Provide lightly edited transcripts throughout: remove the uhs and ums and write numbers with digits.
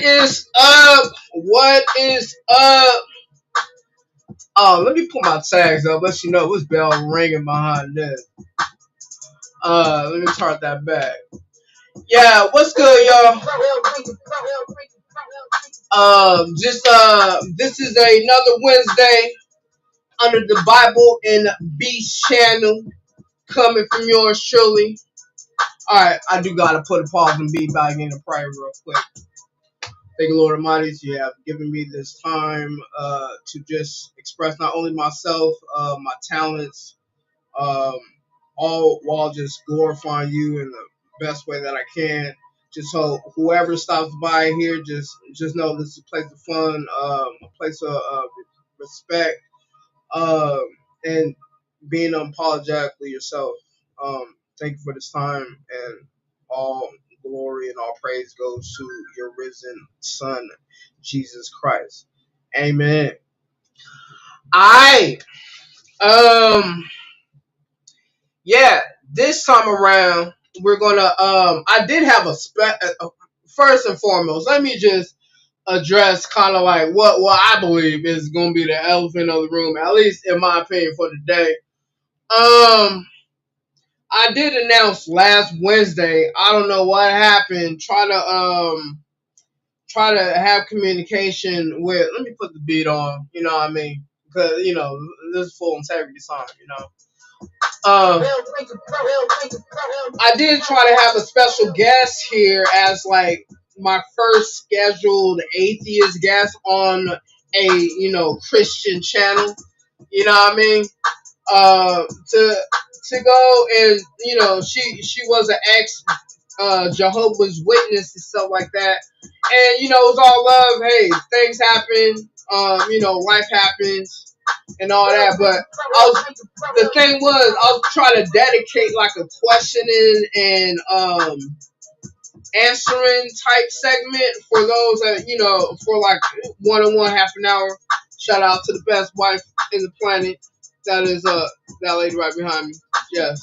What is up? What is up? Let me put my tags up. Let you know what's bell ringing behind this. Let me start that back. Yeah, what's good, y'all? This is another Wednesday under the Bible and Beast channel, coming from yours truly. All right, I do gotta put a pause and be back in and pray real quick. Thank you, Lord Almighty, you have given me this time to just express not only myself, my talents, all while just glorifying you in the best way that I can. Just so whoever stops by here, just know this is a place of fun, a place of respect, and being unapologetically yourself. Thank you for this time, and all glory and all praise goes to your risen Son, Jesus Christ. Amen. Yeah, this time around we're gonna I did have first and foremost, let me just address kind of like what I believe is gonna be the elephant of the room, at least in my opinion for today. I did announce last Wednesday. I don't know what happened. Try to have communication with. Let me put the beat on. You know what I mean? Because this is full integrity song. I did try to have a special guest here as like my first scheduled atheist guest on a Christian channel. You know what I mean? To go and she was an ex Jehovah's Witness and stuff like that, and it was all love. Hey, things happen. Life happens and all that. But the thing was, I was trying to dedicate like a questioning and answering type segment for those that for like one-on-one half an hour. Shout out to the best wife in the planet. That is that lady right behind me. Yes.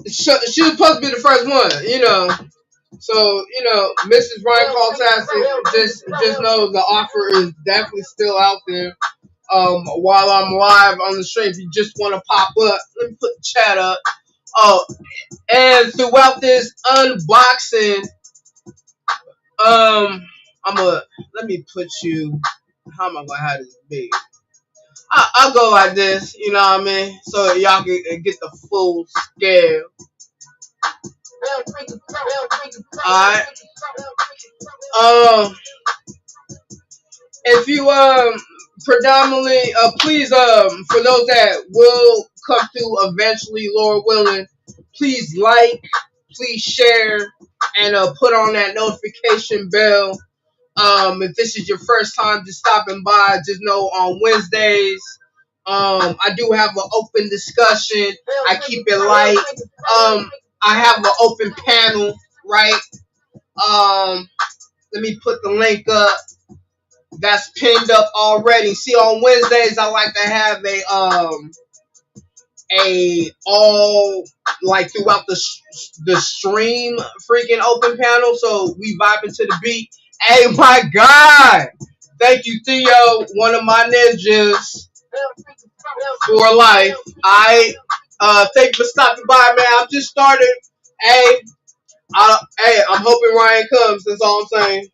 She was supposed to be the first one, So, Mrs. Ryan Fantastic, just know the offer is definitely still out there. While I'm live on the stream, if you just want to pop up, let me put the chat up. Oh, and throughout this unboxing, let me put you. How am I gonna have this big? I'll go like this, you know what I mean? So y'all can get the full scale. Alright. If you predominantly please for those that will come through eventually, Lord willing, please like, please share, and put on that notification bell. If this is your first time just stopping by, just know on Wednesdays, I do have an open discussion. I keep it light. I have an open panel, right? Let me put the link up. That's pinned up already. See, on Wednesdays, I like to have a all like throughout the stream freaking open panel, so we vibing to the beat. Hey, my God! Thank you, Theo, one of my ninjas for life. Thank you for stopping by, man. I'm just started. Hey, I'm hoping Ryan comes. That's all I'm saying.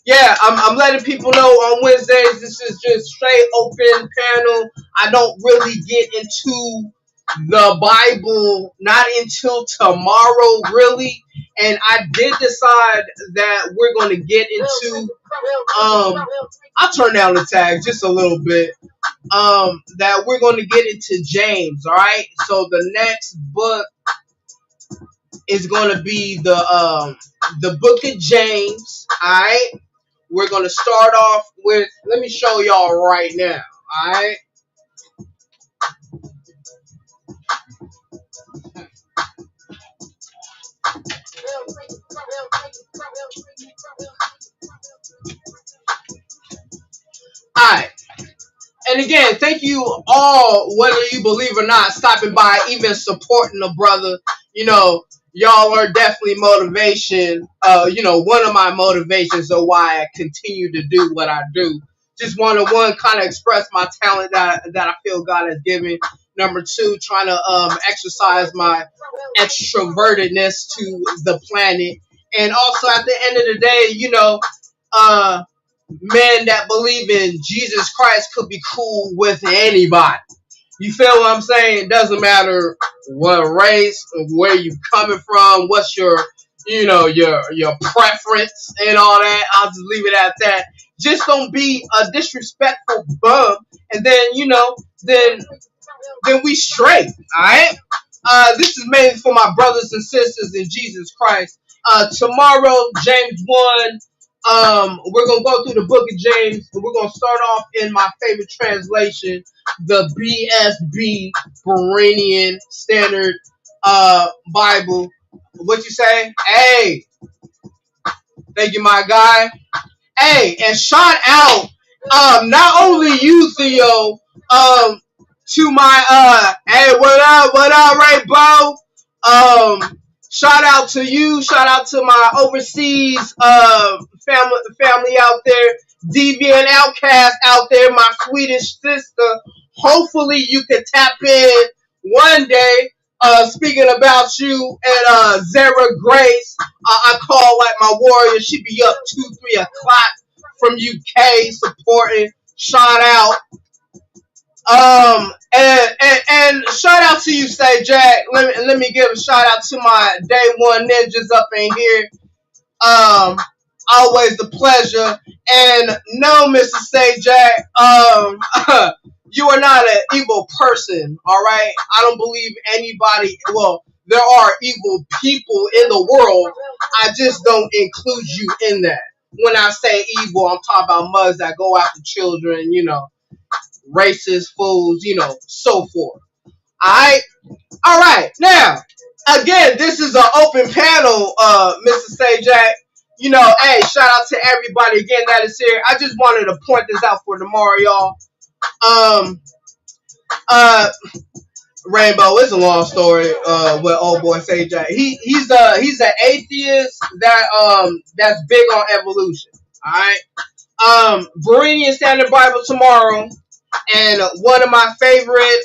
Yeah, I'm letting people know on Wednesdays this is just straight open panel. I don't really get into the Bible not until tomorrow, really. And I did decide that we're going to get into I'll turn down the tag just a little bit. That we're going to get into James, all right? So the next book is going to be the book of James, all right? We're going to start off with, let me show y'all right now, all right? Alright, and again, thank you all, whether you believe or not, stopping by, even supporting the brother. y'all are definitely motivation. One of my motivations of why I continue to do what I do. Just one kind of express my talent that I feel God has given. Number two, trying to exercise my extrovertedness to the planet, and also at the end of the day, uh, men that believe in Jesus Christ could be cool with anybody. You feel what I'm saying? It doesn't matter what race, where you coming from, what's your preference and all that. I'll just leave it at that. Just don't be a disrespectful bum, and then we straight. All right. This is mainly for my brothers and sisters in Jesus Christ. Tomorrow, James 1. We're gonna go through the book of James. And we're gonna start off in my favorite translation, the BSB Berean Standard Bible. What you say? Hey, thank you, my guy. Hey, and shout out not only you, Theo, to my hey, what up, Rainbow? Shout out to you, shout out to my overseas family out there, Deviant Outcast out there, my Swedish sister. Hopefully you can tap in one day. Speaking about you and Zara Grace, I call like my warrior. She be up 2-3 o'clock from UK supporting. Shout out. And shout out to you, Say Jack. Let me give a shout out to my day one ninjas up in here. Always a pleasure. And no, Mr. Say Jack, you are not an evil person, all right? I don't believe anybody. Well, there are evil people in the world. I just don't include you in that. When I say evil, I'm talking about mugs that go after children, racist fools, so forth. Alright? Alright, now, again, this is an open panel, Mr. Sajak. Hey, shout out to everybody again that is here. I just wanted to point this out for tomorrow, y'all. Uh Rainbow, it's a long story, with old boy Sajak. He's an atheist that's big on evolution. Alright? Berean Standard Bible tomorrow. And one of my favorite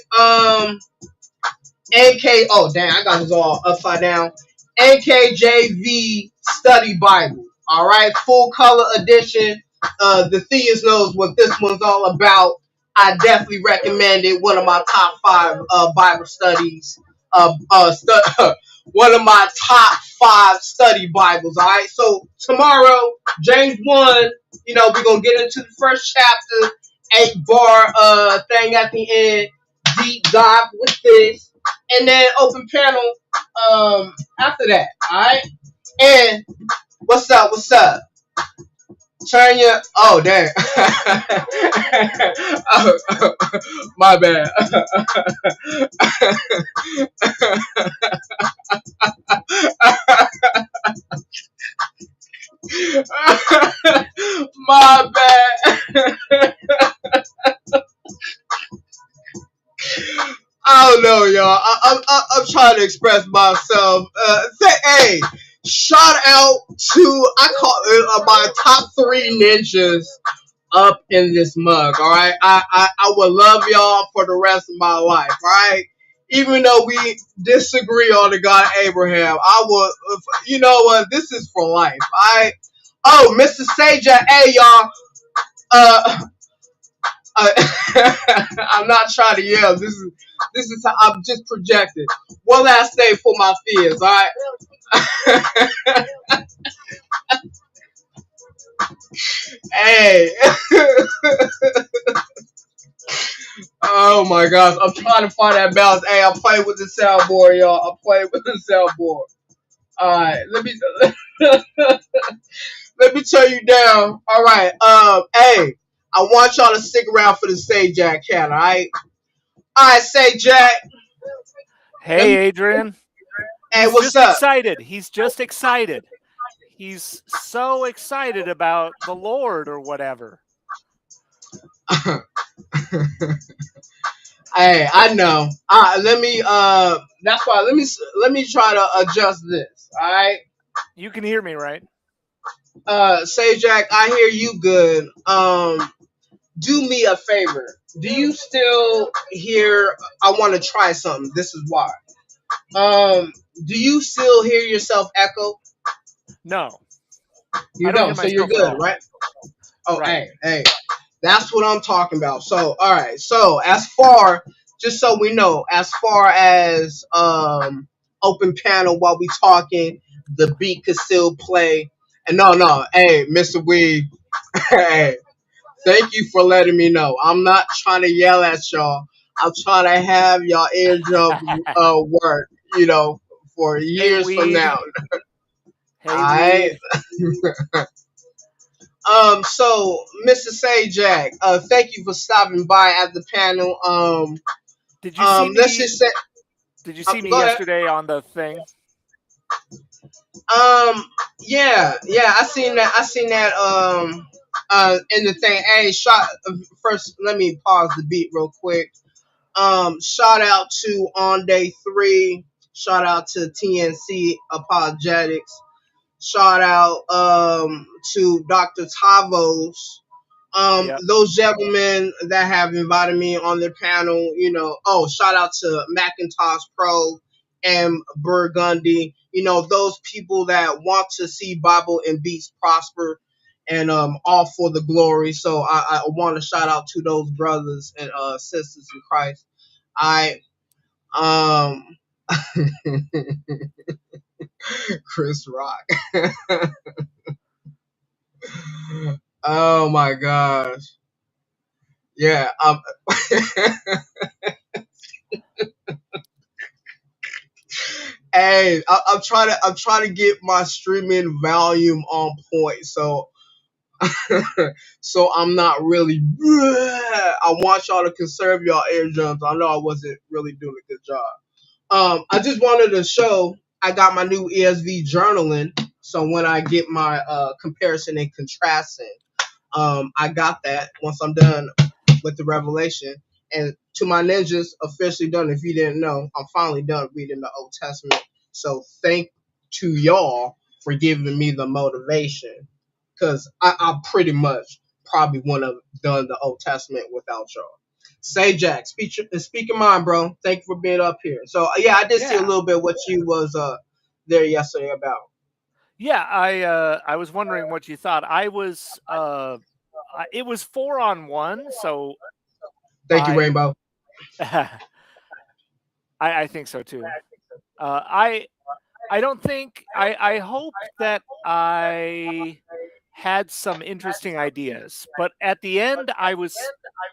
NK, oh damn, I got this all upside down. NKJV Study Bible. Alright, full color edition. The Theist knows what this one's all about. I definitely recommend it. One of my top 5 Bible studies. One of my top 5 study Bibles. Alright, so tomorrow, James 1, we're gonna get into the first chapter. 8-bar thing at the end, deep dive with this, and then open panel after that. Alright? And what's up? Turn your damn. Oh, my bad. My bad. I don't know, y'all. I'm trying to express myself. Hey, shout out to I call my top 3 ninjas up in this mug. All right, I would love y'all for the rest of my life. All right, even though we disagree on the God Abraham, I would. You know what? This is for life. All right. Oh, Mr. Saja, hey y'all. I'm not trying to yell. This is how I'm just projecting. One last thing for my fears, alright? Hey. Oh my gosh, I'm trying to find that balance. Hey, I'm playing with the soundboard, y'all. I'm playing with the soundboard. Alright, let me turn you down. Alright, hey. I want y'all to stick around for the Say Jack cat, alright? Alright, Say Jack. Hey, Adrian. Hey, what's up? Excited. He's just excited. He's so excited about the Lord or whatever. Hey, I know. Let me. That's why. Let me try to adjust this. All right. You can hear me, right? Say Jack, I hear you good. Do me a favor. Do you still hear? I want to try something. This is why. Um, do you still hear yourself echo? No, I You don't hear don't. So you're myself at good, all. right? Oh, Right. hey. That's what I'm talking about. So, all right. So, as far, just so we know, as far as open panel while we talking, the beat could still play. And no. Hey, Mr. Weed. Hey, thank you for letting me know. I'm not trying to yell at y'all. I'm trying to have y'all eardrum work. For Hey, years from weed. now. Hey, Alright. weed. So Mr. Sajak, thank you for stopping by at the panel. Did you see Let's me? just say, Did you see me go ahead. yesterday on the thing? Um, yeah, I seen that. In the thing. Hey, first. Let me pause the beat real quick. Shout out to On Day 3. Shout out to TNC Apologetics. Shout out to Dr. Tavos. Yep. Those gentlemen that have invited me on their panel, shout out to Macintosh Pro and Burgundy, those people that want to see Bible and beats prosper and all for the glory. So I want to shout out to those brothers and sisters in Christ. I um Chris Rock. Oh my gosh. Yeah. Hey, I'm trying to get my streaming volume on point, so I'm not really. I want y'all to conserve y'all eardrums. I know I wasn't really doing a good job. I just wanted to show I got my new ESV journaling, so when I get my comparison and contrasting, I got that once I'm done with the revelation. And to my ninjas, officially done. If you didn't know, I'm finally done reading the Old Testament. So thank to y'all for giving me the motivation, because I pretty much probably wouldn't have done the Old Testament without y'all. Say Jack, speak your mind, bro. Thank you for being up here. So yeah, I did see a Yeah. little bit what you was there yesterday about. Yeah. I was wondering what you thought. It was 4-on-1, so Thank you, I Rainbow. I think so too. I don't think I hope that I had some interesting ideas, but at the end I was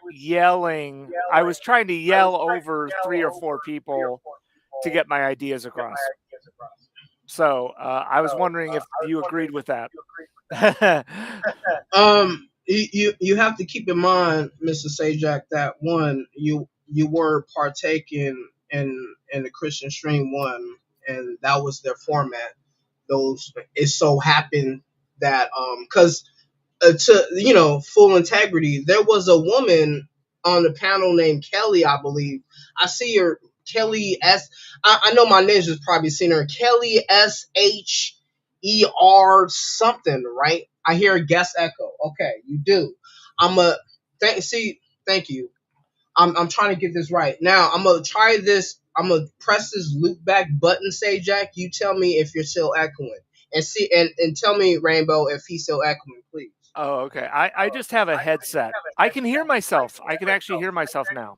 yelling. I was trying to yell over 3 or 4 people to get my ideas across. So I was wondering if you agreed with that. You have to keep in mind, Mr. Sajak, that one you were partaking in the Christian Stream one, and that was their format. Those it so happened that because to full integrity, there was a woman on the panel named Kelly, I believe. I see her, Kelly S. I know my ninjas probably seen her, Kelly SHER something, right? I hear a guest echo. Okay, you do. I'm a thank you. I'm trying to get this right. Now I'm gonna try this. I'm gonna press this loop back button. Say Jack, you tell me if you're still echoing, and tell me Rainbow if he's still echoing, please. Oh, okay. I just have a headset. I can hear myself. I can actually hear myself now.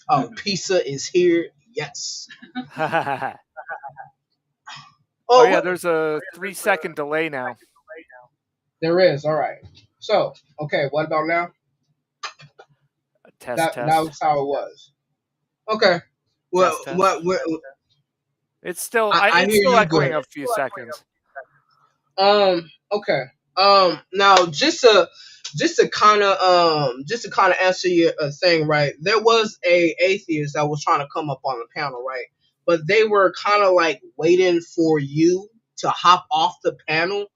Oh, pizza is here. Yes. Oh Oh, yeah, what? there's a 3-second delay now. There is. All right. So, okay, what about now? Test, That test, was how it was. Okay. Well, test, test. It's still I it's hear still you echoing good. a few seconds. Okay. Now just to kind of answer your thing, right? There was a atheist that was trying to come up on the panel, right? But they were kind of like waiting for you to hop off the panel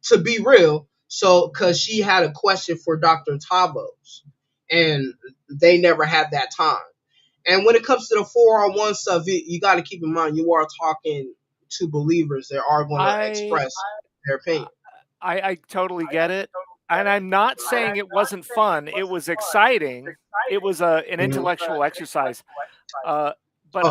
to be real. So, because she had a question for Dr. Tavos. and they never had that time. And when it comes to the 4-on-1 stuff, you got to keep in mind you are talking to believers that are going to I express their opinion. I totally get it, and I'm not saying it wasn't fun. It was exciting. It was an Mhm. intellectual exercise. But Oh,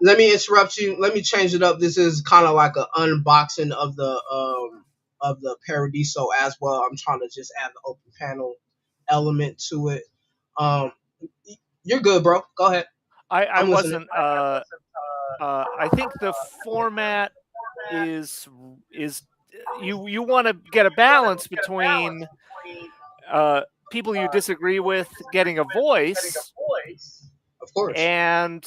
let me interrupt you. Let me change it up. This is kind of like an unboxing of the Paradiso as well. I'm trying to just add the open panel element to it. Um, you're good, bro. Go ahead. I I'm listening. wasn't. I think the format is you want to get a balance between uh, people you disagree with getting a voice Of course. and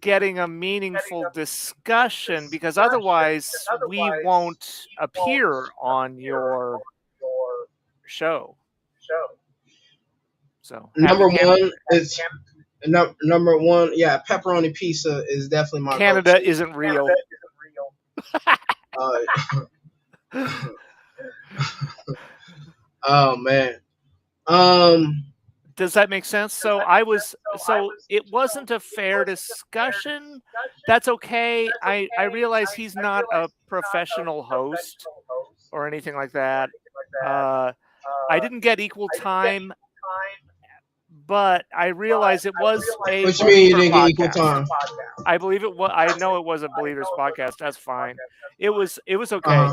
getting a meaningful discussion, because otherwise we won't appear on your show. So happy Number one is number one. Yeah, pepperoni pizza is definitely my Canada go-to. isn't real. Uh, oh man. Um. Does that make sense? So it wasn't a fair discussion. That's okay. I realize he's not a professional host or anything like that. I didn't get equal time, but I realize it was a What you mean you believer didn't get equal podcast. time? I believe it was. I know it was a believers podcast. That's fine. It was okay.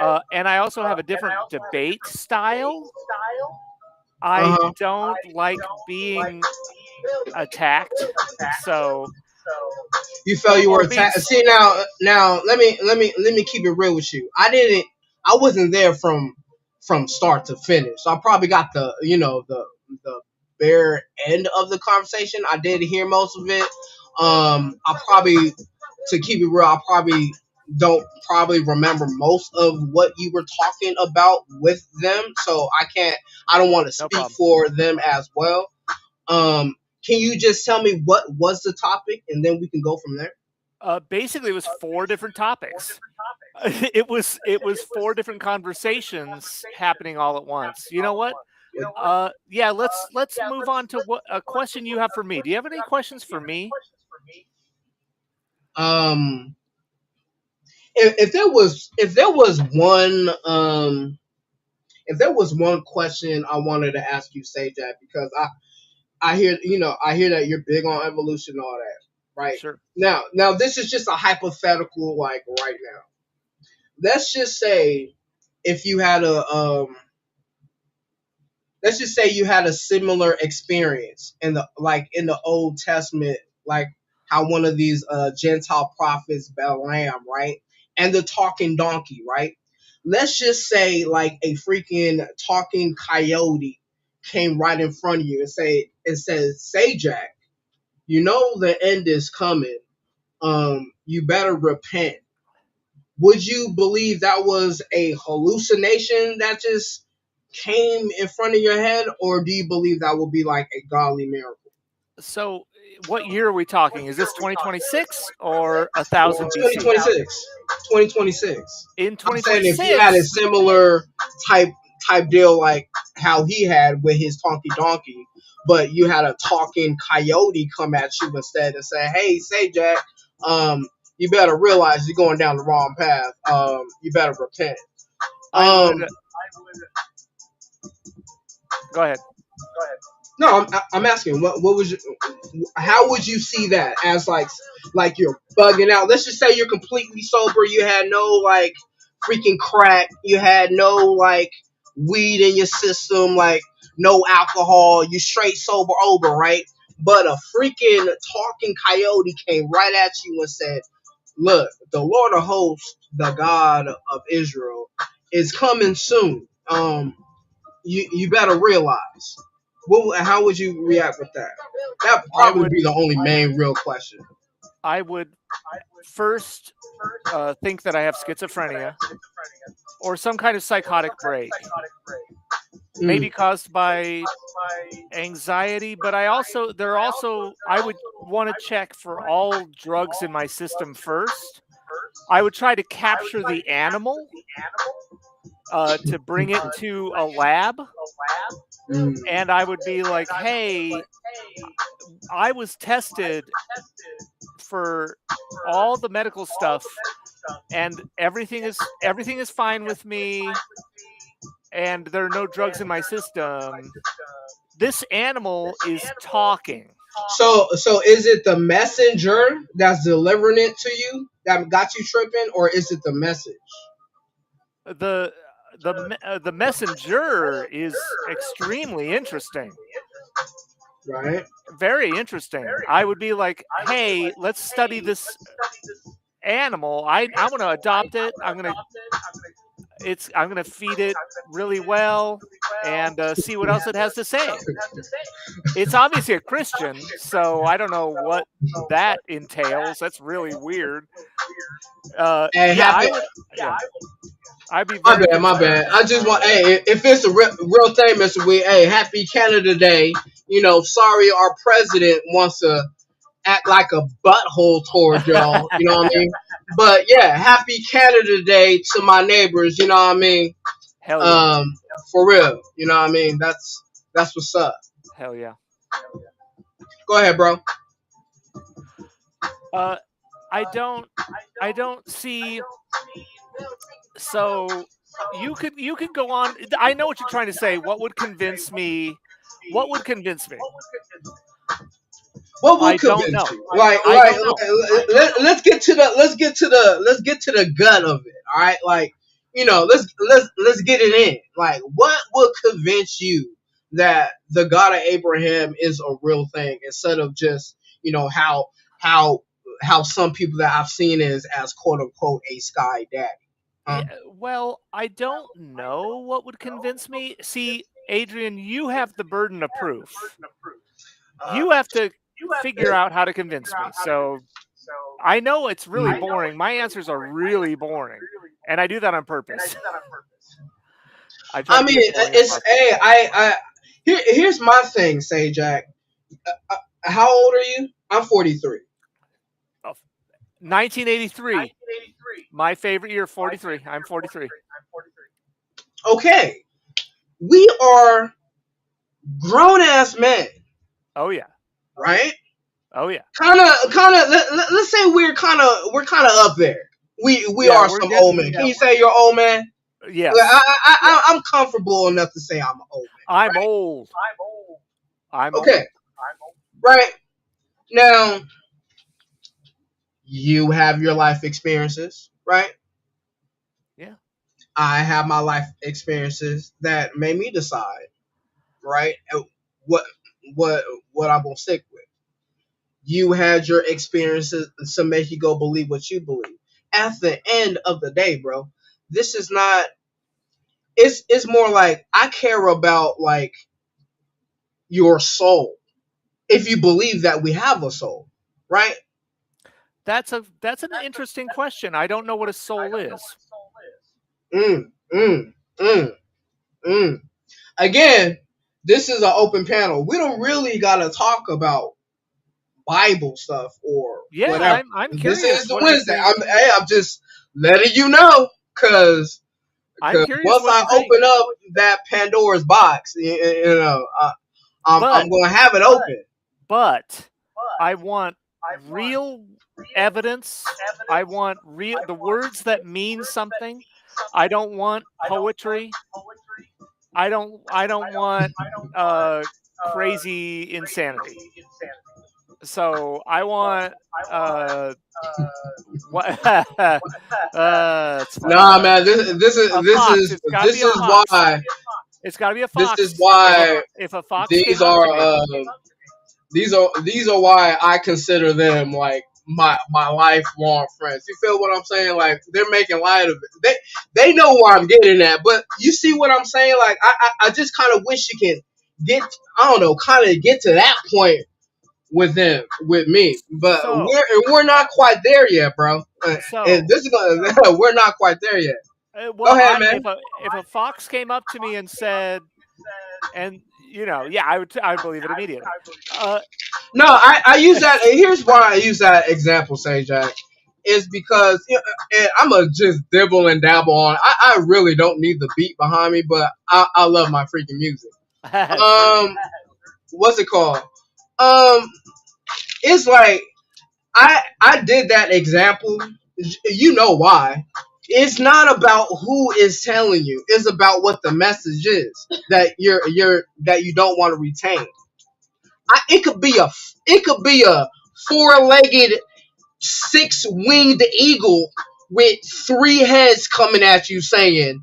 Uh And I also have a different debate style. huh. I Uh huh. don't like being attacked. So You felt you were or being attacked. See now let me keep it real with you. I wasn't there from start to finish. So I probably got the bare end of the conversation. I did hear most of it. I probably to keep it real, I probably don't probably remember most of what you were talking about with them. So I don't want to no speak problem. for them as well. Um, can you just tell me what was the topic, and then we can go from there? Basically, it was 4 different topics. It was 4 different conversations happening all at once. You know what? Yeah, let's move on to what a question you have for me. Do you have any questions for me? Um, if there was one question I wanted to ask you, say that because I hear that you're big on evolution and all that, right? Sure. Now this is just a hypothetical, like right now. Let's just say if you had a let's just say you had a similar experience in the Old Testament, like how one of these Gentile prophets, Balaam, right, and the talking donkey, right. Let's just say like a freaking talking coyote came right in front of you and says, "Say Jack, you know the end is coming. You better repent." Would you believe that was a hallucination that just came in front of your head, or do you believe that will be like a godly miracle? So, what year are we talking? Is this 2026 or 1000 BC? 2026. 2026. In I'm saying if you had a 2026, similar type type deal like how he had with his Tonky Donkey, but you had a talking coyote come at you instead and say, "Hey, say Jack, you better realize you're going down the wrong path. You better repent." I Um, would go ahead. no, I'm asking what was your, how would you see that as like you're bugging out? Let's just say you're completely sober. You had no like freaking crack. You had no like weed in your system. Like no alcohol. You straight sober, right? But a freaking talking coyote came right at you and said, "Look, the Lord of Hosts, the God of Israel, is coming soon. You better realize." How would you react with that? That would I probably would be the only main real question. I would first think that I have schizophrenia or some kind of psychotic break, Mm. maybe caused by anxiety. But I would want to check for all drugs in my system first. I would try to capture the animal to bring it to a lab Mm. and I would be like, "Hey, I was tested for all the medical stuff, and everything is fine with me, and there are no drugs in my system. This animal is talking." So is it the messenger that's delivering it to you that got you tripping, or is it the message? The messenger is extremely interesting, Right. very interesting. I would be like, "Hey, let's study this animal. I want to adopt it. I'm gonna feed it really well and see what else it has to say." It's obviously a Christian, so I don't know what that entails. That's really weird. Hey, Yeah, happy. I would. Yeah, I'd be My very bad, my concerned. bad. I just want, hey, if it's a real thing, Mr. Wee, hey, happy Canada Day. Sorry our president wants to act like a butthole towards y'all. You know what I mean? But yeah, happy Canada Day to my neighbors. You know what I mean? Hell yeah, For real. You know what I mean? That's what's up. hell yeah. Go ahead, bro. Uh, I don't see. So you could go on. I know what you're trying to say. What would convince me? What would convince me? What I would don't convince know. you? Like, I don't know. let's get to the gut of it. All right, like, let's get it in. Like, what would convince you that the God of Abraham is a real thing instead of just how how some people that I've seen is as quote unquote a sky daddy. Yeah, Huh? well, I don't know what would convince me. See, Adrian, you have the burden of proof. You have to figure out how to convince me. So I know it's really boring. My answers are really boring, and I do that on purpose. I try I to mean, be as boring as it's possible. here's my thing, say Jack. How old are you? I'm 43. Oh, 1983, my favorite year. 43. I'm 43. Okay, we are grown ass men, Oh yeah. right? Oh yeah. Kind of. Let's say we're kind of up there. We Yeah, are we're some old getting. men. Can you say you're old man? Like, Yes, I'm comfortable enough to say I'm an old I'm man, old. I'm right? Okay, old. right now you have your life experiences, right? Yeah. I have my life experiences that made me decide, right? What what what I'm gonna stick with. You had your experiences to make you go believe what you believe. At the end of the day, bro, this is not. It's more like I care about like your soul. If you believe that we have a soul, right? That's an interesting question. I don't know what a soul is. Mm, mm, mm, mm. Again, this is an open panel. We don't really gotta talk about Bible stuff or Yeah, whatever. I'm This is curious the what you Wednesday. think. I'm just letting you know, cause I'm because curious once what I you think. open up that Pandora's box, But I'm gonna have it open. but I want real evidence. I want real the words that mean something. I don't want poetry. I don't want uh crazy insanity. So I want uh what it's funny. Nah, man, this A is this fox. is It's got to be this a is fox. why It's got to be a this is fox. why If a fox these came up to are me, these are why I consider them like my lifelong friends. You feel what I'm saying? Like they're making light of it. They know where I'm getting at, but you see what I'm saying? Like I just kind of wish you can get I don't know, kind of get to that point with them with me, but so we're not quite there yet, bro. And so this is gonna we're not quite there yet. Go well, ahead, I man. if a fox came up to me and said, and yeah, I would believe it immediately. Uh, No, I use that. And here's why I use that example, say Jack, is because and I'm gonna just dibble and dabble on. I really don't need the beat behind me, but I love my freaking music. Sure. Um, what's it called? Um, it's like I did that example. You know why? It's not about who is telling you. It's about what the message is that that you don't want to retain. It could be a four-legged, six-winged eagle with three heads coming at you saying,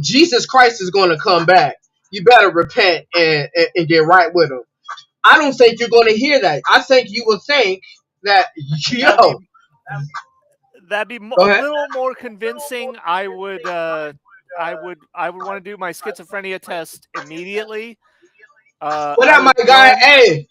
Jesus Christ is going to come back. You better repent and get right with him. I don't think you're going to hear that. I think you will think that, That'd be yo, a go ahead. little more convincing. I would want to do my schizophrenia test immediately. What I up, my would guy? run. Hey,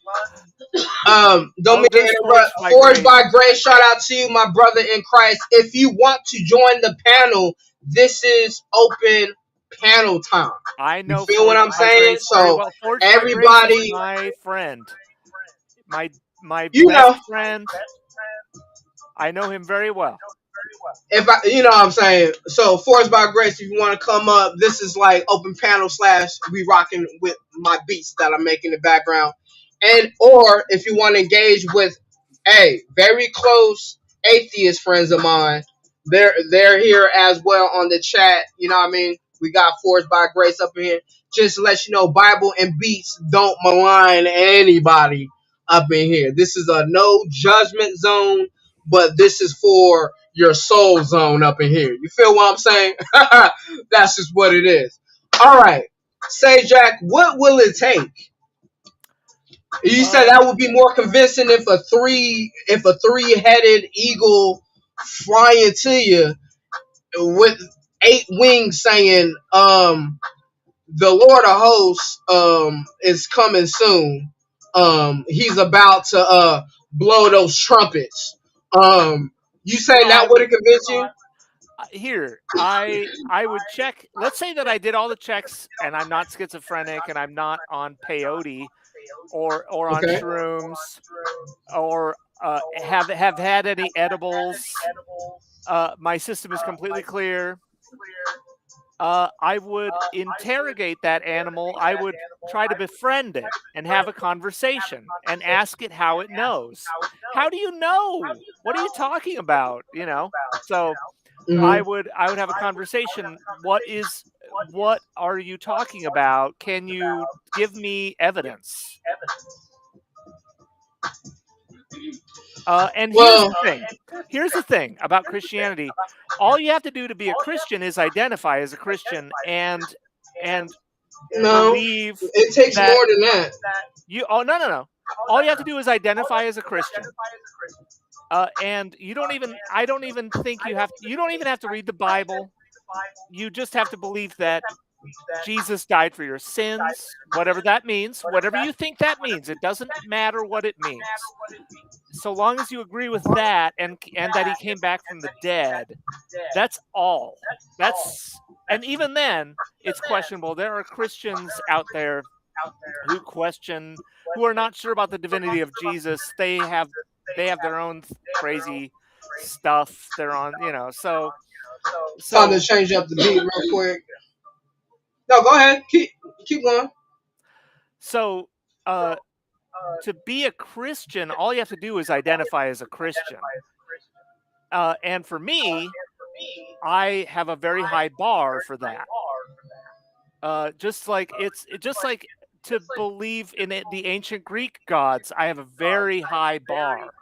don't Oh, mean to there's interrupt. Forged by Forged by Grace. Grace, shout out to you, my brother in Christ. If you want to join the panel, this is open panel time. I You know feel what Forged I'm by saying? Grace very So well. Forged by Grace is everybody, my friend, my you know, best friend. I know him very well. if I, you know what I'm saying. So Forged by Grace, if you want to come up, this is like open panel slash we rocking with my beats that I make in the background, and or if you want to engage with, very close atheist friends of mine, they're here as well on the chat. You know what I mean? We got Forged by Grace up in here. Just to let you know, Bible and beats don't malign anybody up in here. This is a no judgment zone, but this is for your soul zone up in here. You feel what I'm saying? That's just what it is. All right. Say, Jack, what will it take? You said Um, that would be more convincing if a three-headed eagle flying to you with eight wings saying, the Lord of hosts is coming soon. He's about to blow those trumpets. You saying well, that would have convinced you? here I would check. Let's say that I did all the checks and I'm not schizophrenic and I'm not on peyote or on Okay. shrooms or have had any edibles. My system is completely clear. I would interrogate that animal. I would try to befriend it and have a conversation and ask it how it knows. How do you know? What are you talking about? So Hmm. I would have a conversation. What are you talking about? Can you give me evidence? And here's Well, the thing. Here's the thing about Christianity. All you have to do to be a Christian is identify as a Christian and no, believe it takes that more than that. you. Oh, no. All you have to do is identify as a Christian. And you don't even. I don't even think you have. You don't even have to read the Bible. You just have to believe that Jesus died for your sins, whatever that means, whatever you think that means. It doesn't matter what it means. So long as you agree with that and that he came back from the dead, that's all. And even then, it's questionable. There are Christians out there who are not sure about the divinity of Jesus. They have their own crazy stuff they're on, Time to so change up the beat real quick. No, go ahead. Keep going. so uh to be a Christian, all you have to do is identify as a Christian. And for me, I have a very high bar for that. Just like to believe in the ancient Greek gods, I have a very high bar.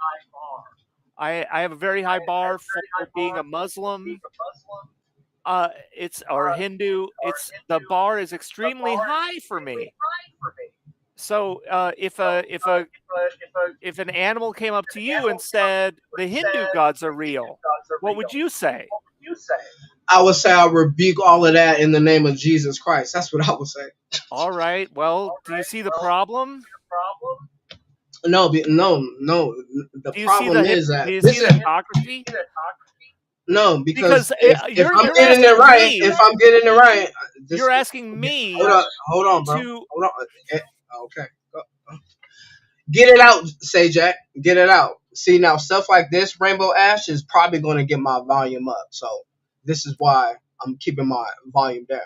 I have a very high bar for being a Muslim. It's or Hindu. It's the bar is extremely high for me. So if an animal came up to you and said the Hindu gods are real, what would you say? I would say I rebuke all of that in the name of Jesus Christ. That's what I would say. All right. Well, do you see the problem? No, no. The problem is Do that you see this the is hypocrisy? no because Because if I'm you're getting it asking right, if me, I'm getting it right, this you're asking hold me on, hold on, bro, to. hold on. Okay, go. Get it out, say Jack. Get it out. See now, stuff like this, Rainbow Ash is probably going to get my volume up. So this is why I'm keeping my volume down.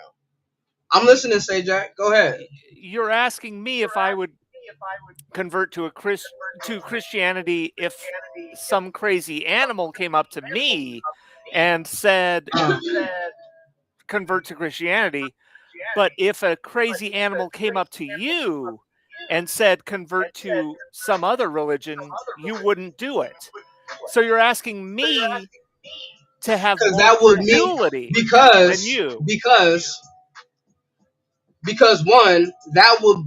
I'm listening, say Jack. Go ahead. You're asking me if I would convert to Christianity if some crazy animal came up to me and said convert to Christianity. But if a crazy animal came up to you and said convert to some other religion, you wouldn't do it. So you're asking me to have Because more that would mean credulity than because you. because because one, that would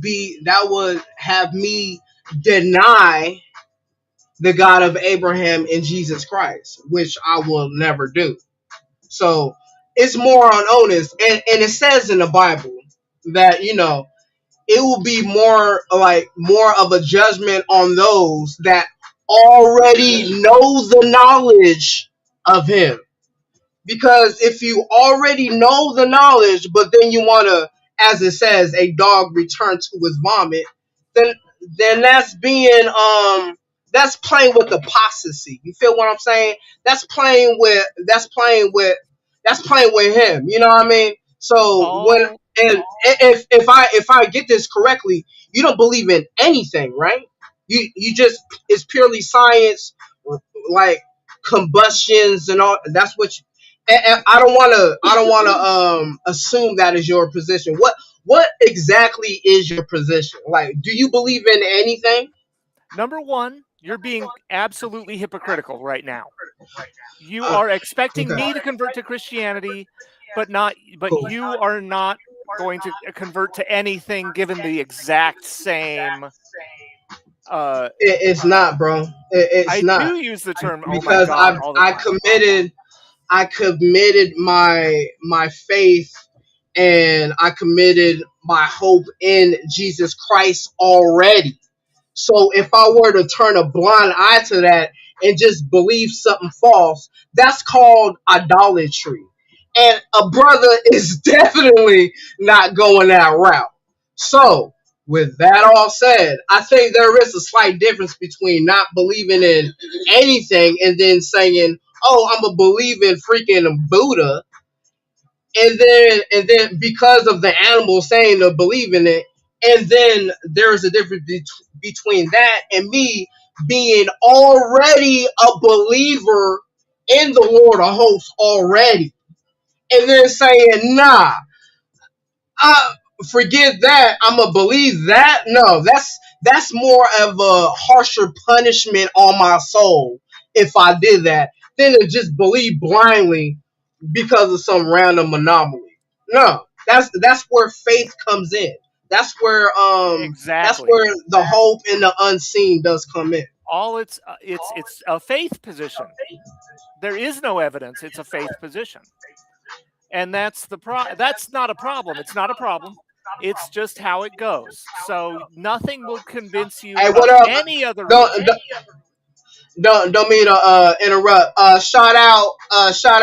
have me deny the God of Abraham and Jesus Christ, which I will never do. So it's more on onus, and it says in the Bible that it will be more of a judgment on those that already know the knowledge of Him. Because if you already know the knowledge, but then you want to, as it says, a dog return to his vomit, then that's being that's playing with apostasy. You feel what I'm saying? That's playing with him. You know what I mean? So when All and if I get this correctly, you don't believe in anything, right? You just, it's purely science, like combustions and all. That's what you, and I don't want to assume that is your position. What exactly is your position? Like, do you believe in anything? number one, you're being absolutely hypocritical right now. You Uh, are expecting okay, me to convert to Christianity, but cool. you are not going to convert to anything given the exact same. It's not, bro. It's I not, do use the term "oh my because God" all the time. I committed my faith, and I committed my hope in Jesus Christ already. So if I were to turn a blind eye to that and just believe something false, that's called idolatry. And a brother is definitely not going that route. So, with that all said, I think there is a slight difference between not believing in anything and then saying, "Oh, I'm a believe in freaking Buddha," and then because of the animal saying to believe in it, and then there's a difference between that and me being already a believer in the Lord of hosts already, and then saying, "Nah, I forget that. I'm gonna believe that." No, that's more of a harsher punishment on my soul if I did that than to just believe blindly because of some random anomaly. No, that's where faith comes in. That's Exactly. where the hope in the unseen does come in. All it's a faith position. There is no evidence. It's a faith position, and that's not a problem. It's not a problem. It's just how it goes. So nothing will convince you Hey, of what up? any other Don't religion. don't mean to interrupt. Shout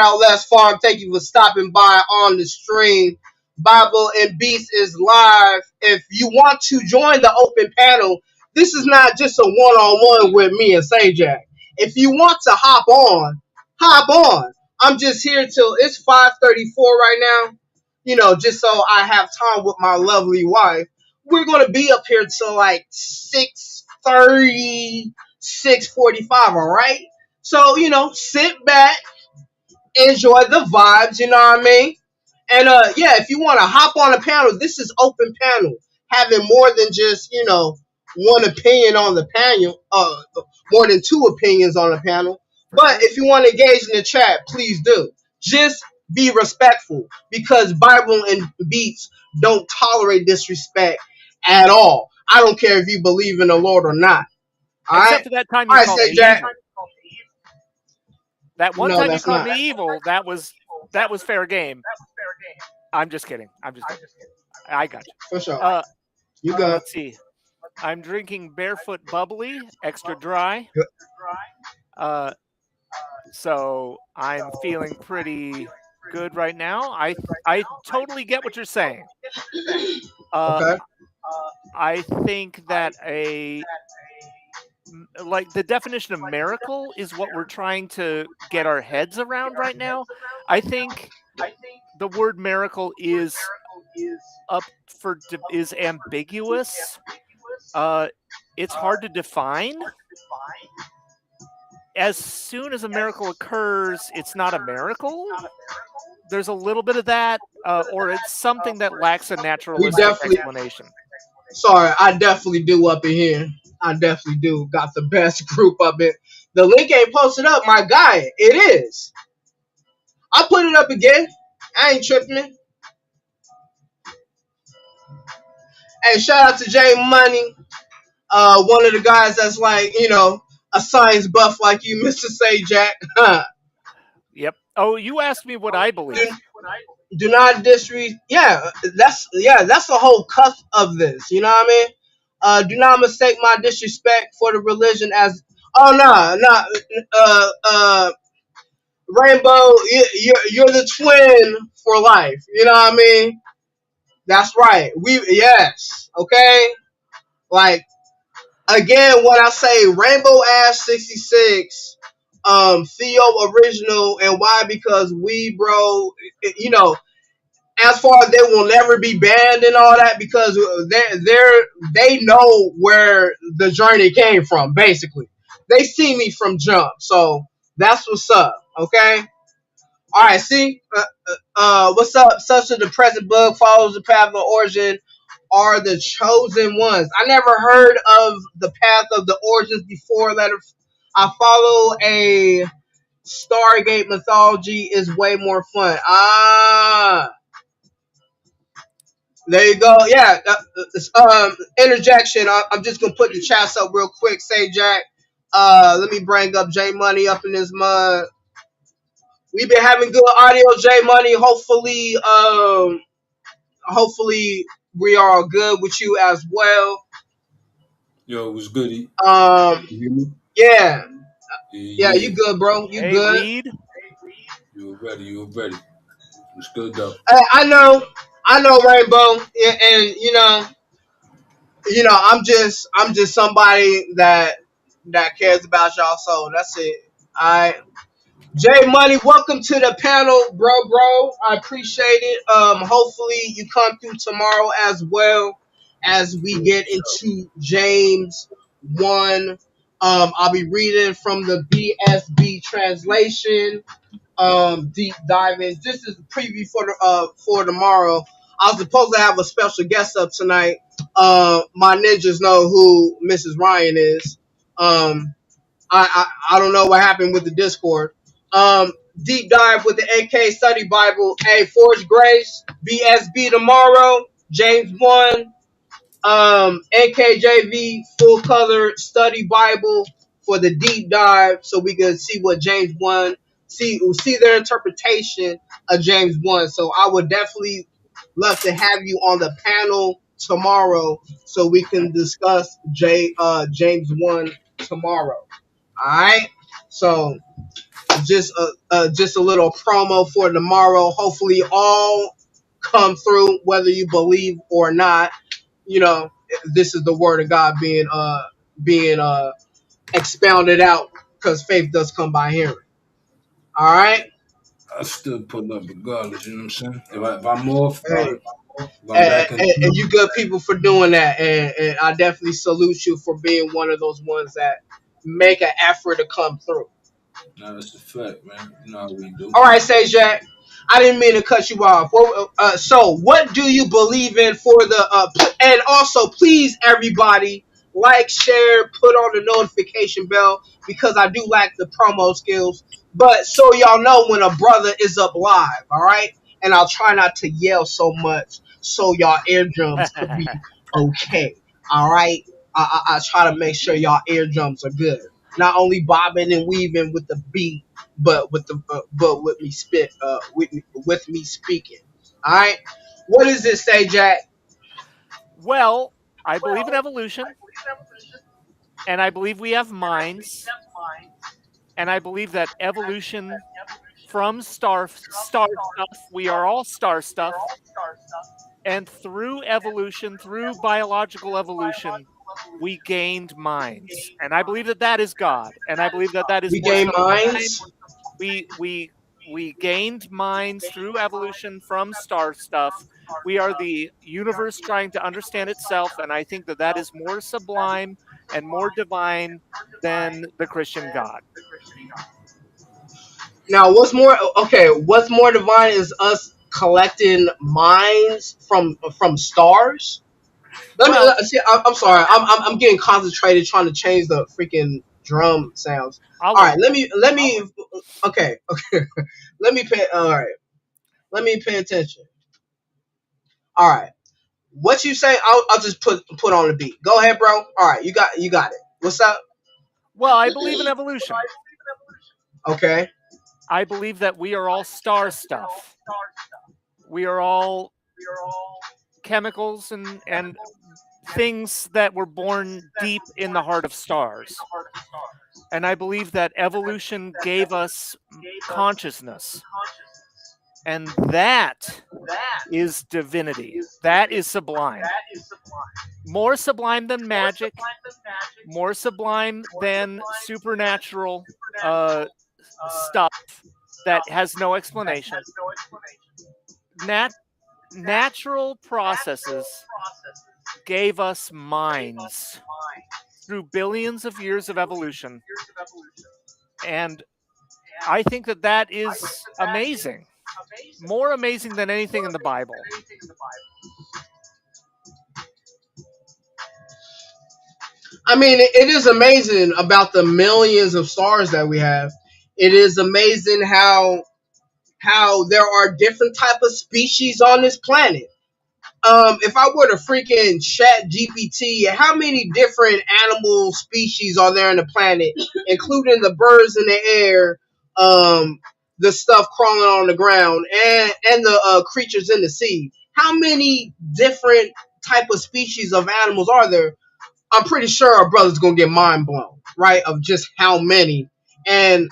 out Les Farm. Thank you for stopping by on the stream. Bible and Beats is live. If you want to join the open panel, this is not just a one-on-one with me and Sajak. If you want to hop on, hop on. I'm just here till it's 5:34 right now. Just so I have time with my lovely wife. We're gonna be up here till like 6:30, 6:45. All right. So sit back, enjoy the vibes. You know what I mean? And yeah, if you want to hop on a panel, this is open panel, having more than just one opinion on the panel, more than two opinions on the panel. For But sure. if you want to engage in the chat, please do. Just be respectful, because Bible and Beats don't tolerate disrespect at all. I don't care if you believe in the Lord or not. All right, Except for that time all you right, called say me Jack. evil. That one No, time you that's called not me evil, that was fair game. I'm just kidding. I'm just kidding. I got for sure. you. You good? Let's see. I'm drinking Barefoot Bubbly, extra dry. Good. Uh, so I'm feeling pretty good right now. I totally get what you're saying. Uh, Okay. I think that like the definition of miracle is what we're trying to get our heads around right now. I think the word miracle is is ambiguous. It's hard to define. As soon as a miracle occurs, it's not a miracle. There's a little bit of that, or it's something that lacks a We naturalistic definitely, explanation. sorry, I definitely do up in here. I definitely do. Got the best group up in. The link ain't posted up, my guy. It is. I'll put it up again. I ain't tripping. Hey, shout out to Jay Money. One of the guys that's like, a science buff like you, Mr. Sajak. Yep. Oh, you asked me what I believe. Do not disrespect. That's the whole cusp of this. You know what I mean? Do not mistake my disrespect for the religion as. Oh no, no. Rainbow, you're the twin for life. You know what I mean? That's right. Yes. Okay. Like again, when I say Rainbow Ash 66, Theo original, and why? Because bro, you know, as far as they will never be banned and all that, because they know where the journey came from. Basically, they see me from jump, so that's what's up. Okay. All right. See, what's up? Such a the present book follows the path of origin are the chosen ones. I never heard of the path of the origins before. I follow a Stargate mythology is way more fun. There you go. Yeah. Interjection. I'm just gonna put the chats up real quick. Say Jack. Let me bring up J Money up in this mud. We've been having good audio, J Money. Hopefully we are good with you as well. Yo, what's goody? Um, You hear me? yeah, yeah, Yeah, you good, bro? You Hey, good? Weed. you were ready. You were ready. What's good though? I know, Rainbow, and I'm just somebody that cares about y'all. So that's it. I Jay Money, welcome to the panel, bro. I appreciate it. Hopefully you come through tomorrow as well as we For get sure. into James 1. I'll be reading from the BSB translation. Deep diving. This is a preview for tomorrow. I was supposed to have a special guest up tonight. My ninjas know who Mrs. Ryan is. I don't know what happened with the Discord. Deep dive with the AK Study Bible. Hey, Forge Grace, BSB tomorrow. James 1. NKJV full color study Bible for the deep dive, so we can see what James 1 see their interpretation of James 1. So I would definitely love to have you on the panel tomorrow so we can discuss James 1 tomorrow. All right. So just a little promo for tomorrow. Hopefully all come through whether you believe or not. You know, this is the word of God being expounded out because faith does come by hearing. All right. I still pull up regardless. You know what I'm saying? If I'm off, Hey, if I'm back in and town, you good people for doing that, and I definitely salute you for being one of those ones that make an effort to come through. nah, that's a fact, man. You know how we do. All right, say Jack. I didn't mean to cut you off. So, what do you believe in for the? And also, please, everybody, like, share, put on the notification bell because I do lack the promo skills. But so y'all know when a brother is up live, all right. And I'll try not to yell so much so y'all eardrums could be okay. All right. I try to make sure y'all eardrums are good. Not only bobbing and weaving with the beat but with me with me speaking. All right, what does this say, Jack? Well, I believe in evolution, and I believe we have minds, and I believe that evolution from star stuff, we are all star stuff, and through evolution, through biological evolution, we gained minds, and I believe that that is God, and I believe that that is We more gain sublime. minds. We we we gained minds through evolution from star stuff, We are the universe trying to understand itself, and I think that that is more sublime and more divine than the Christian God. Now, what's more okay? What's more divine is us collecting minds from stars. Let me Well, see. I'm sorry. I'm getting concentrated trying to change the freaking drum sounds. I'll All right. wait. Let me. Okay. Okay. Let me pay. All right. Let me pay attention. All right. What you say? I'll just put on the beat. Go ahead, bro. All right. You got it. What's up? Well, I believe in evolution. Okay. I believe that we are all star stuff. We are all chemicals and things that were born deep in the heart of stars. And I believe that evolution gave us consciousness. And that is divinity. That is sublime. More sublime than magic, more sublime than supernatural stuff that has no explanation. Natural processes gave us minds through billions of years of evolution. And I think that that is amazing. More amazing than anything in the Bible. I mean, it is amazing about the millions of stars that we have. It is amazing how there are different type of species on this planet. If I were to freaking chat GPT, how many different animal species are there on the planet, including the birds in the air, the stuff crawling on the ground, and the creatures in the sea? How many different type of species of animals are there? I'm pretty sure our brother's gonna get mind blown, right? Of just how many. And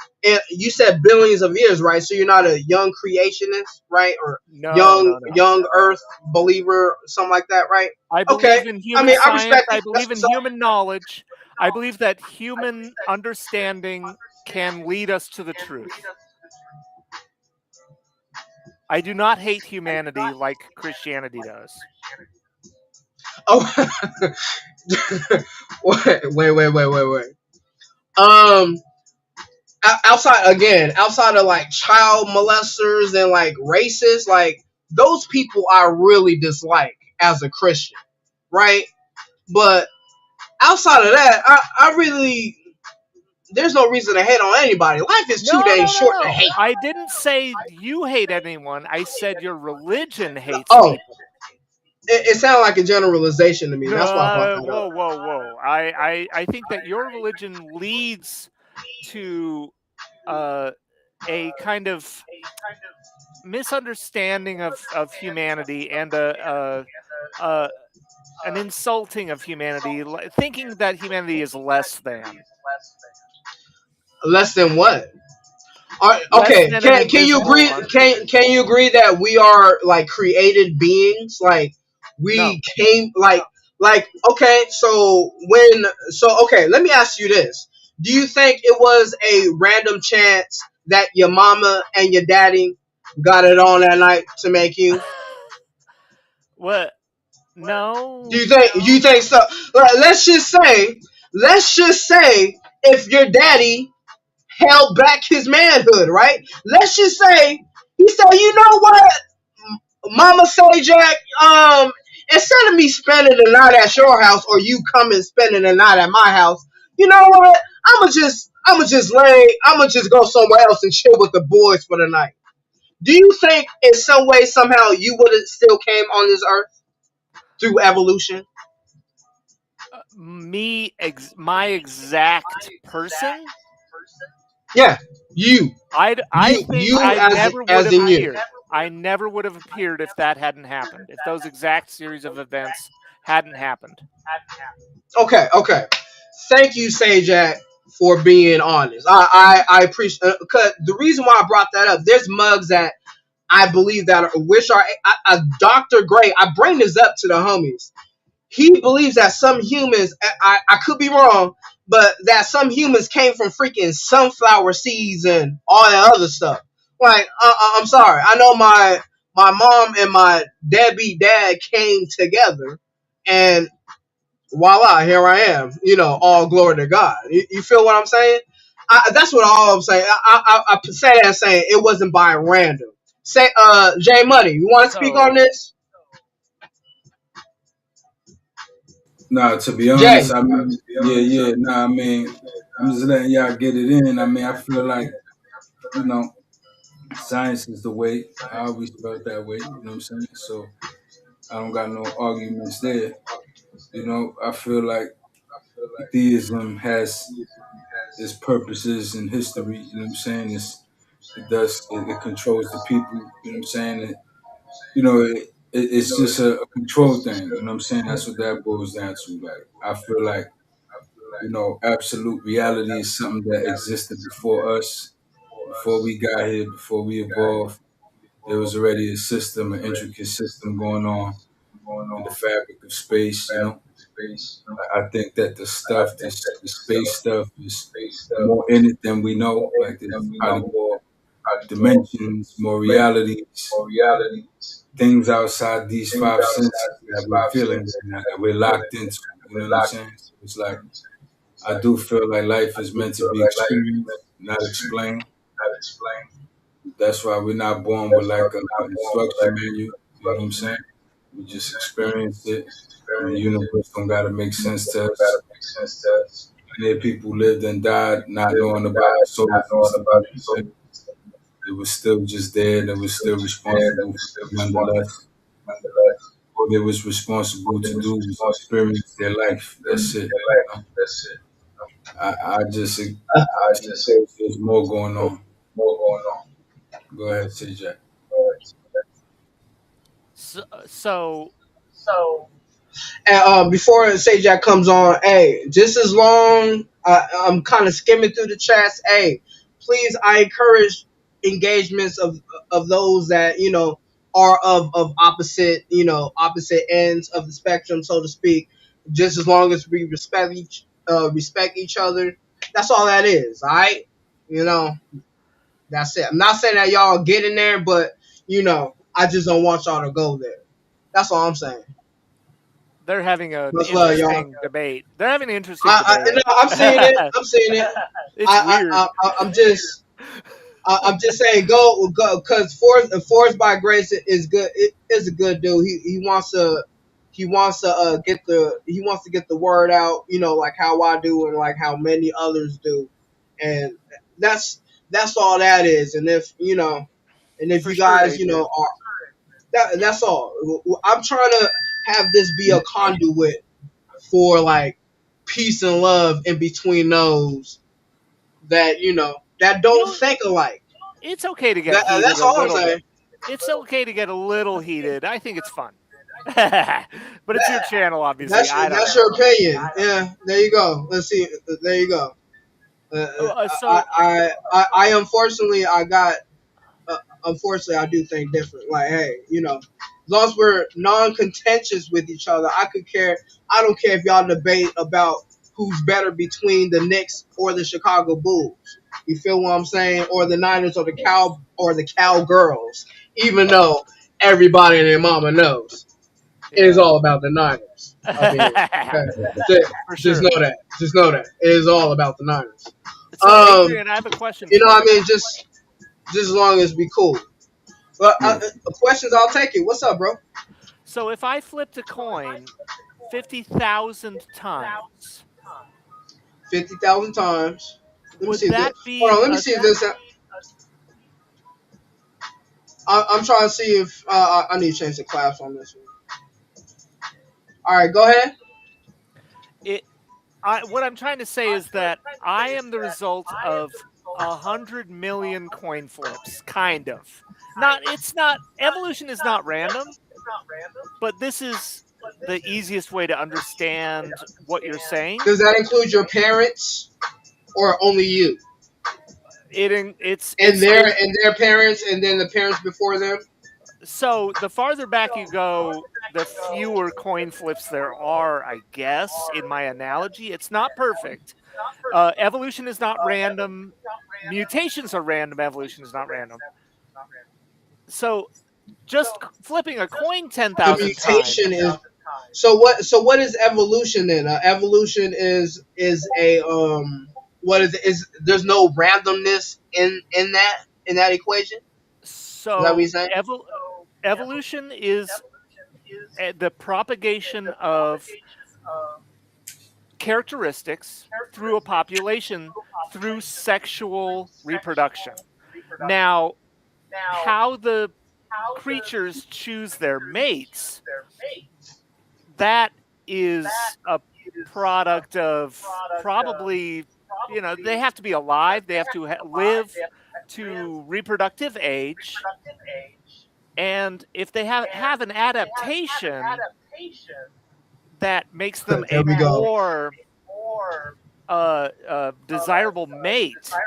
you said billions of years, right? So you're not a young creationist, right? Or No, young no, no, young no. Earth believer, something like that, right? I Okay. believe in I human mean, I science. respect I it. That's believe in what's up. human knowledge. I believe that human understanding can lead us to the truth. I do not hate humanity like Christianity does. Oh, wait. Um, outside of like child molesters and like racists, like those people I really dislike as a Christian, right? But outside of that, I really there's no reason to hate on anybody. Life is too No, dang no, no, short to no. hate. I didn't say you hate anyone. I said your religion hates Oh, people. it sounded like a generalization to me. That's why I brought that up. Whoa, whoa, whoa. I think that your religion leads to uh, a kind of misunderstanding of humanity and an insulting of humanity, thinking that humanity is less than. Less than what? Less Okay, than an can you invisible agree? Can you agree that we are like created beings? Like No. we came like okay. Okay. Let me ask you this: do you think it was a random chance that your mama and your daddy got it on that night to make you? What? Do No. you think so? Let's just say if your daddy held back his manhood, right? Let's just say he said, you know what, Mama say, Jack, instead of me spending the night at your house or you coming spending the night at my house, you know what? I'ma just go somewhere else and chill with the boys for the night. Do you think in some way somehow you would have still came on this earth through evolution? My exact person. Yeah, you, I you, think you I as never would as have in you. appeared. I never would have appeared if that hadn't happened. If those exact series of events hadn't happened. Okay. Thank you, Sajak, for being honest. I appreciate because the reason why I brought that up. There's mugs that I believe that which are Dr. Gray. I bring this up to the homies. He believes that some humans, I could be wrong, but that some humans came from freaking sunflower seeds and all that other stuff. Like, I'm sorry. I know my mom and my deadbeat dad came together, and voila, here I am. All glory to God. You feel what I'm saying? That's what all I'm saying. I say that saying it wasn't by random. Say, J Money, you want to speak on So this? Nah, to be Jay, honest, I mean, yeah, yeah. Nah, I mean, I'm just letting y'all get it in. I mean, I feel like, you know, science is the way. I always felt that way. You know what I'm saying? So I don't got no arguments there. You know, I feel like theism has its purposes in history. You know what I'm saying? It controls the people. You know what I'm saying? It's just a control thing. You know what I'm saying? That's what that boils down to. Like, I feel like, absolute reality is something that existed before us, before we got here, before we evolved. There was already a system, an intricate system going on in the fabric of space. I think that the space stuff is more in it than we know. Like there's probably more dimensions, more realities, things outside these five senses that we're feeling right now, that we're locked into. You know what I'm saying? So it's like I do feel like life is meant to be experienced, not explained. That's why we're not born with like an instruction manual. You know what I'm saying? We just experience it, and the universe don't gotta make sense to us. Many people lived and died not knowing about the solar system. You know what I'm saying? It was still just there, and it was still responsible for them nonetheless. All they was responsible to do was experience their life. That's it. You know? I just suppose there's more going on. Go ahead, CJ. so and before Say Jack comes on, hey, just as long I'm kind of skimming through the chats. Hey, please, I encourage engagements of those that are of opposite opposite ends of the spectrum, so to speak. Just as long as we respect each other, that's all that is. All right, you know that's it. I'm not saying that y'all get in there, but I just don't want y'all to go there. That's all I'm saying. they're having an Much love, y'all. interesting debate. They're having an interesting debate. No, I'm seeing it. I'm seeing it. It's weird. I'm just saying go because Force by Grace is good. It is a good dude. He wants to get the word out. Like how I do and like how many others do, and that's that's all that is. And if For you sure, guys Adrian. are that's all. I'm trying to have this be a conduit for like peace and love in between those that don't You think alike. it's okay to get heated That's a all I'm little saying. bit. It's okay to get a little heated. I think it's fun. But it's your channel, obviously. I don't That's know. your opinion. Yeah, there you go. Let's see. There you go. So I unfortunately I got unfortunately, I do think different. Like, hey, as long as we're non-contentious with each other, I could care. I don't care if y'all debate about who's better between the Knicks or the Chicago Bulls. You feel what I'm saying? Or the Niners or the Cowgirls. Even though everybody and their mama knows it is yeah. all about the Niners. I mean, okay, For just sure. know that. Just know that it is all about the Niners. So Adrian, I have a question for I you. mean, just as long as we cool. But Yeah. questions, I'll take it. What's up, bro? So if I flipped a coin 50,000 times, 50,000 times. Let me would see if this. that Hold be on. Let me a see if this. I'm trying to see if I need to change the class on this one. All right, go ahead. it what I'm trying to say is that I am the result of 100 million coin flips, kind of. Not, it's not, evolution is not random, but this is the easiest way to understand what you're saying. Does that include your parents or only you It's and it's their it, and their parents and then the parents before them? so the farther back you go, the fewer coin flips there are, I guess, in my analogy. It's not perfect. Evolution is not random. Mutations are random. Evolution is not random. So just flipping a coin The 10,000 mutation times. is so what? So what is evolution then? Evolution is a what is it? Is there's no randomness in that equation? Is that what you're So saying? evolution is the propagation of characteristics through a population through sexual reproduction. Now, how the creatures choose their mates, that is a product of probably, they have to be alive, they have to live to reproductive age, and if they have an adaptation that makes them There a we go. more desirable mate,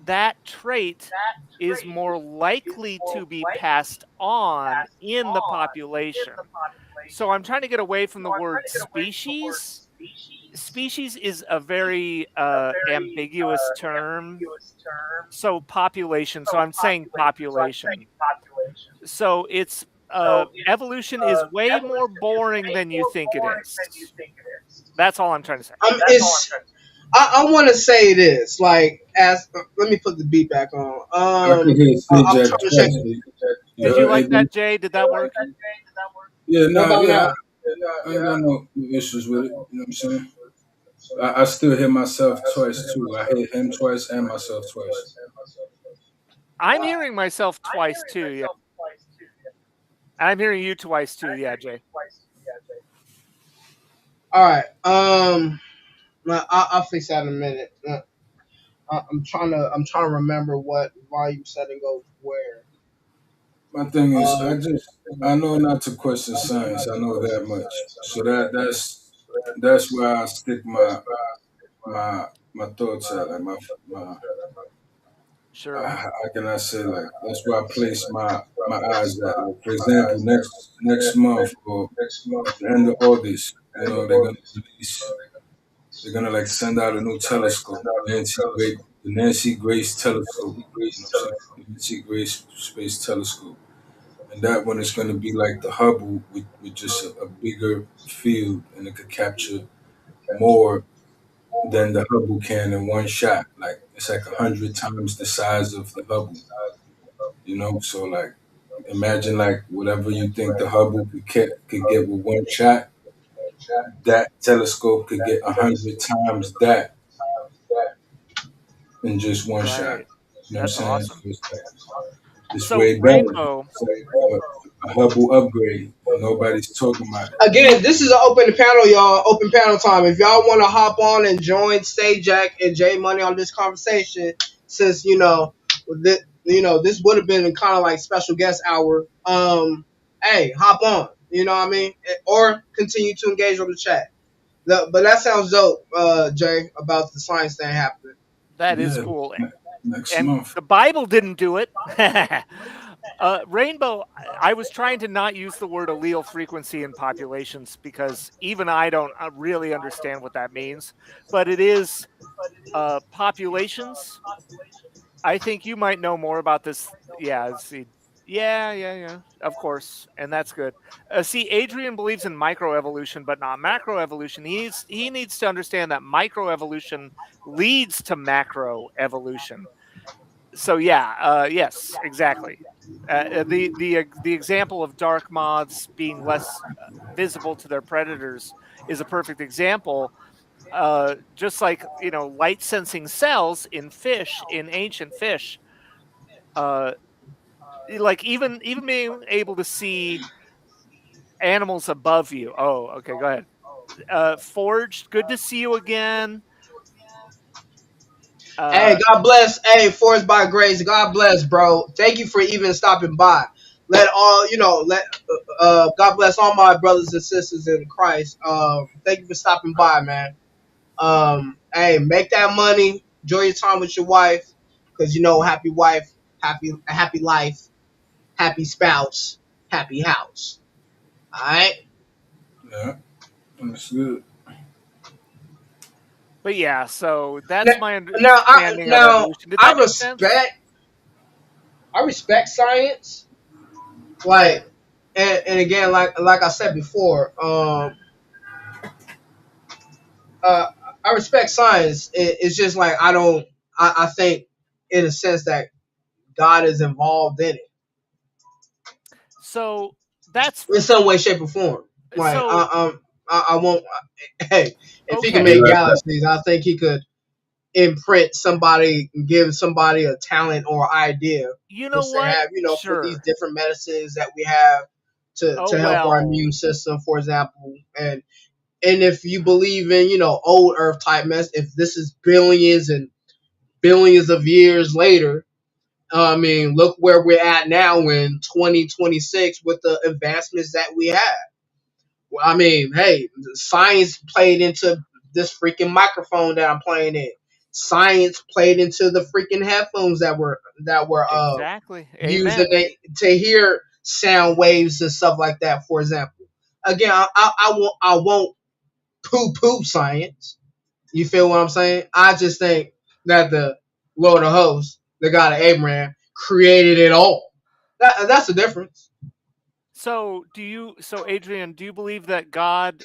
that trait is more likely to be passed on in the population. So I'm trying to get away from the word species. Species is a very ambiguous term. So population. So I'm saying population. So it's evolution is way more boring than you think it is. That's all I'm trying to say. It's I want to say this like as let me put the beat back on. I could hear I'm CJ trying to check. twice. You Did you heard like AB? that, Jay? Did that work? Yeah, What no, about yeah, now? I ain't got no issues with it. You know what I'm saying? I still hear myself twice too. I hear him twice and myself twice. I'm hearing myself twice too. Yeah, I'm hearing you twice too. Yeah, Jay. All right. I'll fix that in a minute. I'm trying to remember what volume setting goes where. My thing is, Um, I know not to question science. I know that much. So that's where I stick my thoughts at. Like my Sure. how can I say, like that's where I place my eyes at. Like for example, next month or at the end of August, they're gonna release. They're gonna like send out a new telescope, the Nancy Grace telescope. You know what I'm saying? The Nancy Grace Space Telescope, and that one is gonna be like the Hubble with just a bigger field, and it could capture more than the Hubble can in one shot. Like it's like 100 times the size of the Hubble. So like imagine like whatever you think the Hubble could get with one shot, that telescope could get 100 times that in just one shot. Right. You know what I'm That's saying? So awesome. it's So way better. Rainbow, It's like a Hubble upgrade, and nobody's talking about it. Again, this is an open panel, y'all. Open panel time. If y'all want to hop on and join Stay Jack and J Money on this conversation, since this would have been kind of like special guest hour. Hey, hop on. You know what I mean? Or continue to engage on the chat. But that sounds dope, Jay, about the science thing happening. that is Yeah, cool. next And month. the Bible didn't do it. Rainbow, I was trying to not use the word allele frequency in populations because even I don't really understand what that means. But it is populations. I think you might know more about this. Yeah, see. Yeah. Of course, and that's good. See, Adrian believes in microevolution, but not macroevolution. He needs to understand that microevolution leads to macroevolution. So yeah, yes, exactly. The example of dark moths being less visible to their predators is a perfect example. Just like light sensing cells in fish, in ancient fish, uh, like even being able to see animals above you. Oh, okay, go ahead. Forged, good to see you again. Hey, Uh, God bless. Hey, Forced by Grace. God bless, bro. Thank you for even stopping by. Let God bless all my brothers and sisters in Christ. Thank you for stopping by, man. Hey, make that money. Enjoy your time with your wife, cause happy wife, happy life, happy spouse, happy house. All right. Yeah, that's good. but yeah, so Now, that's my now, understanding of evolution. Did I that make sense? respect science. Like, and again, like I said before, uh, I respect science. It's just like I don't. I think in a sense that God is involved in it So that's in some way, shape, or form. Like so I won't. Hey, if he can okay. Be make right back. galaxies, I think he could imprint somebody, give somebody a talent or idea, You know just to what? have, for these Sure. different medicines that we have Oh to help our immune well. system, for example. And if you believe in, old Earth type mess, if this is billions and billions of years later, I mean, look where we're at now in 2026 with the advancements that we have. Well, I mean, hey, science played into this freaking microphone that I'm playing in. Science played into the freaking headphones that were Exactly. using Amen. to hear sound waves and stuff like that. For example, again, I won't poo poo science. You feel what I'm saying? I just think that the Lord of Hosts, the God of Abraham, created it all. That's the difference. So Adrian, do you believe that God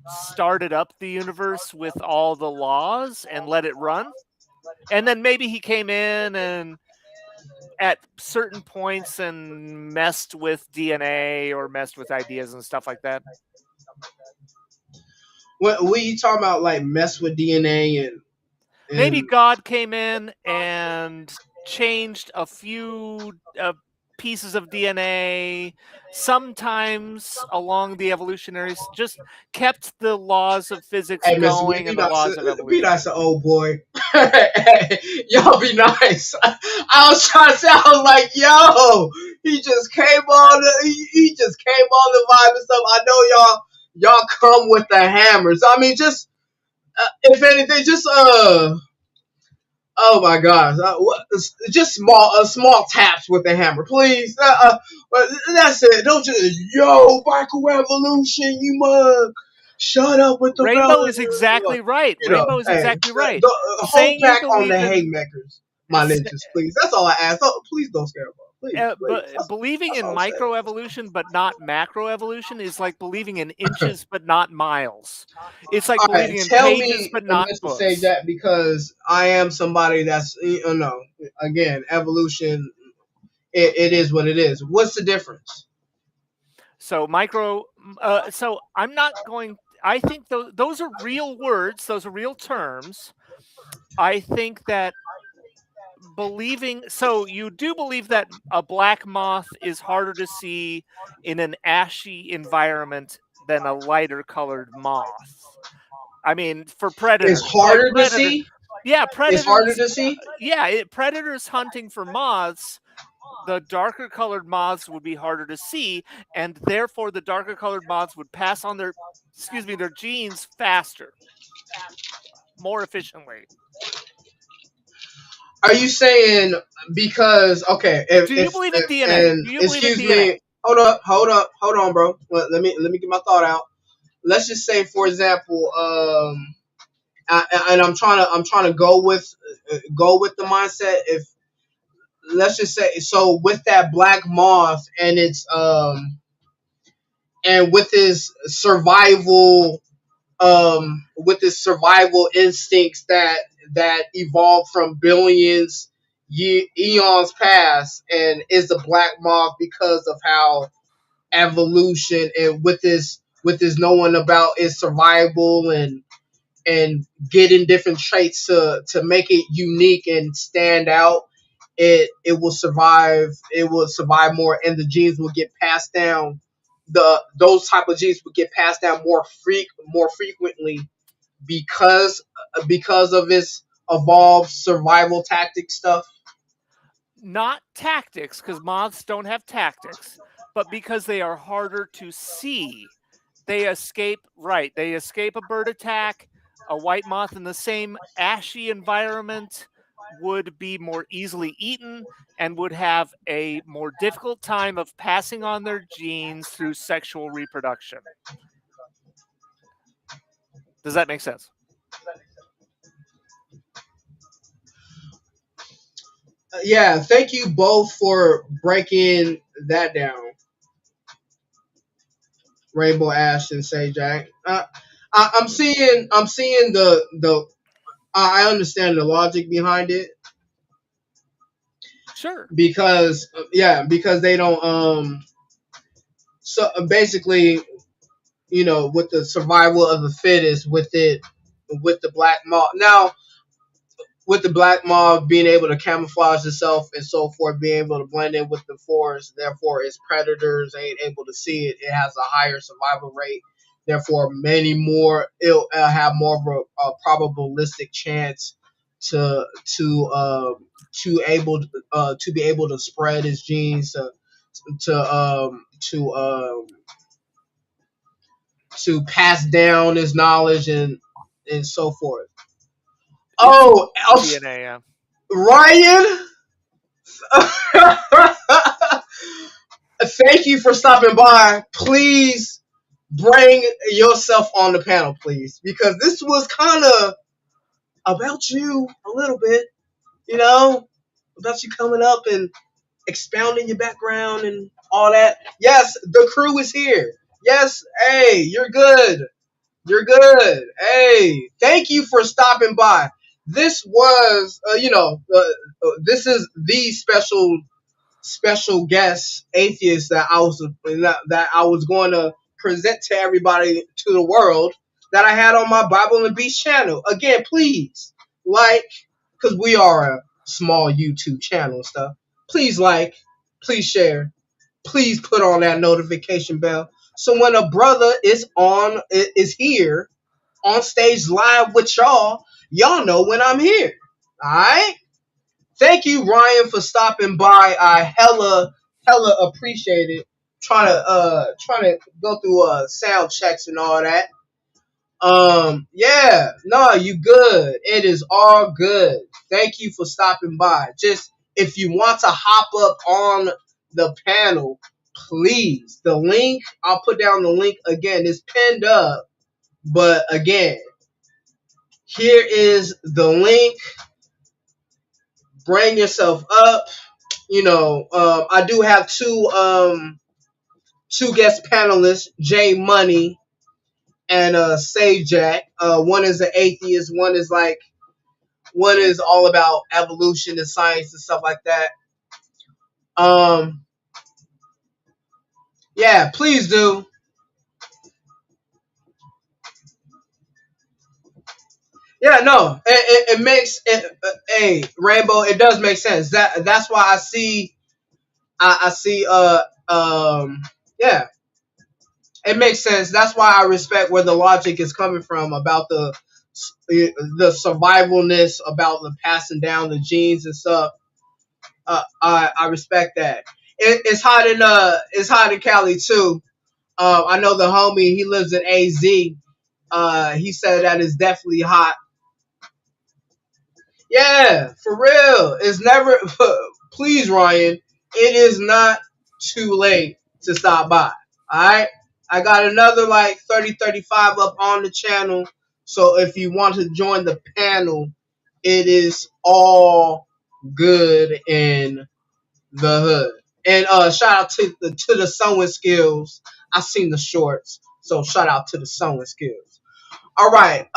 started up the universe with all the laws and let it run? And then maybe he came in and at certain points and messed with DNA or messed with ideas and stuff like that. When you talking about like mess with DNA Maybe and God came in and changed a few pieces of DNA, sometimes along the just kept the laws of physics hey, Mister, going and the laws of be evolution. nice to old boy. Y'all be nice. I was trying to say, I was like, yo, he just came on he just came on the vibe and stuff. I know y'all come with the hammers. I mean, just if anything, just oh my gosh, just small taps with the hammer, please. But that's it. Don't just yo microevolution, you mug. Shut up with the Rainbow melon. is exactly right. Rainbow is Hey, exactly right. the whole Saying you pack on the believe in haymakers, my ninjas, please. That's all I ask. Oh, please don't scare them. Please, please. but believing That's in all I'm saying. microevolution but not macroevolution is like believing in inches but not miles. It's like All right, believing in tell pages me, but not Mr. Say books. that because I am somebody that's no. Again, evolution. It is what it is. What's the difference? So so I'm not going I think those are real words, those are real terms. I think that believing so you do believe that a black moth is harder to see in an ashy environment than a lighter colored moth. I mean, for It's predators, like harder to see. yeah, It's harder to see. predators hunting for moths, the darker colored moths would be harder to see, and therefore the darker colored moths would pass on their genes faster, more efficiently. Are you saying because okay, Do you if believe in DNA? and Do you believe in excuse DNA? me, hold on, bro. Let me get my thought out. Let's just say, for example, and I'm trying to go with the mindset. If let's just say, so with that black moth and its and with his survival instincts that evolved from billions eons past, and is a black moth because of how evolution, and with this knowing about its survival and getting different traits to make it unique and stand out. It will survive more, and the genes will get passed down. Those type of genes will get passed down more frequently because of its evolved survival tactic stuff. Not tactics, because moths don't have tactics, but because they are harder to see. They escape a bird attack. A white moth in the same ashy environment would be more easily eaten and would have a more difficult time of passing on their genes through sexual reproduction. Does that make sense? Yeah, thank you both for breaking that down. Rainbow Ash and Say Jack. I'm seeing the. I understand the logic behind it Sure. because yeah, because they don't so basically, with the survival of the fittest with it, with the black moth. Now, with the black moth being able to camouflage itself and so forth, being able to blend in with the forest, therefore its predators ain't able to see it. It has a higher survival rate. Therefore, many more it'll have more of a probabilistic chance to to um to be able to spread its genes to pass down his knowledge and so forth. It's Oh, DNA. Ryan, thank you for stopping by. Please bring yourself on the panel, please, because this was kind of about you a little bit, you know, about you coming up and expounding your background and all that. Yes, the crew is here. Yes, hey, you're good. You're good. Hey, thank you for stopping by. This was, this is the special guest atheist that I was going to present to everybody, to the world, that I had on my Bible and Beast channel. Again, please like, because we are a small YouTube channel and stuff. Please like, please share, please put on that notification bell. So when a brother is here on stage live with y'all know when I'm here. All right. Thank you, Ryan, for stopping by. I hella appreciate it. Trying to go through sound checks and all that. Yeah, no, you good. It is all good. Thank you for stopping by. Just if you want to hop up on the panel, please. The link, I'll put down the link again. It's pinned up, but again, here is the link. Bring yourself up. I do have two guest panelists, Jay Money and Say Jack. One is an atheist. One is all about evolution and science and stuff like that. Um, yeah, please do. Yeah, no, it makes it. Hey, Rainbow, it does make sense. That's why I see. Yeah, it makes sense. That's why I respect where the logic is coming from about the survivalness, about the passing down the genes and stuff. I respect that. It's hot in Cali too. I know the homie, he lives in AZ. He said that is definitely hot. Yeah, for real. It's never. Please, Ryan. It is not too late to stop by. All right. I got another like 30-35 up on the channel. So if you want to join the panel, it is all good in the hood. And shout out to the sewing skills. I seen the shorts, so shout out to the sewing skills. All right.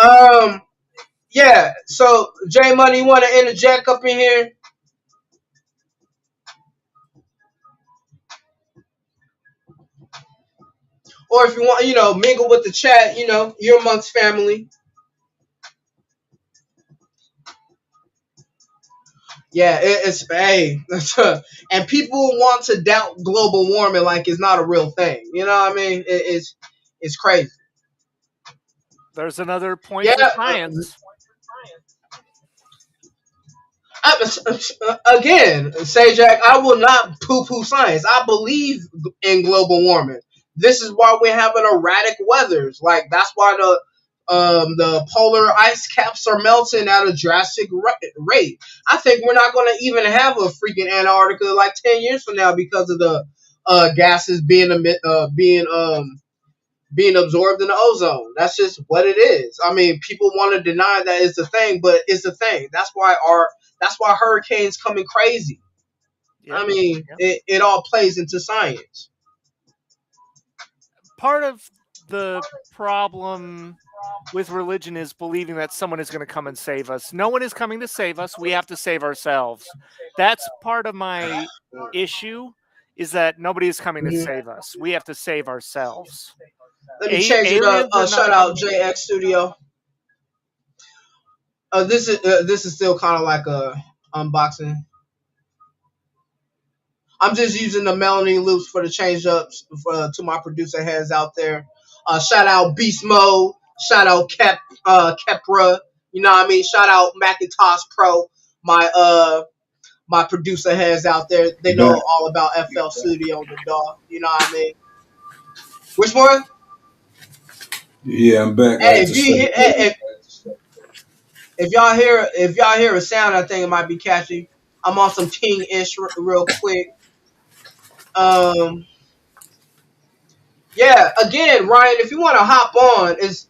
Yeah. So J Money, you want to interject up in here, or if you want, mingle with the chat. You're amongst family. Yeah, it's hey, and people want to doubt global warming like it's not a real thing. You know what I mean? It's crazy. There's another point Yeah. for science. Again, Sajak, I will not poo-poo science. I believe in global warming. This is why we're having erratic weathers. Like that's why the polar ice caps are melting at a drastic rate. I think we're not going to even have a freaking Antarctica like 10 years from now because of the gases being absorbed in the ozone. That's just what it is. I mean, people want to deny that it's a thing, but it's a thing. That's why hurricanes coming crazy. Yep. I mean, Yep. it all plays into science. part of the problem with religion is believing that someone is going to come and save us. No one is coming to save us. We have to save ourselves. That's part of my issue, is that nobody is coming to Mhm. save us. We have to save ourselves. Let me change it up. Aliens are Shout not out coming. JX Studio. This is still kind of like a unboxing. I'm just using the melody loops for the change ups to my producer heads out there. Shout out Beast Mode. Shout out Kepra. You know what I mean? Shout out Macintosh Pro. My producer heads out there. They know Back. all about FL Studio, the dog. You know what I mean? Which one? Yeah, I'm back. I Hey, had to step. if y'all hear a sound, I think it might be catchy. I'm on some King ish real quick. Um, yeah. Again, Ryan, if you want to hop on, it's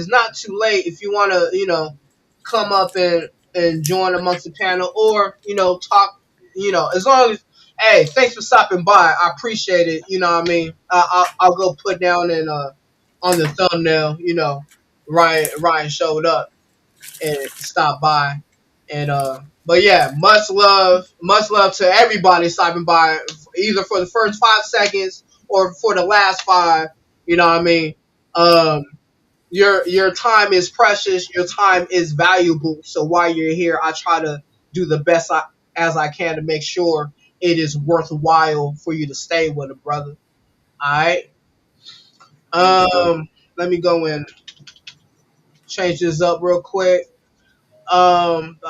not too late. If you want to, come up and join amongst the panel, or talk. As long as, hey, thanks for stopping by. I appreciate it. You know what I mean? I'll go put down and on the thumbnail. Ryan showed up and stop by. And but yeah, much love to everybody stopping by, either for the first 5 seconds or for the last five. You know what I mean? Um, your time is precious. Your time is valuable. So while you're here, I try to do the best as I can to make sure it is worthwhile for you to stay with a brother. All right. Let me go and change this up real quick. Um,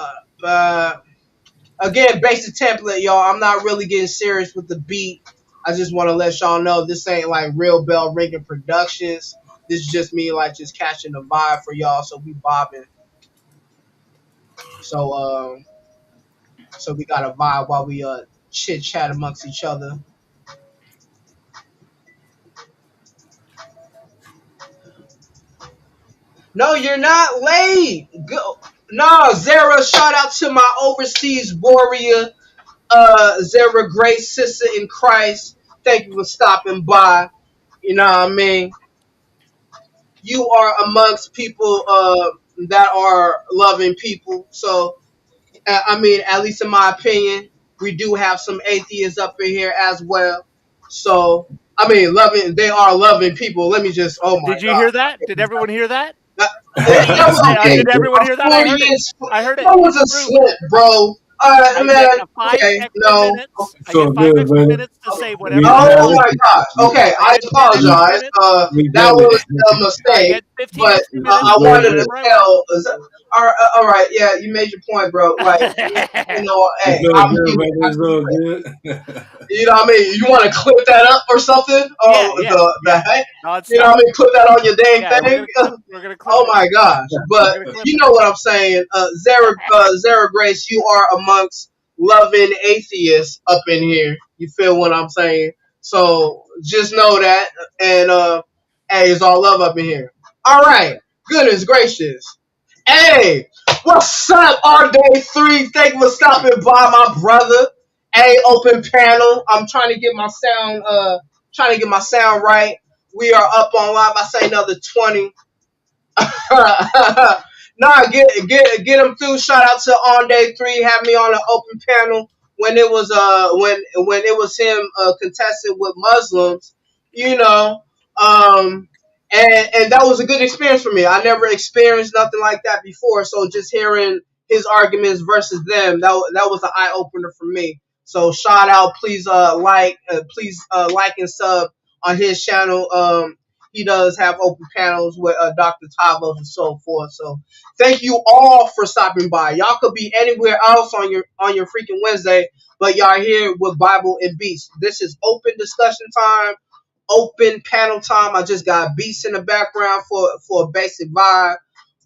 Again, basic template, y'all. I'm not really getting serious with the beat. I just want to let y'all know this ain't like real bell ringing productions. This is just me like just catching the vibe for y'all. So we bobbing. So so we got a vibe while we chit chat amongst each other. No, you're not late. Go. No, Zara. Shout out to my overseas warrior, Zara, great sister in Christ. Thank you for stopping by. You know what I mean? You are amongst people that are loving people. So, I mean, at least in my opinion, we do have some atheists up in here as well. So, I mean, they are loving people. Let me just, oh my Did you hear God. that? Did everyone hear that? That, I need that to was say, okay. did everyone A hear that? I heard it. Freudian, I heard it. that was It's a true. slip, bro. I get Man, 5 okay, extra no. minutes. I So get five good, extra brother. minutes to say whatever I Now Oh want. my listen, gosh. Okay, I I get 10 extra apologize. minutes. we That got was a it. I mistake. get 15 But extra It's minutes I to all say wanted to good. whatever I want. tell. All right, yeah, you made your point, bro. Like, It's hey, all I'm good, human. brother. It's all good. You know what I mean? You want to clip that up or something? Yeah, Oh, yeah, the yeah. heck? You know Nonstop. what I mean? Put that on your dang Yeah, we're thing. gonna clip. We're gonna clip Oh it. my gosh! We're But gonna clip you it. know what I'm saying, Zara Grace, you are amongst loving atheists up in here. You feel what I'm saying? So just know that, and hey, it's all love up in here. All right, goodness gracious. Hey, what's up, our day 3? Thank you for stopping by, my brother. Hey, open panel. I'm trying to get my sound right. We are up on live. I say another 20. Nah, get them through. Shout out to On Day 3. Had me on the open panel when it was when it was him contesting with Muslims, you know. Um and that was a good experience for me. I never experienced nothing like that before. So just hearing his arguments versus them, that was an eye opener for me. So shout out, please like and sub on his channel. He does have open panels with Dr. Tavos and so forth. So thank you all for stopping by. Y'all could be anywhere else on your freaking Wednesday, but y'all here with Bible and Beats. This is open discussion time, open panel time. I just got beats in the background for a basic vibe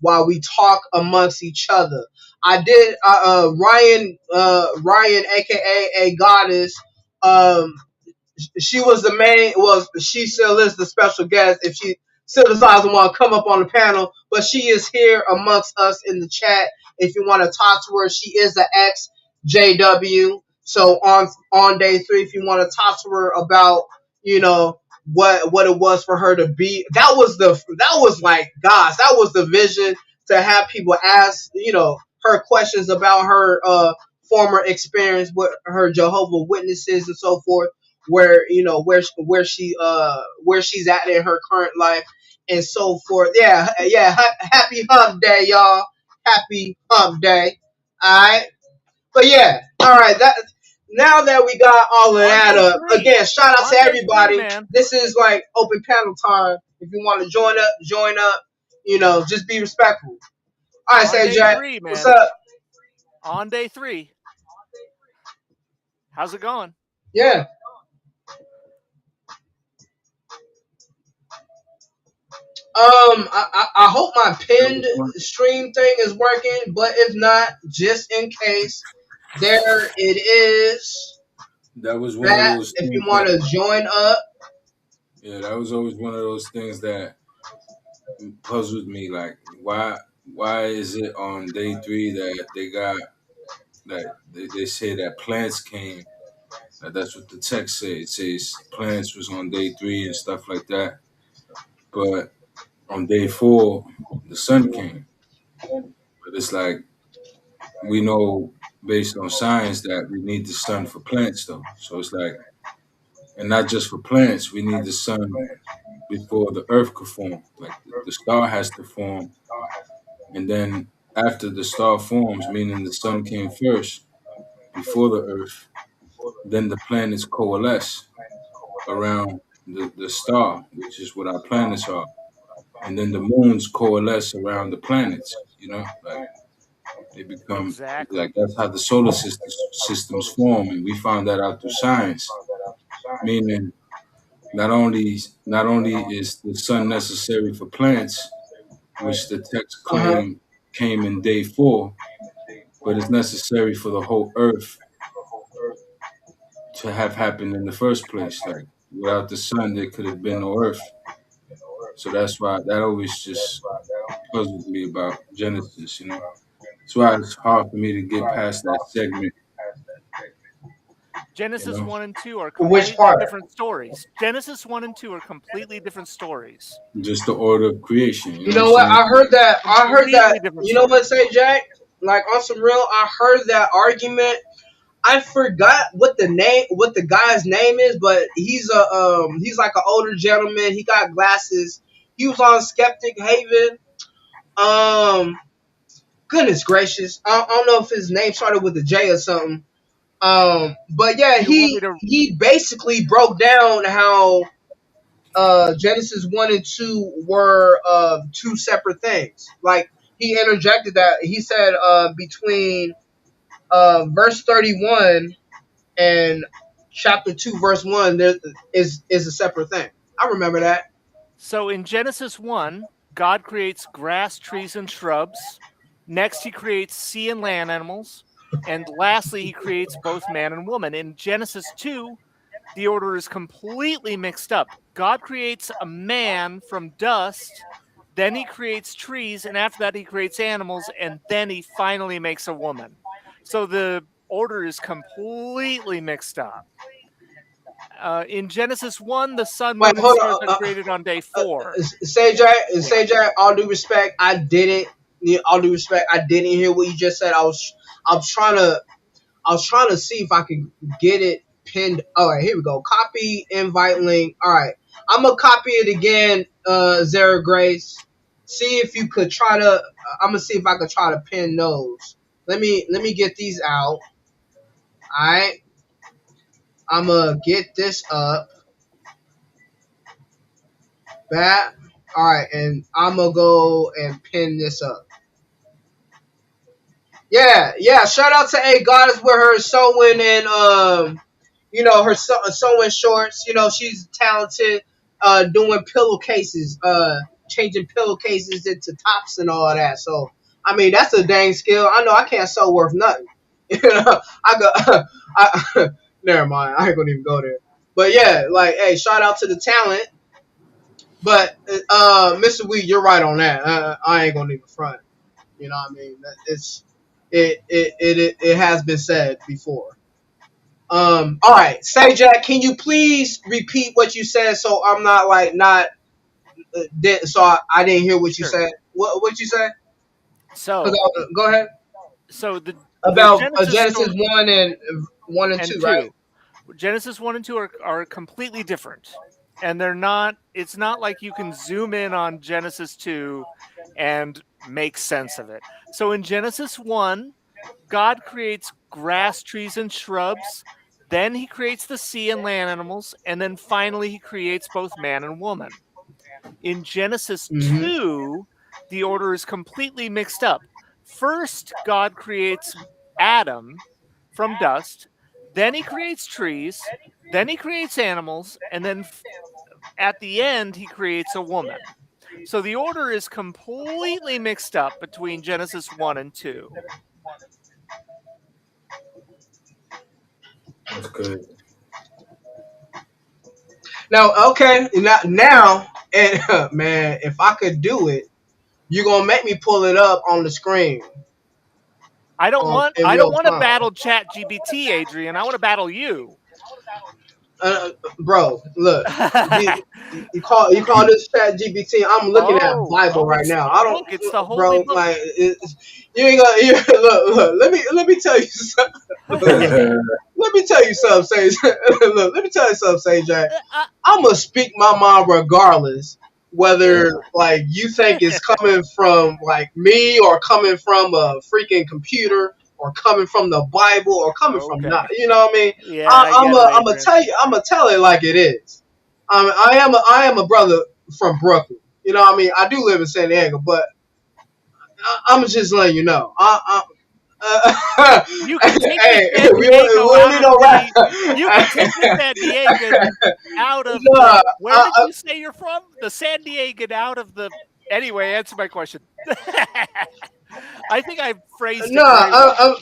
while we talk amongst each other. I did Ryan, aka a goddess. Um, she was the main. Well, she still is the special guest if she still decides to want to come up on the panel. But she is here amongst us in the chat. If you want to talk to her, she is the ex JW. So on day 3, if you want to talk to her about you know what it was for her to be. That was like, gosh, that was the vision, to have people ask, her questions about her former experience with her Jehovah Witnesses and so forth, where where she's at in her current life and so forth. Yeah, yeah. Happy hump day, y'all. Happy hump day. All right. But yeah, all right. That now that we got all of On that day up, three. again, shout out On to day three, everybody. man. This is like open panel time. If you want to join up, join up. Just be respectful. All right, On say day Jack, three, what's man. up? On day three. How's it going? Yeah. I hope my That pinned was one. stream thing is working, but if not, just in case, there it is. That was one of That those if you things want that. to join up. Yeah, that was always one of those things that puzzled me. Like, why is it on day three that they got that they say that plants came? That's what the text says. It says plants was on day three and stuff like that. But on day four, the sun came. But it's like we know based on science that we need the sun for plants, though. So it's like, and not just for plants, we need the sun before the earth could form. Like the star has to form, and then after the star forms, meaning the sun came first before the earth, then the planets coalesce around the star, which is what our planets are. And then the moons coalesce around the planets, like they become Exactly. like that's how the solar systems form. And we found that out through science, meaning not only is the sun necessary for plants, which the text Uh huh. claim came in day four, but it's necessary for the whole earth to have happened in the first place. Like without the sun, there could have been no earth. So that's why that always just puzzled me about Genesis. That's why it's hard for me to get past that segment, you Genesis know. 1 and 2 are Which completely part? different stories. Genesis 1 and 2 are completely different stories. Just the order of creation, you You know what I'm know what? saying? I heard that. I heard that. Completely different You know what, stories. say Jack? Like on some real, I heard that argument. I forgot what the guy's name is, but he's like an older gentleman. He got glasses. He was on Skeptic Haven. Um, Goodness gracious, I don't know if his name started with a J or something. But yeah, Do you want me he to he basically broke down how Genesis 1 and 2 were two separate things. Like he interjected that he said between verse 31 and chapter 2 verse 1 there is a separate thing. I remember that. So in Genesis 1, God creates grass, trees, and shrubs. Next, he creates sea and land animals. And lastly, he creates both man and woman. In Genesis 2, the order is completely mixed up. God creates a man from dust, then he creates trees, and after that, he creates animals, and then he finally makes a woman. So the order is completely mixed up. In Genesis 1, the sun, Wait, moon, and hold stars on. are created on day 4. Yeah. Say Jack, all due respect, I didn't. All due respect, I didn't hear what you just said. I was trying to, see if I could get it pinned. All right, here we go. Copy invite link. All right, I'm gonna copy it again. Zara Grace. See if you could try to. I'm gonna see if I could try to pin those. Let me get these out. All right, I'm gonna get this up. That. All right, and I'm gonna go and pin this up. Yeah, yeah. Shout out to A Goddess with her sewing and her sewing shorts. She's talented. Doing pillowcases, changing pillowcases into tops and all that. So I mean, that's a dang skill. I know I can't sew worth nothing. I go. Never mind. I ain't gonna even go there. But yeah, like, hey, shout out to the talent. But Mr. Weed, you're right on that. I ain't gonna even front. You know what I mean? It has been said before. All right, say Jack, can you please repeat what you said so I'm not like not so I didn't hear what you Sure. said. What you said? So Go ahead so the about Genesis Genesis story 1 and and 2, right? 2. Genesis 1 and 2 are completely different. And they're not it's not like you can zoom in on Genesis 2 and make sense of it. So in Genesis 1, God creates grass, trees and shrubs, then he creates the sea and land animals, and then finally he creates both man and woman. In Genesis Mm-hmm. 2, the order is completely mixed up. First, God creates Adam from dust, then he creates trees, then he creates animals, and then at the end, he creates a woman. So the order is completely mixed up between Genesis 1 and 2. That's crazy. Now, okay, now, and man, if I could do it, you're gonna make me pull it up on the screen in I real don't want to time. battle Chat GBT, Adrian. I want to battle you. Bro, look, you, you call this Chat GPT. I'm looking at Bible right It's now. I don't, look, it's the holy bro. book. Like, you ain't gonna look. Let me tell you something. Look, let me tell you something, Sage. Look, let me tell you something, Sage. I'm gonna speak my mind regardless Yeah. whether like you think it's coming from like me or coming from a freaking computer or coming from the Bible or coming from not. Okay. You know what I mean? Yeah, I get it, I'm gonna Adrian. tell you. I'm gonna tell it like it is. I am a brother from Brooklyn. You know what I mean? I do live in San Diego, but I'm just letting you know. You can take the Hey, San Diego we don't out need of no rap. you can take the San Diegan out of No, the where did you say you're from? The San Diegan out of the anyway, answer my question. I think I phrased no, it very well.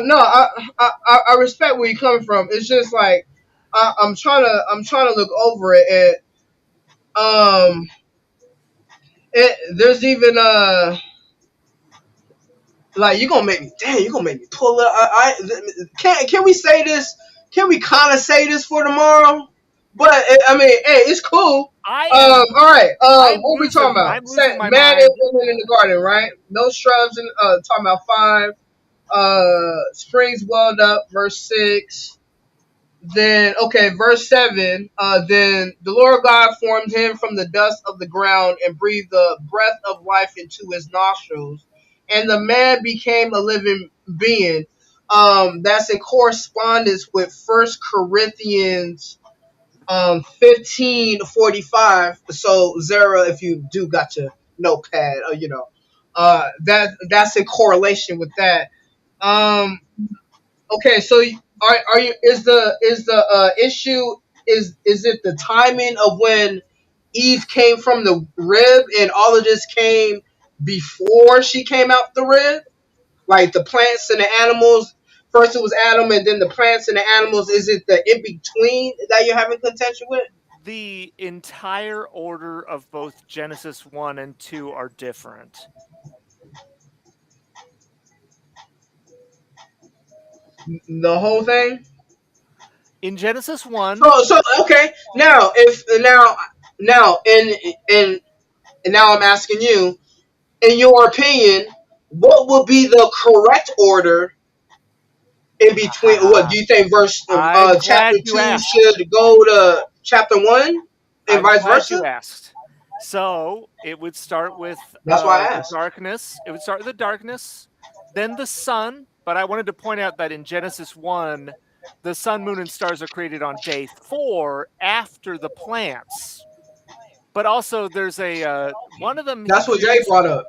no, I respect where you're coming from. It's just like I'm trying to look over it, and there's even like you gonna make me pull up. Can we say this? Can we kind of say this for tomorrow? But I mean, hey, it's cool. All right. What we talking about? I'm Say, losing my man and mind. woman in the garden, right? No shrubs. And talking about 5. Springs welled up. Verse 6. Then okay, verse 7. Then the Lord God formed him from the dust of the ground and breathed the breath of life into his nostrils, and the man became a living being. That's in correspondence with First Corinthians 15:45. So Zara, if you do got your notepad, that's in correlation with that. Um, okay, so are you is the issue is it the timing of when Eve came from the rib and all of this came before she came out the rib? Like the plants and the animals. First it was Adam and then the plants and the animals. Is it the in between that you're having contention with? The entire order of both Genesis 1 and 2 are different. The whole thing? In Genesis 1, So okay. Now in and now I'm asking you, in your opinion, what would be the correct order in between? What do you think? I'm Chapter glad you 2 asked. should go to chapter 1, and I'm vice glad versa. you asked. So it would start with That's why I the asked. darkness. It would start with the darkness, then the sun. But I wanted to point out that in Genesis 1, the sun, moon, and stars are created on day 4 after the plants. But also, there's a one of them. That's what Jay brought up.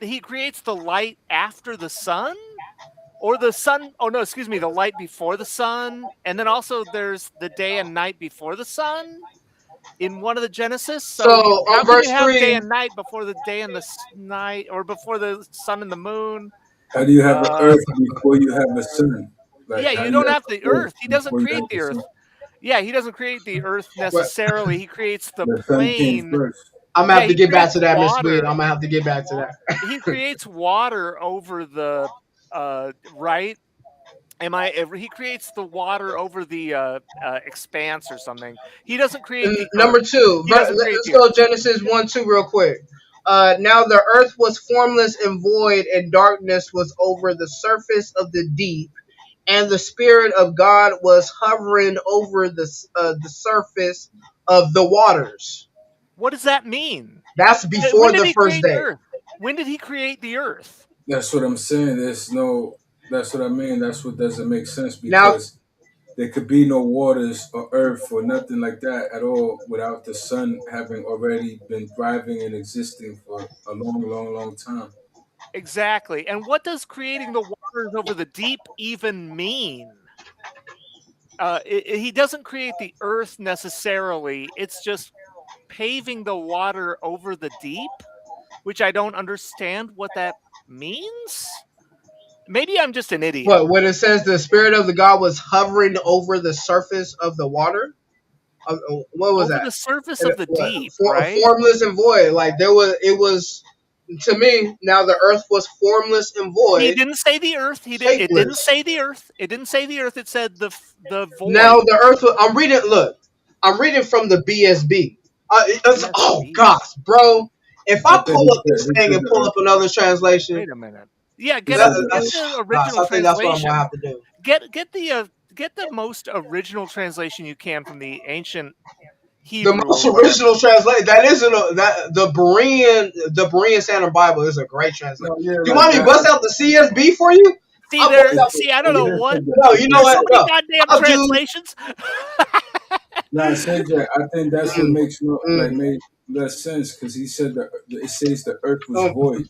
He creates the light after the sun, or the sun. Oh no, excuse me, the light before the sun, and then also there's the day and night before the sun in one of the Genesis. So So how on can you verse have day 3, and night before the day and the night, or before the sun and the moon? How do you have an Uh, earth before you have a sun? Like, yeah, how you do you don't have have the an earth earth. He doesn't before you create have the the sun? earth. Yeah, he doesn't create the earth what necessarily. He creates the The sun came plane. first. I'm gonna Yeah, have to he get back creates to that, Miss Weed. water. I'm gonna have to get back to that. He creates water over the right. He creates the water over the expanse or something. He doesn't create And the number earth. two, He doesn't create let's the go earth. Genesis 1 2 real quick. Now the earth was formless and void, and darkness was over the surface of the deep, and the Spirit of God was hovering over the surface of the waters. What does that mean? That's When before did the he first create the day. earth? When did he create the earth? That's what I'm saying. There's no. That's what I mean. That's what doesn't make sense Now, because there could be no waters or earth or nothing like that at all without the sun having already been thriving and existing for a long, long, long time. Exactly. And what does creating the waters over the deep even mean? He doesn't create the earth necessarily. It's just paving the water over the deep, which I don't understand what that means. Maybe I'm just an idiot. what when it says the Spirit of the God was hovering over the surface of the water? What was Over that? the surface And of the what deep, right? formless and void? Like there was, it was to me. Now the earth was formless and He void, didn't say the earth. It didn't shapeless. say the earth. It didn't say the earth. It said the Now void. the earth. I'm reading. Look, I'm reading from the BSB. Oh BSB. gosh, bro! If I I think pull up this he thing said and the pull earth. up another translation, Wait a minute. Yeah, He get that, said a the get earth. the gosh, original I think that's what I'm gonna translation. have to do. Get the most original translation you can from the ancient The Hebrew most or whatever. original translation that isn't that the Berean Standard Bible is a great translation. No, yeah, Do you like want me to that. bust out the CSB for you? See I'll bust there. out. See, I don't He know did say what. that. No, He you know did There's say what? so that. many No, goddamn I'll do. translations. Nah, say that. I think that's what Mm, makes no like mm, made less sense because he said that it says the earth was um, void.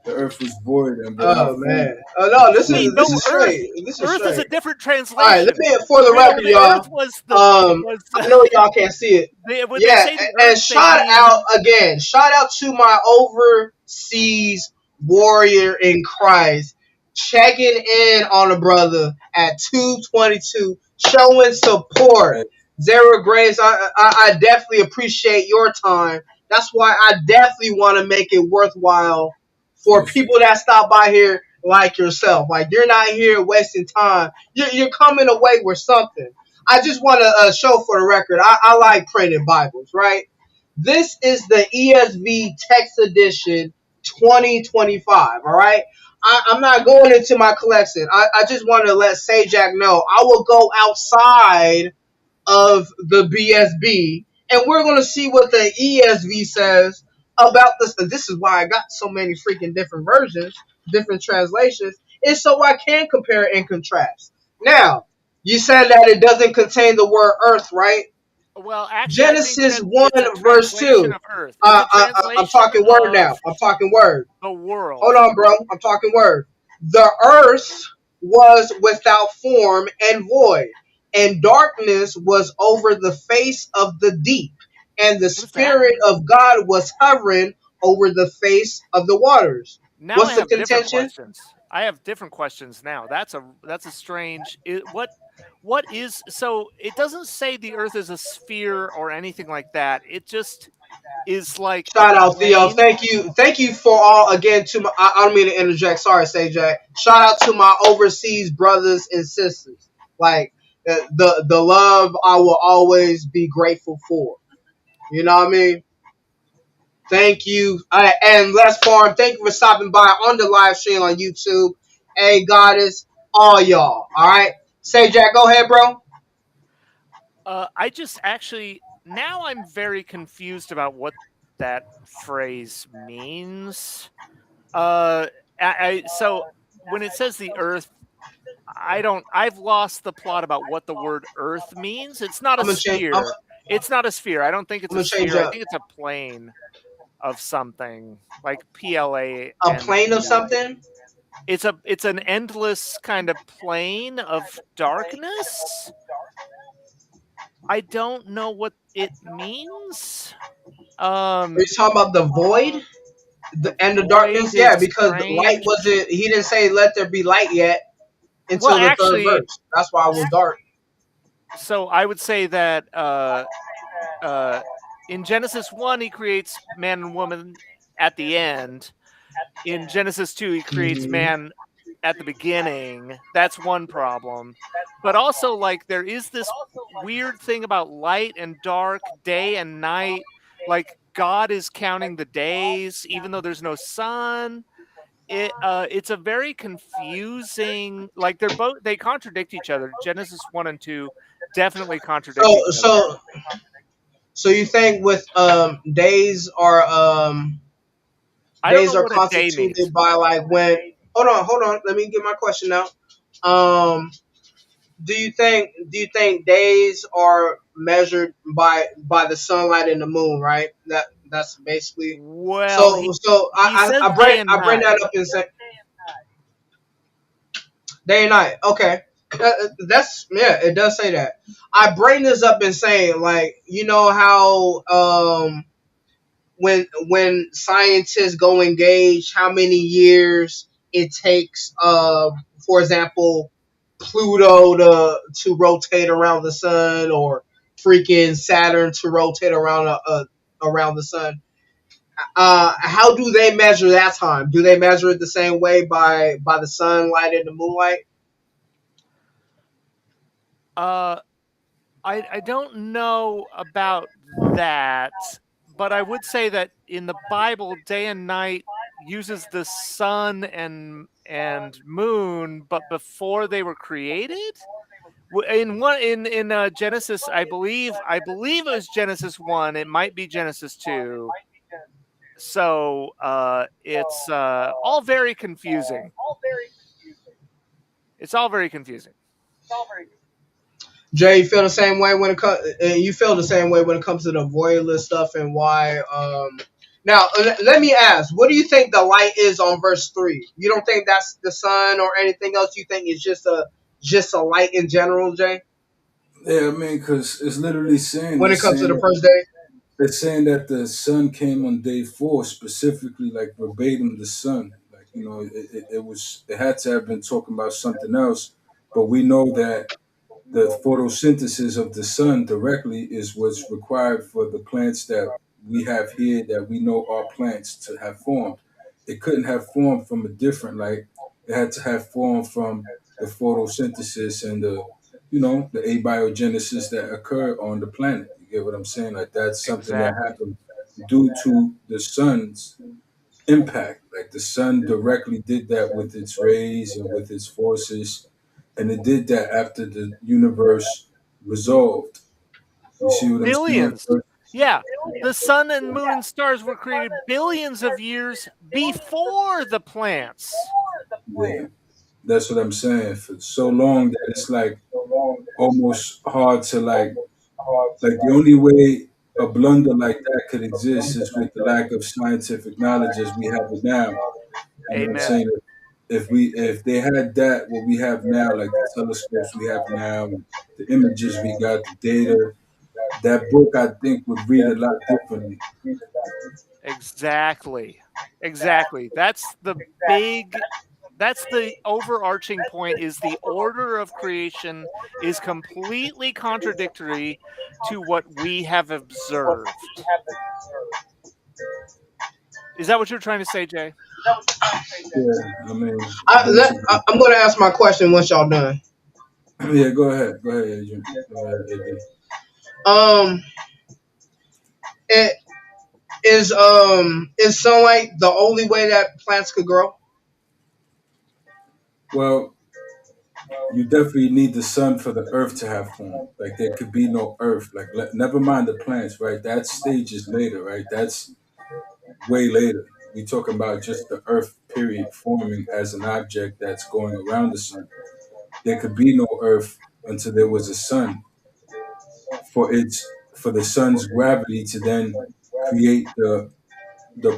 The earth was void and oh without form man. Oh no, and this Wait, is void. this no is Earth. straight. This is Earth is a straight. different All right, let translation. me for the Remember, record, the y'all. Earth was Um, I know y'all can't see it. when they Yeah, say the and Earth, they shout out mean again. Shout out to my overseas warrior in Christ, checking in on a brother at 222, showing support. Right? Zero Grace, I definitely appreciate your time. That's why I definitely want to make it worthwhile for For sure. people that stop by here like yourself. Like you're not here wasting time. You're coming away with something. I just want to show for the record. I like printed Bibles, right? This is the ESV Text Edition 2025. All right. I'm not going into my collection. I just want to let Sajak know I will go outside of the BSB, and we're gonna see what the ESV says about this. This is why I got so many freaking different versions, different translations, is so I can compare and contrast. Now, you said that it doesn't contain the word earth, right? well, actually, I think Genesis that 1, it's a verse translation 2. of Earth. It's a I'm translation talking word of now. I'm talking word. the Hold world. on, bro. I'm talking word. The earth was without form and void, and darkness was over the face of the deep, and the What does that Spirit mean? of God was hovering over the face of the waters. Now I What's the have different contention? questions. I have different questions now. That's a strange. What is so? It doesn't say the Earth is a sphere or anything like that. It just is like a Shout out Theo. plane. Thank you for all again to my. I don't mean to interject. Sorry, Sajak. Shout out to my overseas brothers and sisters. Like the love I will always be grateful for. You know what I mean? Thank you. And Les Farm, thank you for stopping by on the live stream on YouTube. Hey, Goddess, all y'all. All right. Sajak, go ahead, bro. I just actually now I'm very confused about what that phrase means. So when it says the Earth, I don't. I've lost the plot about what the word Earth means. It's not a I'm gonna change. sphere. It's not a sphere. I don't think it's I'm a gonna change sphere. I up think it's a plane of something like a plane of PLANE. something. It's an endless kind of plane of darkness. I don't know what it means. Are you talking about the void The and the void darkness? is Yeah, because the light strange. wasn't. He didn't say let there be light yet Well, until the third actually, verse. That's why it was dark. so I would say that uh, in Genesis 1, he creates man and woman at the end. In Genesis 2, he creates Mm-hmm. man at the beginning. That's one problem. But also, like, there is this weird thing about light and dark, day and night. Like, God is counting the days, even though there's no sun. It's a very confusing. Like, they contradict each other. Genesis 1 and 2 definitely contradict So each other. so you think with I don't know days are what a day means. constituted by like when hold on, let me get my question out. Um do you think days are measured by the sunlight and the moon, right? That's basically Well, so he says day and I bring that night. up and say day and night. Okay. That's yeah, it does say that. I bring this up and saying like you know how when scientists go engage how many years it takes for example Pluto to rotate around the sun or freaking Saturn to rotate around the sun. How do they measure that time? Do they measure it the same way by the sunlight and the moonlight? Uh, I don't know about that, but I would say that in the Bible, day and night uses the sun and moon, but before they were created. In one in Genesis, I believe it was Genesis 1. It might be Genesis 2. So it's all very confusing. It's all very confusing. Jay, you feel the same way when it comes. You feel the same way when it comes to the voidless stuff and why. Now, let me ask: what do you think the light is on verse 3? You don't think that's the sun or anything else? You think it's just a light in general, Jay? Yeah, I mean, because it's literally When it comes to saying the that first day. it's saying that the sun came on day four, specifically, like verbatim, the sun. Like it had to have been talking about something else, but we know that the photosynthesis of the sun directly is what's required for the plants that we have here that we know are plants to have formed. It couldn't have formed from a different like it had to have formed from the photosynthesis and the abiogenesis that occurred on the planet. You get what I'm saying? Like that's something that Exactly. happened due to the sun's impact. Like the sun directly did that with its rays and with its forces, and it did that after the universe resolved. You see what I'm saying? Billions. Yeah. The sun and moon and stars were created billions of years before the plants. Yeah, that's what I'm saying. For so long that it's like almost hard to like the only way a blunder like that could exist is with the lack of scientific knowledge as we have it now. You know what I'm Amen. saying? If they had that what we have now, like the telescopes we have now, and the images we got, the data, that book I think would read a lot differently. Exactly. Exactly. That's the overarching point is the order of creation is completely contradictory to what we have observed. Is that what you're trying to say, Jay? Yeah, I mean, basically. I'm gonna ask my question once y'all done. Yeah, go ahead, Adrian. Go ahead, AD. Um, it, is sunlight the only way that plants could grow? Well, you definitely need the sun for the earth to have form. Like there could be no earth. Like never mind the plants, right? That stage is later, right? That's way later. We talking about just the earth period forming as an object that's going around the sun. There could be no earth until there was a sun for the sun's gravity to then create the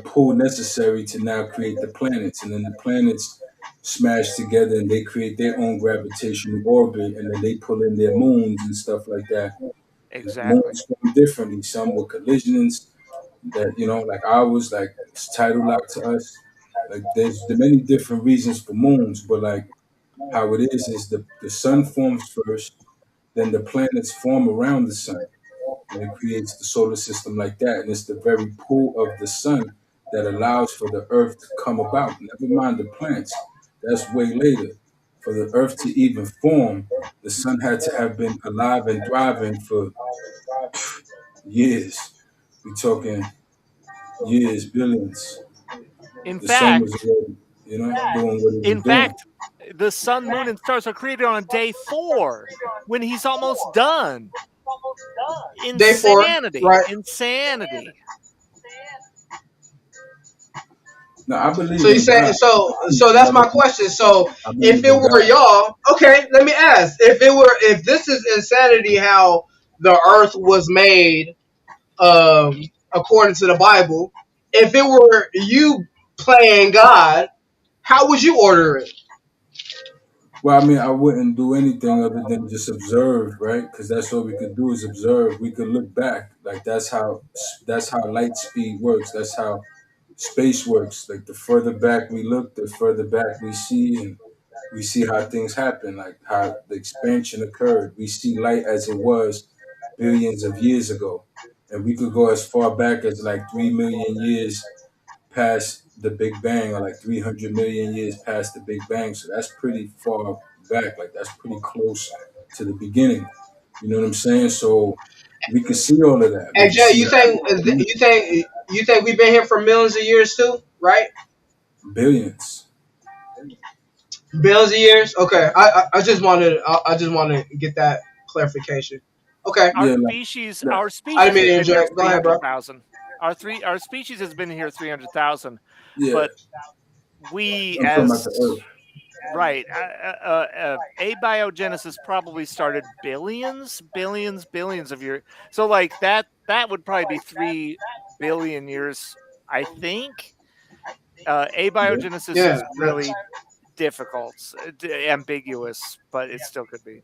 pull necessary to now create the planets, and then the planets smash together and they create their own gravitational orbit, and then they pull in their moons and stuff like that. Exactly. Moons form differently, some with collisions that like ours, like it's tidal lock to us. Like there's the many different reasons for moons, but like how it is the sun forms first, then the planets form around the sun, and it creates the solar system like that. And it's the very pull of the sun that allows for the earth to come about. Never mind the plants. That's way later. For the Earth to even form, the sun had to have been alive and thriving for years. We talking years, billions. In The sun was fact, already, doing what it was in doing. fact, the sun, moon, and stars are created on day 4 when he's almost done. Day four, Insanity. right? Insanity. No, I So believe you in say God. so that's Another my people. question. So I if believe it in were God. y'all, okay, let me ask. If this is insanity how the earth was made according to the Bible, if it were you playing God, how would you order it? Well, I mean, I wouldn't do anything other than just observe, right? Because that's all we could do is observe. We could look back, like that's how light speed works. That's how space works. Like the further back we look, the further back we see, and we see how things happen, like how the expansion occurred. We see light as it was billions of years ago, and we could go as far back as like 3 million years past the Big Bang, or like 300 million years past the Big Bang. So that's pretty far back. Like that's pretty close to the beginning. You know what I'm saying? So we can see all of that. We Hey can Jay, see how you think we've been here for millions of years too, right? billions. Billions of years. Okay, I just wanted to get that clarification. Okay, Our Yeah, species, like, our I didn't species mean has to been here interject. Go ahead, bro. 300,000. Our species has been here 300,000, yeah. but we I'm talking about as the Earth. right, abiogenesis probably started billions of years. So like that would probably be 3 billion years, I think. Yeah. Abiogenesis Yeah, is really difficult, ambiguous, but it still could be.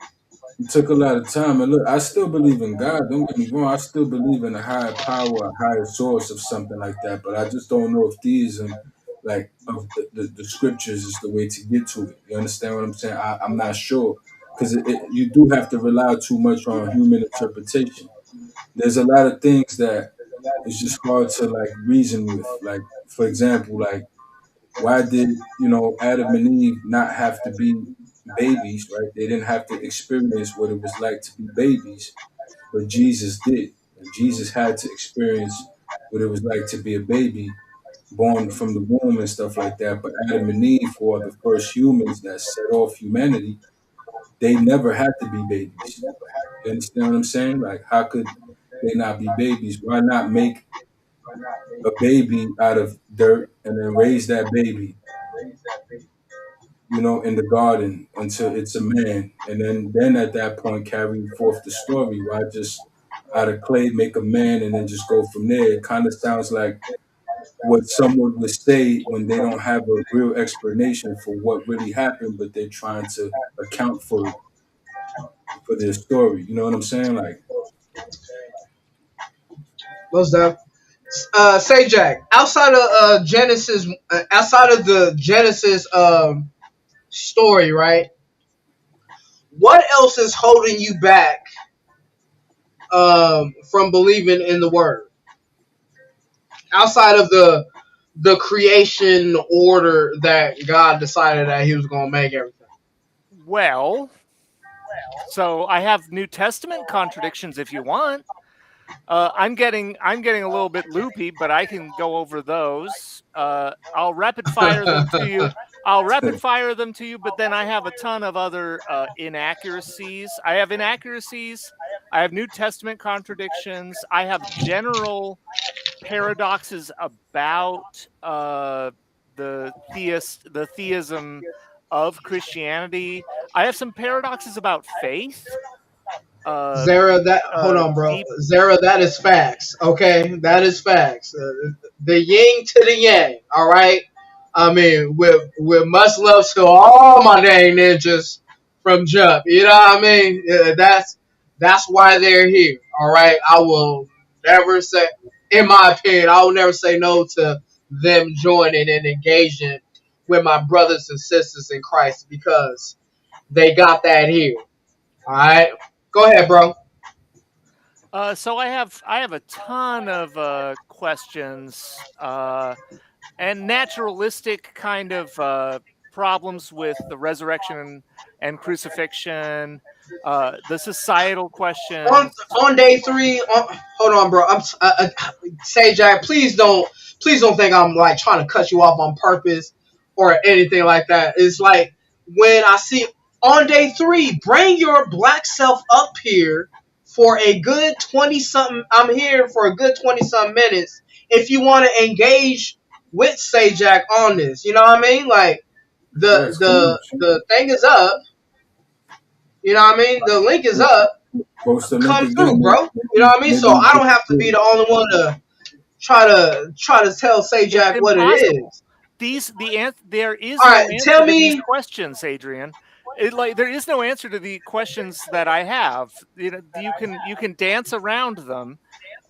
It took a lot of time. And look, I still believe in God. Don't get me wrong. I still believe in a higher power, a higher source of something like that. But I just don't know if theism, like of the scriptures, is the way to get to it. You understand what I'm saying? I'm not sure because you do have to rely too much on human interpretation. There's a lot of things that it's just hard to like reason with. Like, for example, like why did Adam and Eve not have to be babies, right? They didn't have to experience what it was like to be babies, but Jesus did. And Jesus had to experience what it was like to be a baby born from the womb and stuff like that. But Adam and Eve, who are the first humans that set off humanity, they never had to be babies. You understand what I'm saying? Like, how could they not be babies? Why not make a baby out of dirt and then raise that baby, in the garden until it's a man, and then at that point carry forth the story. Why just out of clay make a man and then just go from there? It kind of sounds like what someone would say when they don't have a real explanation for what really happened, but they're trying to account for it for their story. You know what I'm saying? Like, What's that? Say Jack. Outside of the Genesis story, right? What else is holding you back from believing in the word outside of the creation order that God decided that He was going to make everything? Well, so I have New Testament contradictions if you want. I'm getting a little bit loopy, but I can go over those. I'll rapid fire them to you. I'll rapid fire them to you, but then I have a ton of other inaccuracies. I have inaccuracies. I have New Testament contradictions. I have general paradoxes about the theism of Christianity. I have some paradoxes about faith. Uh, Zara, that hold on, bro. deep Zara, that is facts. Okay, that is facts. The yin to the yang. All right. I mean, with much love to all my dang ninjas from Jump. You know what I mean? That's why they're here. All right. I will never say, in my opinion, I will never say no to them joining and engaging with my brothers and sisters in Christ because they got that here. All right. Go ahead, bro. So I have a ton of questions and naturalistic kind of problems with the resurrection and crucifixion, the societal on questions. on day three. Hold on, bro. Say Jack. Please don't think I'm like trying to cut you off on purpose or anything like that. It's like when I see on day three, bring your black self up here for a good 20 something. I'm here for a good 20 something minutes. If you want to engage with Say Jack on this, you know what I mean? Like Yeah, it's cool. the thing is up. You know what I mean? The link is up. Post the link Come again. through, bro. You know what I mean? So I don't have to be Maybe the only one to try to tell Say It's Jack what it impossible. is. There is All no right, tell answer to these me. questions, Adrian. There is no answer to the questions that I have. You know, you can dance around them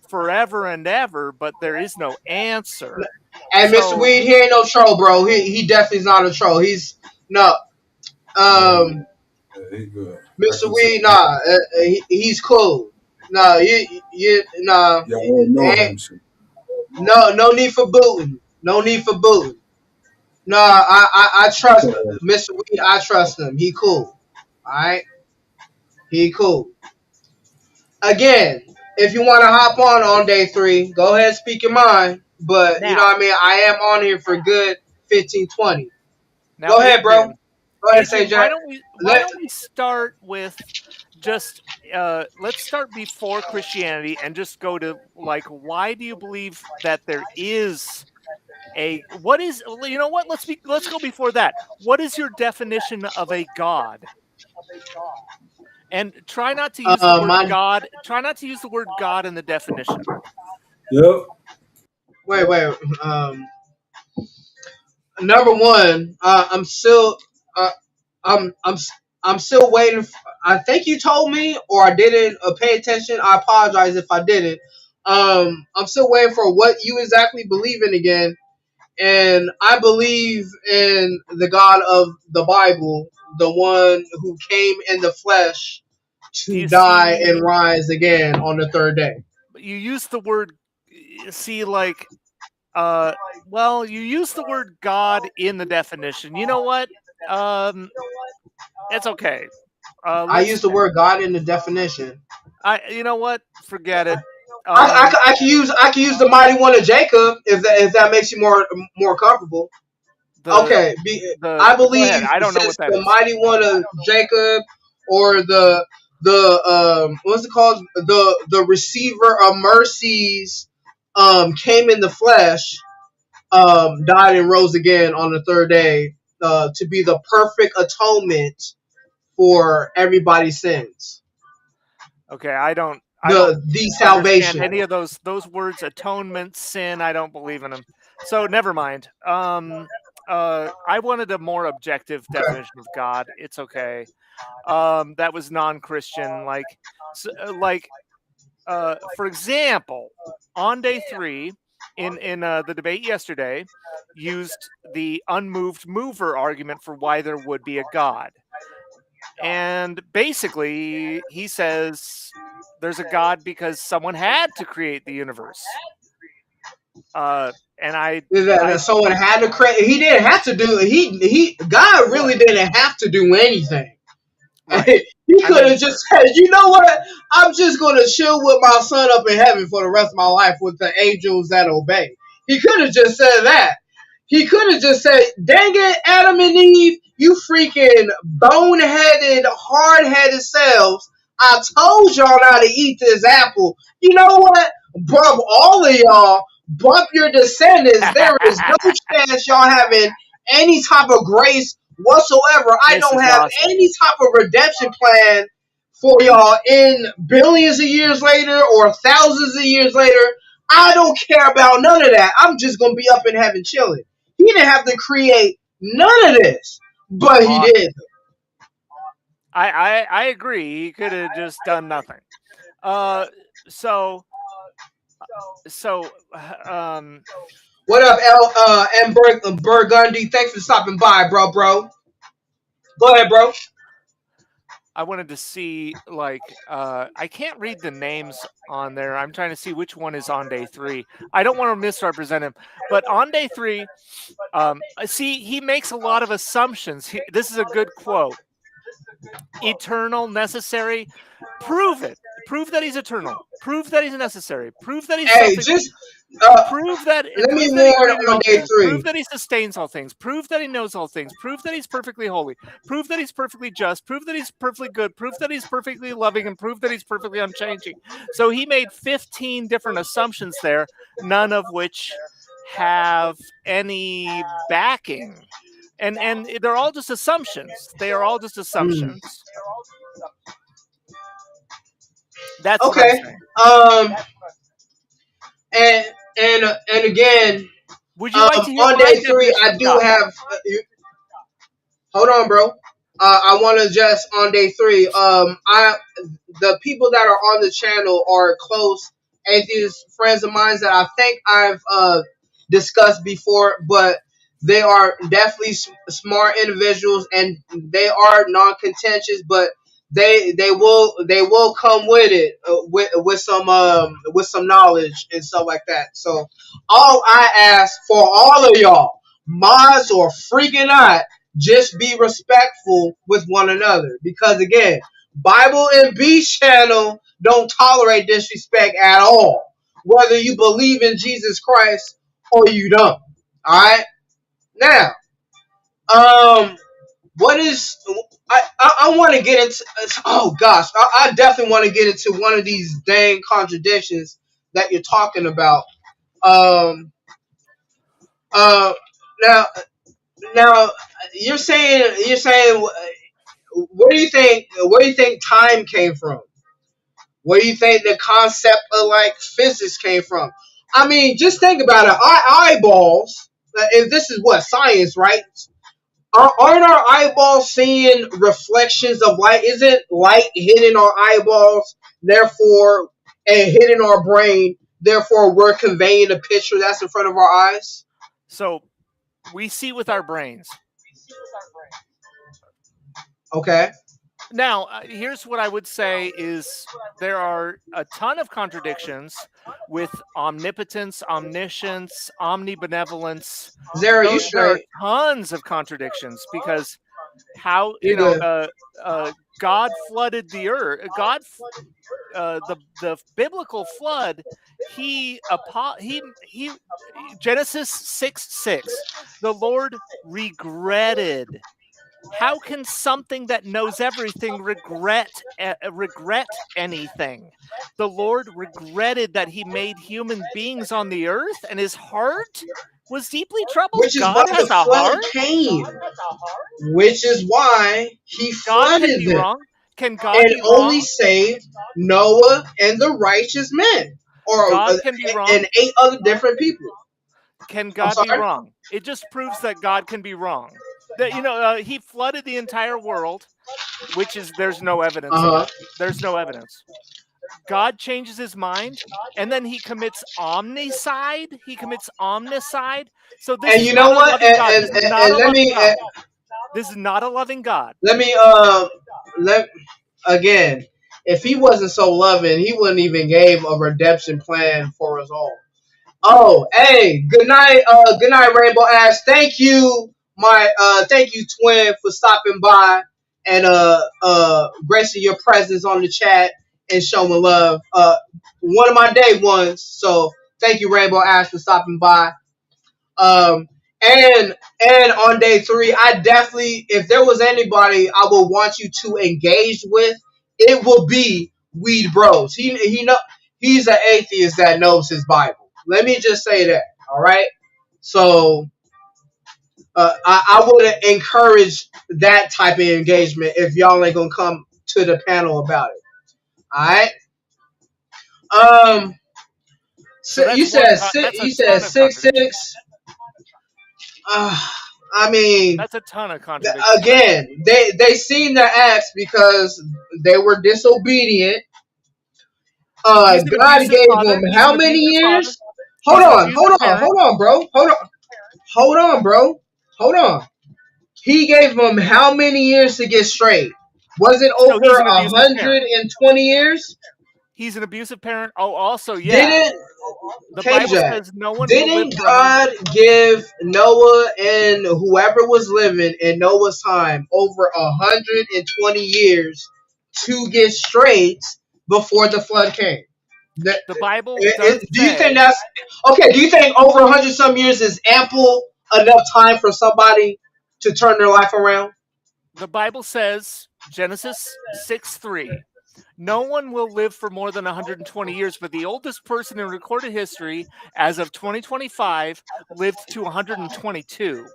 forever and ever, but there is no answer. And Mr. So Weed, he ain't no troll, bro. He definitely is not a troll. He's no. yeah, Um, he good. I Mr. can tell. Weed, nah, he's cool. No, you nah. Y'all all know Ain't, him. So. no need for booting. No need for booting. No, I trust Mr. Weed. I trust him. He cool. All right, he cool. Again, if you want to hop on day three, go ahead and speak your mind. But you know now, what I mean? I am on here for good 15, 20. now, Go ahead, bro. Adrian, Go ahead, say Jack. why Let don't we start with just let's start before Christianity and just go to like why do you believe that there is what is, you know what, let's go before that. What is your definition of a god? And try not to use the word my god. Try not to use the word god in the definition. Yep. wait. Number one, I'm still uh, I'm I'm still waiting. I think you told me, or I didn't pay attention. I apologize if I didn't. I'm still waiting for what you exactly believe in again. And I believe in the God of the Bible, the one who came in the flesh Do to you die and see? rise again on the third day. You use the word. See, like, well, you use the word God in the definition. You know what? Um, it's okay. I use Let's. the word God in the definition. You know what? Forget it. I can use the mighty one of Jacob if that makes you more comfortable. The Okay, I Go ahead. believe I don't know since what that the is. mighty one of Jacob or the what's it called, the receiver of mercies came in the flesh, died and rose again on the third day to be the perfect atonement for everybody's sins. Okay, I don't The understand salvation. any of those words. Atonement, sin. I don't believe in them. So never mind. I wanted a more objective Okay. definition of God. It's okay. That was non-Christian. Like, so, for example, on day 3 in the debate yesterday, used the unmoved mover argument for why there would be a God. And basically, he says there's a God because someone had to create the universe. And That someone had to create. He didn't have to do. He God really didn't have to do anything. right. He I could mean, have just said, you know what? I'm just going to chill with my son up in heaven for the rest of my life with the angels that obey. He could have just said that. He could have just said, dang it, Adam and Eve, you freaking boneheaded, hard-headed selves. I told y'all not to eat this apple. You know what? Bump all of y'all. Bump your descendants. There is no chance y'all having any type of grace whatsoever. I this don't is have awesome. any type of redemption plan for y'all in billions of years later or thousands of years later. I don't care about none of that. I'm just gonna be up in heaven chilling. He didn't have to create none of this, but he did. I agree. He could have just done nothing. Uh, so so What up, M. Burgundy? Thanks for stopping by, bro. Go ahead, bro. I wanted to see, like, I can't read the names on there. I'm trying to see which one is on day 3. I don't want to misrepresent him, but on day 3, see, he makes a lot of assumptions. This is a good quote. Eternal, necessary. Prove it. Prove that he's eternal. Prove that he's necessary. Prove that he's Hey, something. just Prove that. let me Prove that he warn created on all day things. 3. Prove that he sustains all things. Prove that he knows all things. Prove that he's perfectly holy. Prove that he's perfectly just. Prove that he's perfectly good. Prove that he's perfectly loving, and prove that he's perfectly unchanging. So he made 15 different assumptions there, none of which have any backing. And they're all just assumptions. They are all just assumptions. That's what I'm Okay. saying. And again, Would you like to hear on my day 3, definition I of do God? have. Hold on, bro. I want to just on day 3. The people that are on the channel are close atheist friends of mine that I think I've discussed before, but they are definitely smart individuals and they are non-contentious, but they will come with it with some knowledge and stuff like that. So all I ask for all of y'all, mods or freaking not, just be respectful with one another. Because again, Bible and Beast channel don't tolerate disrespect at all. Whether you believe in Jesus Christ or you don't. Alright? Now, what is I want to get into, oh gosh, I definitely want to get into one of these dang contradictions that you're talking about. Um uh now now you're saying where do you think time came from? Where do you think the concept of like physics came from? I mean, just think about it. Our eyeballs, if this is what science, right? Aren't our eyeballs seeing reflections of light? Isn't light hitting our eyeballs, therefore, and hitting our brain? Therefore, we're conveying a picture that's in front of our eyes. So we see with our brains. Okay. Now, here's what I would say is there are a ton of contradictions with omnipotence, omniscience, omnibenevolence. Zara, you There are straight. tons of contradictions because how, You're good. God flooded the earth. The biblical flood, he Genesis 6:6, the Lord regretted. How can something that knows everything regret anything? The Lord regretted that he made human beings on the earth, and his heart was deeply troubled. Which is why God the has a flood heart. came. Which is why he God can flooded be them wrong. Can God and be only wrong? saved Noah and the righteous men, or God can be wrong. and 8 other different people. Can I'm God be sorry. wrong? It just proves that God can be wrong. That he flooded the entire world, which is there's no evidence Uh huh. of. There's no evidence. God changes his mind, and then he commits omnicide. He commits omnicide. So this And is you know not a what? loving God. This is not And a let loving me God. This is not a loving God. let me let again. If he wasn't so loving, he wouldn't even gave a redemption plan for us all. Oh, hey, good night, Rainbow Ash. Thank you, Twin, for stopping by and gracing your presence on the chat and showing love. One of my day ones, so thank you, Rainbow Ash, for stopping by. Um, and on day 3, I definitely, if there was anybody I would want you to engage with, it will be Weed Bros. He's an atheist that knows his Bible. Let me just say that. All right. So I would encourage that type of engagement if y'all ain't gonna come to the panel about it. All right. Um. So So you that's said that's a you said ton of 6'6". contradictions. I mean, That's a ton of contradictions right there. again, they seem to ask because they were disobedient. He's an God abusive gave them father. He's how an many abusive father. years? Hold He's an on, abusive parent. bro. Hold on, bro. Hold on. He gave them how many years to get straight? Was it So he's over an abusive parent. 120 years? He's an abusive parent. Oh, also, yeah. Didn't The Bible KJ? says no one will live Didn't for 100. God give Noah and whoever was living in Noah's time over 120 years to get straight before the flood came? That, The Bible does do you think say, that's okay? Do you think over 100 some years is ample enough time for somebody to turn their life around? the Bible says, Genesis 6:3. No one will live for more than 120 years, but the oldest person in recorded history as of 2025 lived to 122.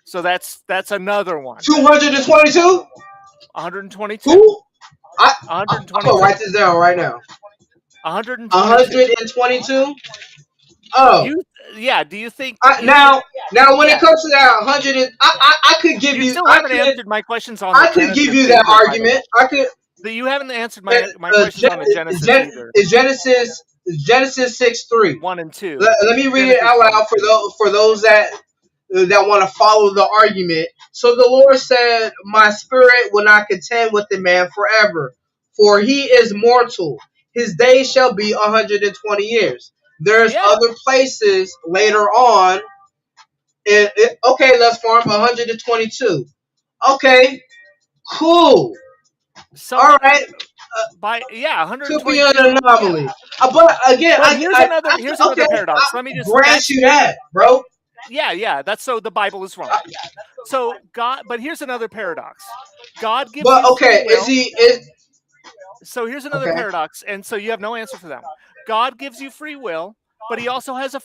So that's another one. 222? 122. Who? I'm gonna 122. write this down right now. 122. 122? Oh, Do you think now when it yeah, comes to that 100, I could give you you, still haven't answered my questions on the I could give Genesis you that either, by the way. argument. I could. You haven't answered my questions on the Genesis either. Is Genesis 6:3. 1 and 2. Let me read it Genesis out 1 and loud for 2. those that want to follow the argument. So the Lord said, "My spirit will not contend with the man forever, for he is mortal. His days shall be 120 years." There's Yeah. other places later on. Okay, let's farm 122. Okay, cool. So All right, could be an 122. anomaly. Yeah. But again, But here's another paradox. Let me just grant you that, bro. Yeah, that's so the Bible is wrong. So but here's another paradox. God gives But you okay, free will. So here's another okay? paradox, and so you have no answer for that one. God gives you free will, but he also has a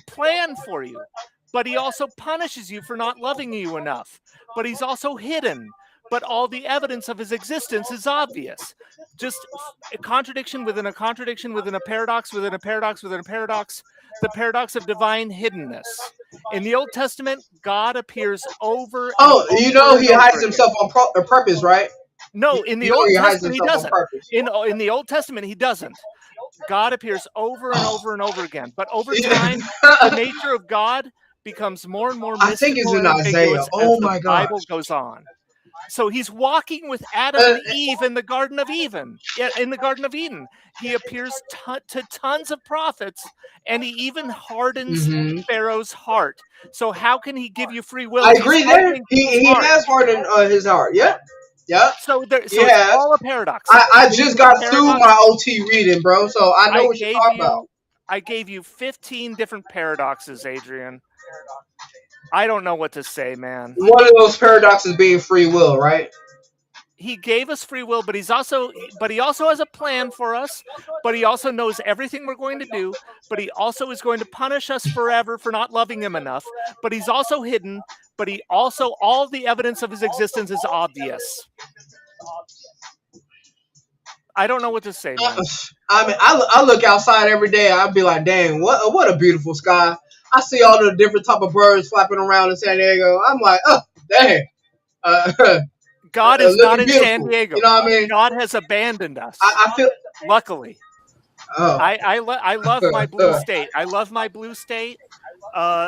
plan for you. But he also punishes you for not loving you enough. But he's also hidden. But all the evidence of his existence is obvious. Just a contradiction within a contradiction within a paradox within a paradox within a paradox. The paradox of divine hiddenness. In the Old Testament, God appears over and Oh, you over know and he over hides again. himself on purpose, right? No, in the You know Old he hides Testament, he himself on doesn't. purpose. In the Old Testament, he doesn't. God appears over and over and over again. But over time, the nature of God becomes more and more I think it's mystical in and Isaiah. ambiguous as Oh the my gosh. Bible goes on. So he's walking with Adam Uh, and Eve in the Garden of Eden. In the Garden of Eden, he appears to tons of prophets, and he even hardens mhm. Pharaoh's heart. So how can he give you free will I if he's agree there. hardening people's He heart? has hardened his heart. Yep. Yep. So He it's has. all a paradox. I So you just want a got through paradox? my OT reading, bro, so I know I what you're gave talking about. you I gave you 15 different paradoxes, Adrian. I don't know what to say, man. One of those paradoxes being free will, right? He gave us free will, but he also has a plan for us, but he also knows everything we're going to do, but he also is going to punish us forever for not loving him enough, but he's also hidden, but he also all the evidence of his existence is obvious. I don't know what to say, man. I mean, I look outside every day. I'd be like, dang, what a beautiful sky. I see all the different type of birds flapping around in San Diego. I'm like, oh, dang, God is not looking in San beautiful. Diego. You know what I mean? God has abandoned us. I feel. Luckily. Oh. I love my blue state. I love my blue state.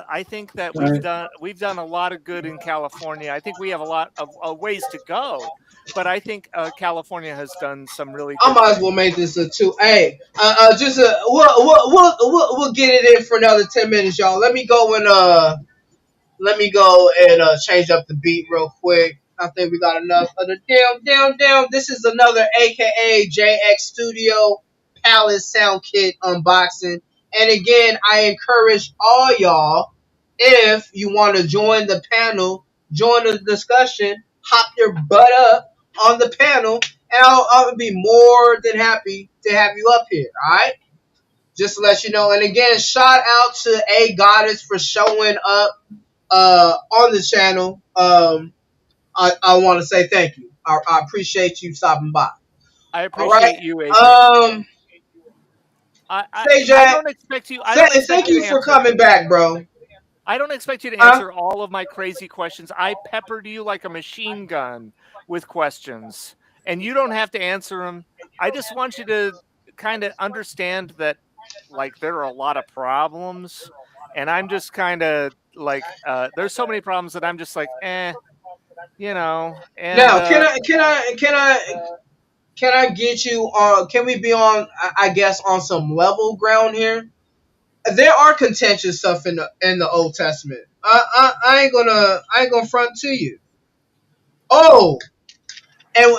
I think that we've done a lot of good in California. I think we have a lot of ways to go, but I think California has done some really I good might as things. well make this a two. Hey, just we'll get it in for another 10 minutes, y'all. Let me go and change up the beat real quick. I think we got enough of the damn. This is another AKA JX Studio Palace Sound Kit unboxing. And again, I encourage all y'all, if you want to join the panel, join the discussion, hop your butt up on the panel, and I'll be more than happy to have you up here. All right, just to let you know. And again, shout out to A Goddess for showing up on the channel. I want to say thank you. I appreciate you stopping by. I All right. appreciate you, Adrian. Say I Jack. don't expect you. I don't expect Thank you you to for answer. coming back, bro. I don't expect you to Huh? answer all of my crazy questions. I peppered you like a machine gun with questions, and you don't have to answer them. I just want you to kind of understand that, like, there are a lot of problems, and I'm just kind of like, there's so many problems that I'm just like, eh. and Now, can I get you on? Can we be on? I guess on some level ground here. There are contentious stuff in the Old Testament. I ain't gonna front to you. Oh, and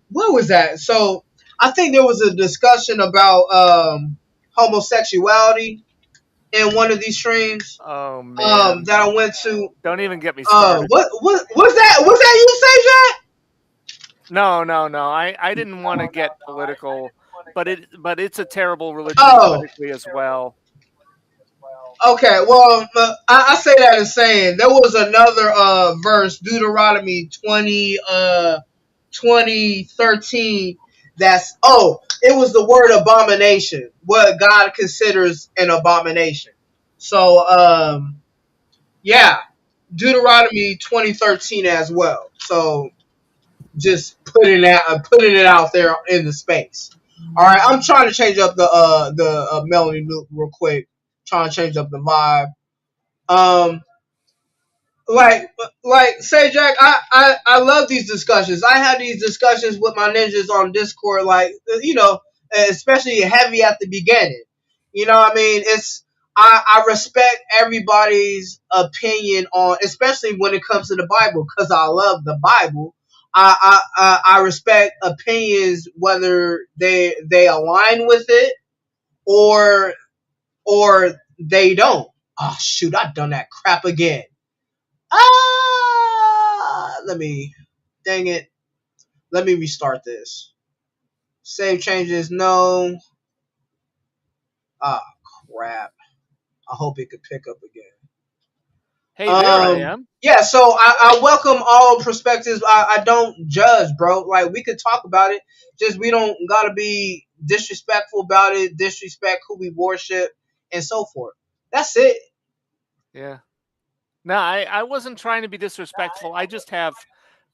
what was that? So I think there was a discussion about homosexuality in one of these streams oh man, that I went to. don't even get me started. What was that? Was that you, Say Jack? No, no, no. I didn't want to get political, but it's a terrible religion Oh, politically as well. okay. Well, I say that in saying there was another verse, Deuteronomy 2013. It was the word abomination, what God considers an abomination. So yeah, Deuteronomy 2013 as well. So just putting it out there in the space. All right, I'm trying to change up the melody loop real quick. Trying to change up the vibe. Um, like say Jack, I love these discussions. I had these discussions with my ninjas on Discord, like especially heavy at the beginning. You know what I mean? I respect everybody's opinion on, especially when it comes to the Bible, because I love the Bible. I respect opinions whether they align with it or they don't. Oh shoot, I've done that crap again. Let me, dang it. Let me restart this. Save changes, no. Ah, crap. I hope it could pick up again. Hey, there I am. Yeah, so I welcome all perspectives. I don't judge, bro. Like, we could talk about it. Just we don't gotta be disrespectful about it, disrespect who we worship, and so forth. That's it. Yeah. No, I wasn't trying to be disrespectful. I just have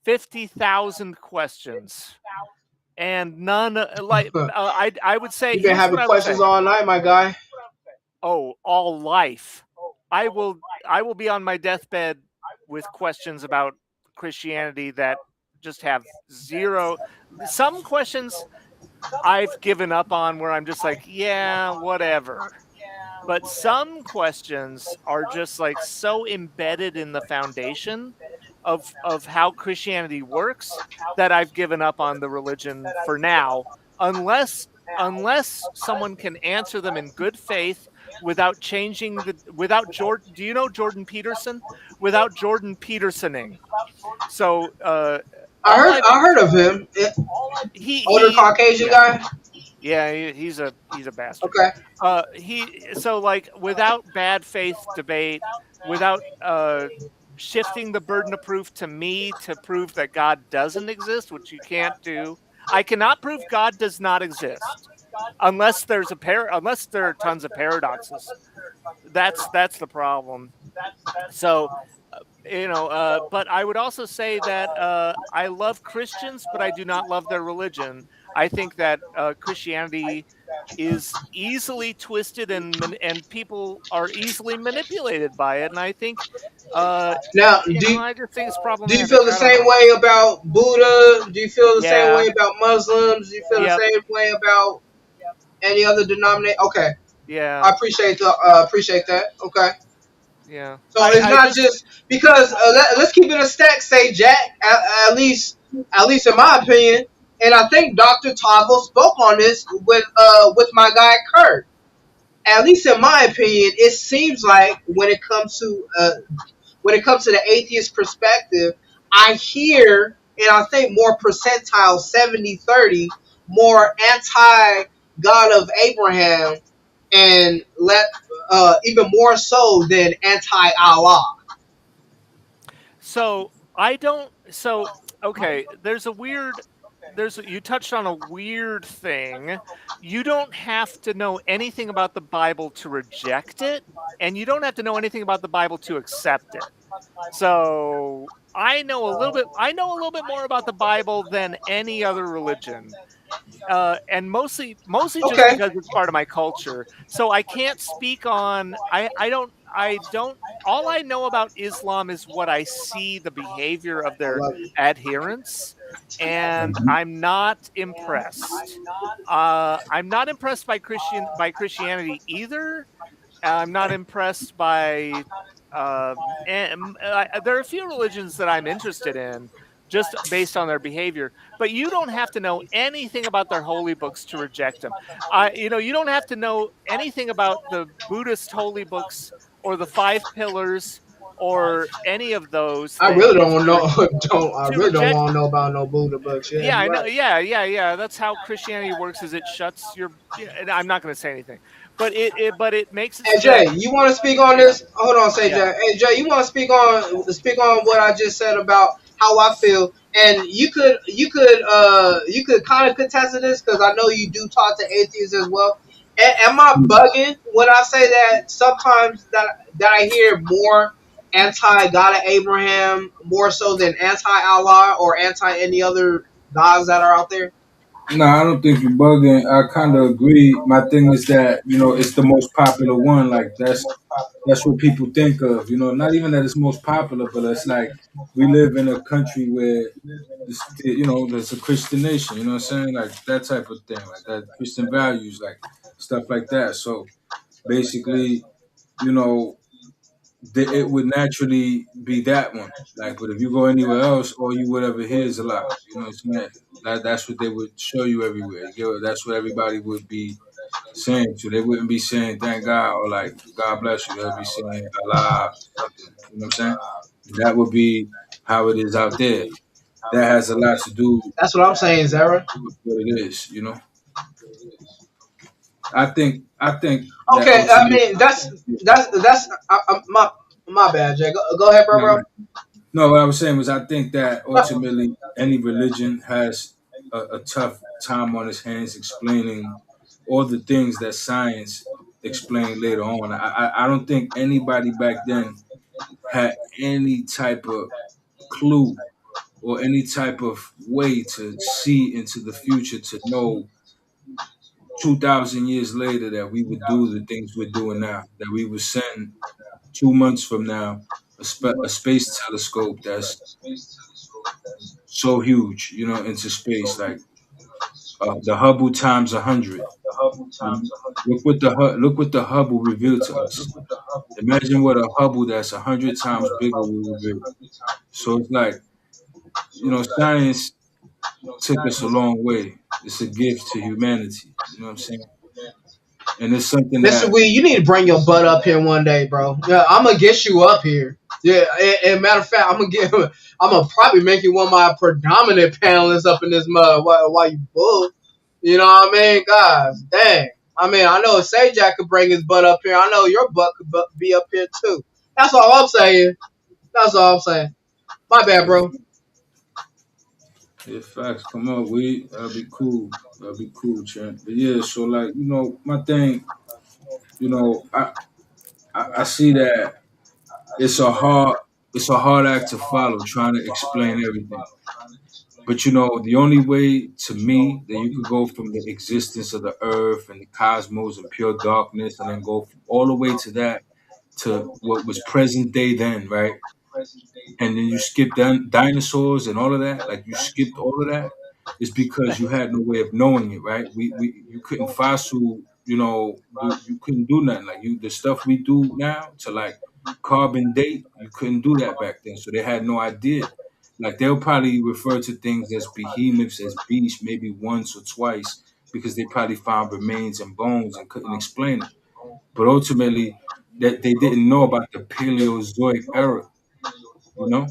50,000 questions, and none I would say You've been here's having what I would say. questions all night, my guy. Oh, all life. I will be on my deathbed with questions about Christianity that just have zero. Some questions I've given up on where I'm just like, yeah, whatever. But some questions are just like so embedded in the foundation of how Christianity works that I've given up on the religion for now, unless someone can answer them in good faith without changing without Jordan. Do you know Jordan Peterson? Without Jordan Petersoning. So I heard of him. Older Caucasian guy. Yeah, he's a bastard. Okay. So like without bad faith debate, without shifting the burden of proof to me to prove that God doesn't exist, which you can't do. I cannot prove God does not exist unless unless there are tons of paradoxes. That's the problem. So but I would also say that I love Christians, but I do not love their religion. I think that Christianity is easily twisted and people are easily manipulated by it, and I think Now, I just think it's do you problematic. feel the I don't same know. way about Buddha? Do you feel the same Yeah. way about Muslims? Do you feel the Yep. same way about any other denomination? Okay, I Yeah. appreciate that. Okay, Yeah. so it's not just because let's keep it a stack. Say Jack, at least in my opinion, and I think Dr. Tavo spoke on this with my guy Kurt. At least in my opinion, it seems like when it comes to the atheist perspective, I hear, and I think more percentile 70-30, more anti God of Abraham, and even more so than anti Allah. So I don't. So okay, you touched on a weird thing. You don't have to know anything about the Bible to reject it, and you don't have to know anything about the Bible to accept it. So I know a little bit. I know a little bit more about the Bible than any other religion, and mostly just Okay. because it's part of my culture. So I can't speak on. I don't. I don't. All I know about Islam is what I see the behavior of I their love you. adherents, and Mhm. I'm not impressed. I'm not impressed by Christianity either. I'm not impressed by. There are a few religions that I'm interested in just based on their behavior, but you don't have to know anything about their holy books to reject them. You don't have to know anything about the Buddhist holy books or the five pillars or any of those I really things don't know. Don't I to really don't reject. want to know about no Buddha books? Yeah, Yeah, you're I know. right. Yeah. That's how Christianity works. Is it shuts your? Yeah, and I'm not going to say anything, but it makes it Hey so that Jay, you want to speak on yeah, this? Hold on, say yeah. Jay. Hey Jay, you want to speak on what I just said about how I feel, and you could kind of contest to this because I know you do talk to atheists as well. Am I bugging when I say that sometimes that I hear more anti God of Abraham more so than anti Allah or anti any other gods that are out there? No, I don't think you're bugging. I kind of agree. My thing is that it's the most popular one. Like that's what people think of. Not even that it's most popular, but it's like we live in a country where there's a Christian nation. You know what I'm saying? Like that type of thing, like that Christian values, like stuff like that. So basically, you know, it would naturally be that one. Like, but if you go anywhere else, all you would ever hear is a lot. You know what I'm saying? That's what they would show you everywhere. That's what everybody would be saying. So they wouldn't be saying thank God or like God bless you. They'll be saying Allah something. You know what I'm saying? That would be how it is out there. That has a lot to do That's what I'm saying, Zara. with what it is. I think that Okay, I ultimately. mean my bad, Jay. Go ahead, bro, bro. No, what I was saying was I think that ultimately any religion has a tough time on its hands explaining all the things that science explained later on. I don't think anybody back then had any type of clue or any type of way to see into the future to know 2,000 years later that we would do the things we're doing now, that we would send 2 months from now a space telescope that's so huge, into space, like the Hubble times 100. Look what the Hubble revealed to us. Imagine what a Hubble that's 100 times bigger will reveal. So it's like science took us a long way. It's a gift to humanity. You know what I'm saying? And it's something Mr. that Wee, you need to bring your butt up here one day, bro. Yeah, I'm gonna get you up here. Yeah, and matter of fact, I'm gonna probably make you one of my predominant panelists up in this mud while you bull. You know what I mean? Guys, dang. I mean, I know Sajak could bring his butt up here. I know your butt could be up here too. That's all I'm saying. That's all I'm saying. My bad, if, bro. if facts come up, that'll be cool. That'll be cool, champ. But yeah, so like my thing, I see that it's a hard it's a hard act to follow trying to explain everything. But the only way to me that you could go from the existence of the earth and the cosmos and pure darkness and then go all the way to that to what was present day then, right? And then you skip dinosaurs and all of that, like you skipped all of that, is because you had no way of knowing it, right? You couldn't fossil, you couldn't do nothing. Like the stuff we do now to like carbon date, you couldn't do that back then. So they had no idea. Like they'll probably refer to things as behemoths, as beasts, maybe once or twice, because they probably found remains and bones and couldn't explain it. But ultimately, that they didn't know about the Paleozoic era, you know?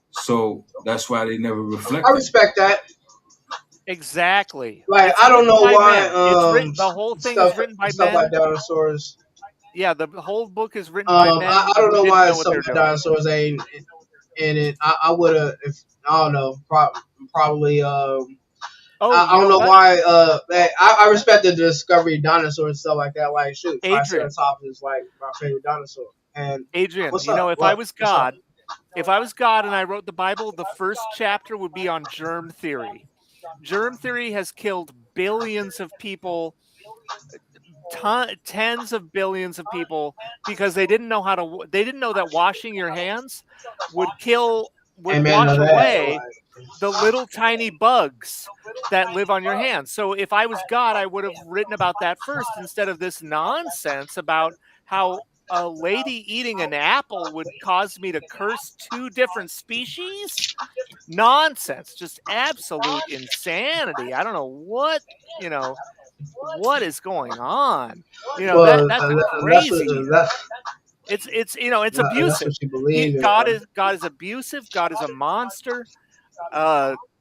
So that's why they never I reflected. respect that. Exactly. Like, It's I don't written know by why men. It's written. The whole thing is stuff written by stuff like men. dinosaurs. Yeah, the whole book is written by I men don't who know didn't why know what stuff they're like doing. dinosaurs ain't in it. I would have, if I don't know, probably. Oh, I you don't know know what, why. I respect the discovery of dinosaurs and stuff like that. Like, shoot, Adrian? Triceratops is like my favorite dinosaur. And Adrian, what's up? if I was What's up? God, if I was God and I wrote the Bible, the first chapter would be on germ theory. Germ theory has killed billions of people tens of billions of people because they didn't know they didn't know that washing your hands would Amen to wash that. away the little tiny bugs that live on your hands. So if I was God, I would have written about that first instead of this nonsense about how a lady eating an apple would cause me to curse two different species. Nonsense, just absolute insanity. I don't know what is going on. Well, That's that's what crazy. It's it's that's abusive. what you believe in. God is abusive. God is a monster.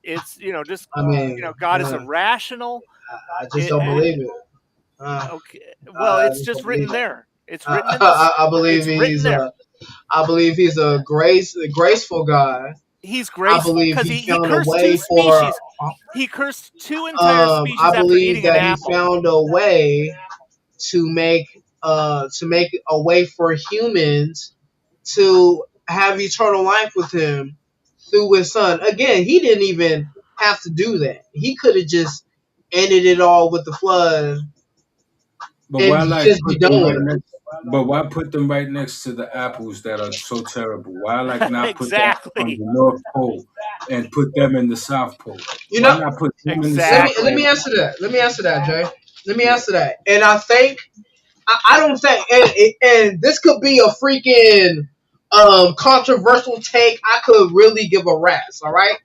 It's just I mean, God is irrational. I just don't believe it. Okay, well, I it's just just don't believe written it. there. It's written in this. I believe It's written there. I believe he's a graceful God. He's I graceful believe because he he found a cursed two way for. species. He cursed two entire I species after believe eating an that he apple. found a way to make a way for humans to have eternal life with him through his son. Again, he didn't even have to do that. He could have just ended it all with the flood But and why like just be put them done with right it. next? But why put them right next to the apples that are so terrible? Why like not put that on Exactly. the North Pole and put them in the South Pole? You Why know, not put them in the South let Exactly. me Pole? answer that. Let me answer that, Jay. Let me Yeah. answer that. And I think I don't think, and this could be a freaking controversial take. I could really give a rat's. All right,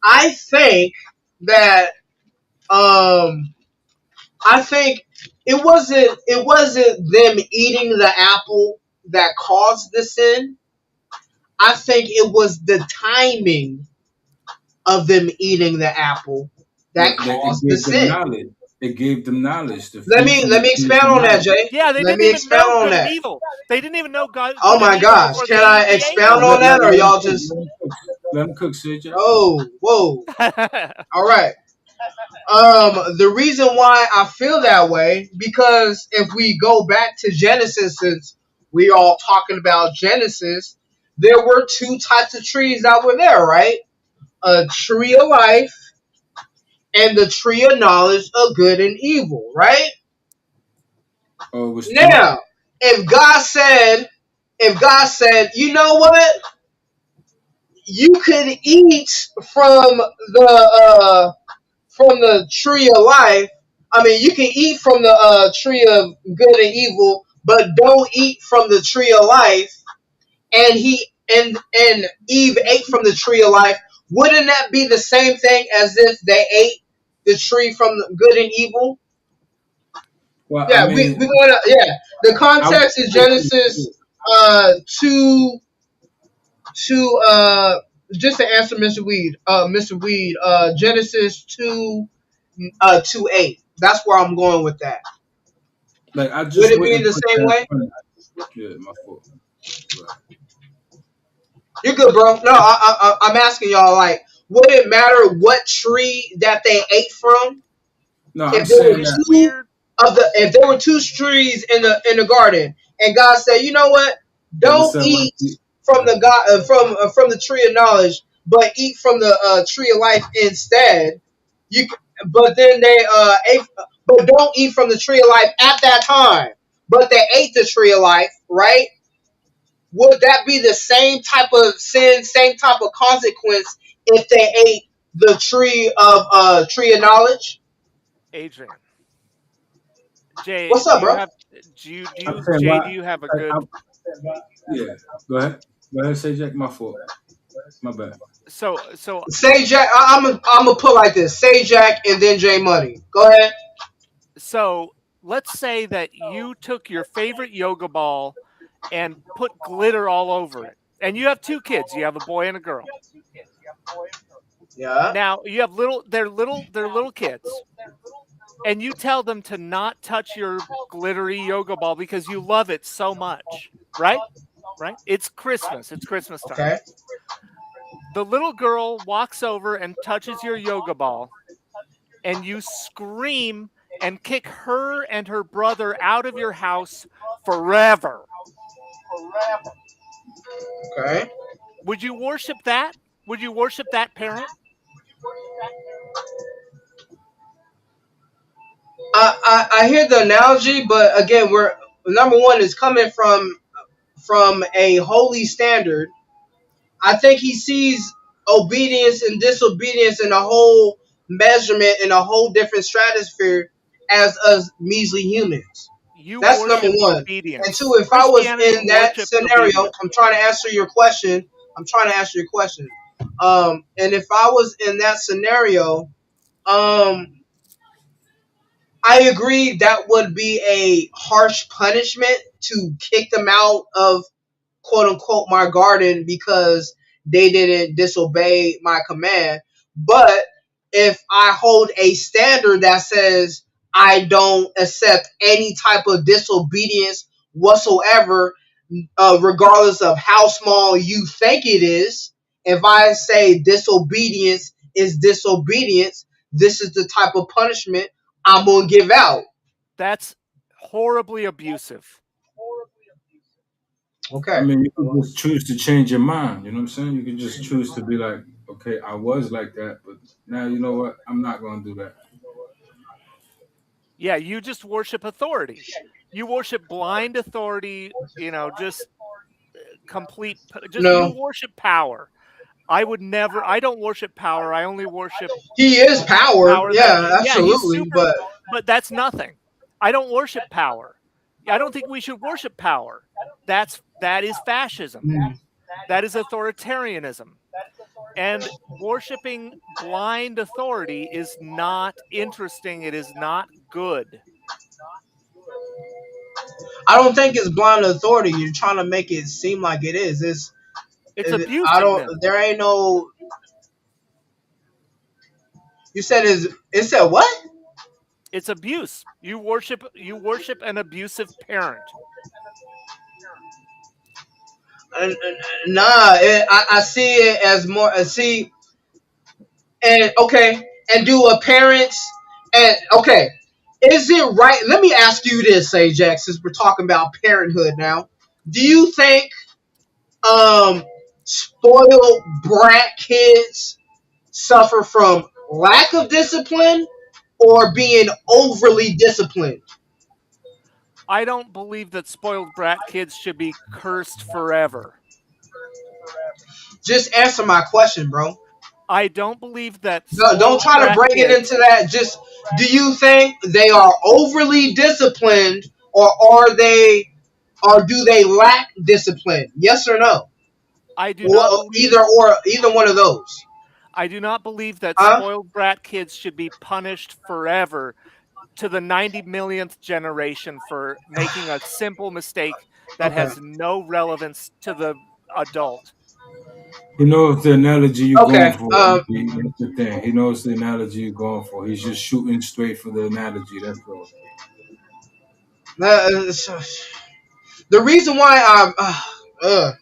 I think that um I think it wasn't them eating the apple that caused the sin. I think it was the timing of them eating the apple that Well, it caused the gave them sin. knowledge. It gave them knowledge. The fruit from Let the me tree of expand on that, knowledge. Jay. Yeah, they Let didn't me even expound know on good and that. evil. They didn't even know Oh good and my evil gosh, before can I they ate expound them. on that, or Let him y'all cook. just Let him cook, CJ. whoa? All right. The reason why I feel that way because if we go back to Genesis, since we all talking about Genesis, there were two types of trees that were there, right? A tree of life and the tree of knowledge of good and evil, right? Oh, it was two. Now, if God said, you know what, you could eat from the tree of life. I mean, you can eat from the tree of good and evil, but don't eat from the tree of life. And and Eve ate from the tree of life. Wouldn't that be the same thing as if they ate the tree from the good and evil? Well, I Yeah, mean, we going to yeah. The I would context is say two. Genesis uh two two just to answer Mr. Weed, Genesis 2:8. That's where I'm going with that. Like I Would just it be wouldn't the put same that way? on. Yeah, my fault. Right. You're good, bro. No, I'm asking y'all, like, would it matter what tree that they ate from? No, I'm If there were saying It's that two weird. if there were two trees in the garden, and God said, you know what? never Don't said what. eat from the God from the tree of knowledge, but eat from the tree of life instead. But then they ate, but don't eat from the tree of life at that time. But they ate the tree of life, right? Would that be the same type of sin, same type of consequence if they ate the tree of knowledge? Adrian, Jay, What's up, bro? I'm saying why. Do you have a Like, good yeah. Go ahead. Go ahead. Say Jack. My fault. My bad. so Say Jack. I'm gonna put like this: Say Jack and then J Money. Go ahead. so let's say that you took your favorite yoga ball and put glitter all over it. And you have two kids. You have a boy and a girl. Yeah. Now, you have they're little kids. And you tell them to not touch your glittery yoga ball because you love it so much, right? Right? It's Christmas. It's Christmas time. Okay. The little girl walks over and touches your yoga ball, and you scream and kick her and her brother out of your house forever. Okay. Would you worship that? Would you worship that parent? I hear the analogy, but again, we're number one is coming from a holy standard. I think he sees obedience and disobedience in a whole measurement in a whole different stratosphere as us measly humans. You That's number worship one. And two, obedience. if I was Christianity in that worships scenario, obedience. I'm trying to answer your question. I'm trying to answer your question. And if I was in that scenario, um, I agree that would be a harsh punishment to kick them out of quote unquote my garden because they didn't disobey my command. But if I hold a standard that says I don't accept any type of disobedience whatsoever, regardless of how small you think it is, if I say disobedience is disobedience, this is the type of punishment I'm going to give out. That's horribly abusive. I Okay. mean, you could just choose to change your mind. You know what I'm saying? You could just choose to be like, okay, I was like that, but now you know what? I'm not going to do that. Yeah, you just worship authority. You worship blind authority, just complete, just you No, worship power. I would never, I don't worship power. I only worship he is power. power that, Yeah, yeah, he's absolutely. super, But but that's nothing. I don't worship power. I don't think we should worship power. That is fascism. mm, That is authoritarianism. And worshiping blind authority is not interesting. It is not good. I don't think it's blind authority. You're trying to make it seem like it is. It's I don't. abusiveness. There ain't no. You said is. It said what? It's abuse. You worship an abusive parent. Nah. I see it as more. See, and okay, and do a parents and okay. Is it right? Let me ask you this, Ajax, since we're talking about parenthood now. Do you think spoiled brat kids suffer from lack of discipline or being overly disciplined? I don't believe that spoiled brat kids should be cursed forever. Just answer my question, bro. I don't believe that No, don't spoiled try to brat bring it kids. into that. Just do you think they are overly disciplined or or do they lack discipline? Yes or no? I do not Well, believe either one of those. I do not believe that Huh? spoiled brat kids should be punished forever to the 90 millionth generation for making a simple mistake that Okay. has no relevance to the adult. He knows the analogy you're going Okay. for. That's the thing. He knows the analogy you're going for. He's just shooting straight for the analogy. That's all. Uh, the reason why I'm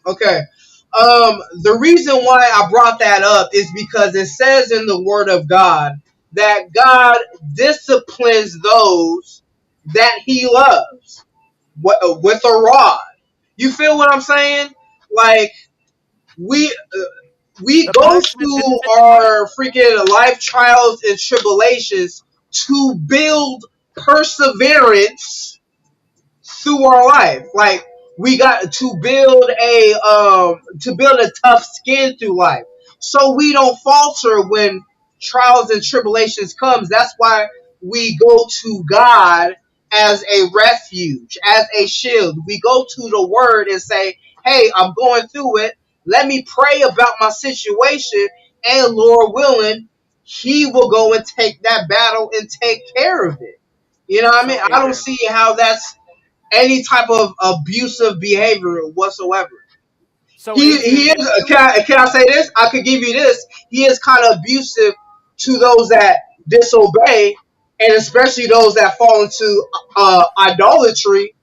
okay. The reason why I brought that up is because it says in the Word of God that God disciplines those that He loves with a rod. You feel what I'm saying? Like we we The go punishment didn't through fit the our punishment. freaking life trials and tribulations to build perseverance through our life. Like we got to build a tough skin through life, so we don't falter when trials and tribulations comes. That's why we go to God as a refuge, as a shield. We go to the Word and say, "Hey, I'm going through it. Let me pray about my situation, and Lord willing, He will go and take that battle and take care of it." You know what I mean? So, I don't Adrian, see how that's any type of abusive behavior whatsoever. so He Adrian, if is. you Can I say this? I could give you this. He is kind of abusive to those that disobey, and especially those that fall into idolatry,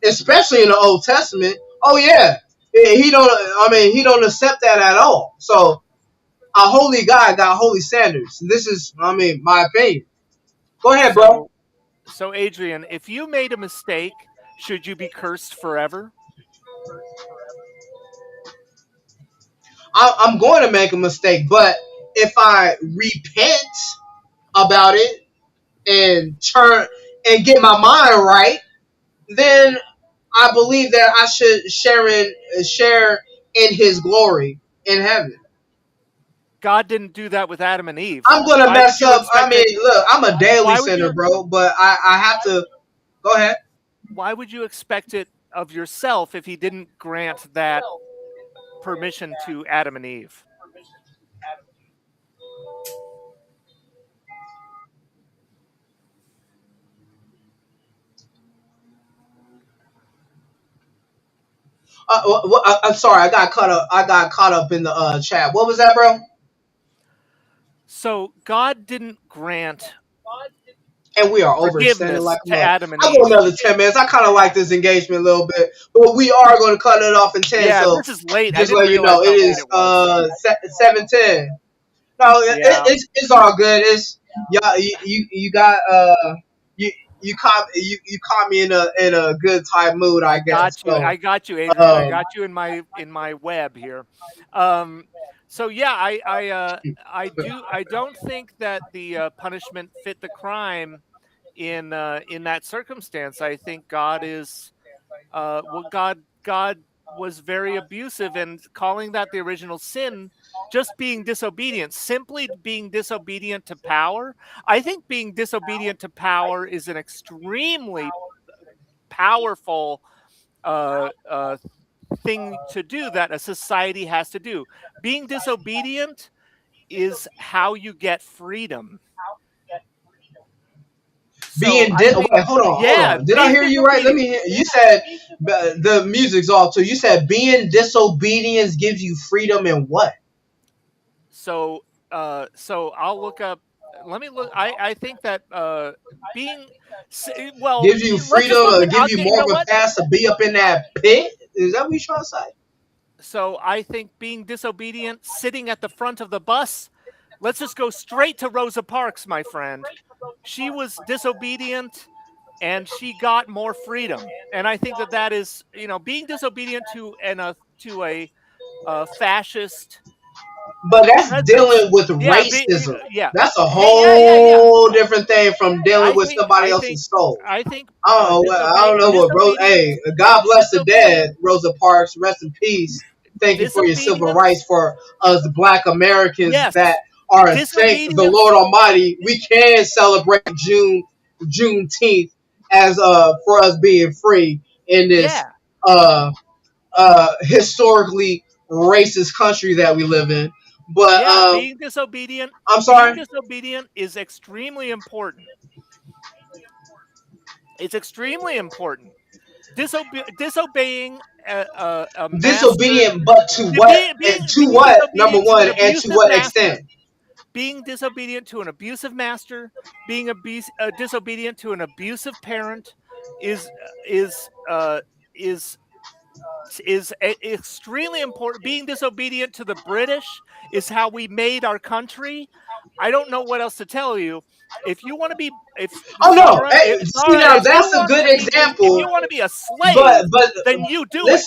especially in the Old Testament. Oh yeah, he don't. I mean, he don't accept that at all. So a holy God got holy standards. This is, I mean, my opinion. Go ahead, bro. so so Adrian, if you made a mistake, should you be cursed forever? I'm going to make a mistake, but if I repent about it and turn and get my mind right, then I believe that I should share in His glory in heaven. God didn't do that with Adam and Eve. I'm gonna Why would mess you up. I expect mean, it? look, I'm a daily Why would sinner, you? bro. But I have to go ahead. Why would you expect it of yourself if He didn't grant that permission to Adam and Eve? I'm sorry. I got caught up. I got caught up in the chat. What was that, bro? So God didn't grant And we are overextending forgiveness like a to mother. Adam and I'll go Eve. another 10 minutes. I kind of like this engagement a little bit, but we are going to cut it off in 10. Yeah, So this is late. I just didn't let you realize know, it how late is it was. 7:10. No, Yeah, it's all good. It's y'all. You got you you caught me in a good time mood, I I guess. got you. So I got you, Adrian. I um got you in my web here. Um, so yeah, I don't think that the punishment fit the crime in that circumstance. I think God is God was very abusive, and calling that the original sin, just being disobedient, simply being disobedient to power. I think being disobedient to power is an extremely powerful uh, uh, thing to do that a society has to do. Being disobedient is how you get freedom. So I wait, think, hold yeah, on. Did I being hear you right? Let disobedient. me hear. You said the music's off too. You said being disobedience gives you freedom in what? So so I'll look up. Let me look. I think that being well, Gives you let's freedom just look or at. give I'll you get. You more know of a what? pass to be up in that pit? Is that what you trying to say? So I think being disobedient, sitting at the front of the bus. Let's just go straight to Rosa Parks, my friend. She was disobedient and she got more freedom. And I think that that is, being disobedient to a fascist But that's presence. dealing with Yeah, racism. yeah. That's a Hey, yeah. whole different thing from dealing I with think somebody I think else's soul. I think I don't know what bro. disobedience Hey, God bless the disobedience dead, Rosa Parks. Rest in peace. Thank you for your civil rights disobedience. for us Black Americans that Yes. are thank the Lord Disobedience. Almighty. We can celebrate Juneteenth as for us being free in this Yeah. uh historically racist country that we live in. But Yeah, being disobedient I'm being sorry. disobedient is extremely important. It's extremely important. Disobeying a master, Disobedient, but to what? To being what? Number disobedient to an one, and to abusive what master, extent? being disobedient to an abusive master, being disobedient to an abusive parent is is uh, is extremely important. Being disobedient to the British is how we made our country. I don't know what else to tell you. If you want to be, if Oh no! Zara, Hey, see Zara, now that's a good if example. you want to be a But slave, but then you do it.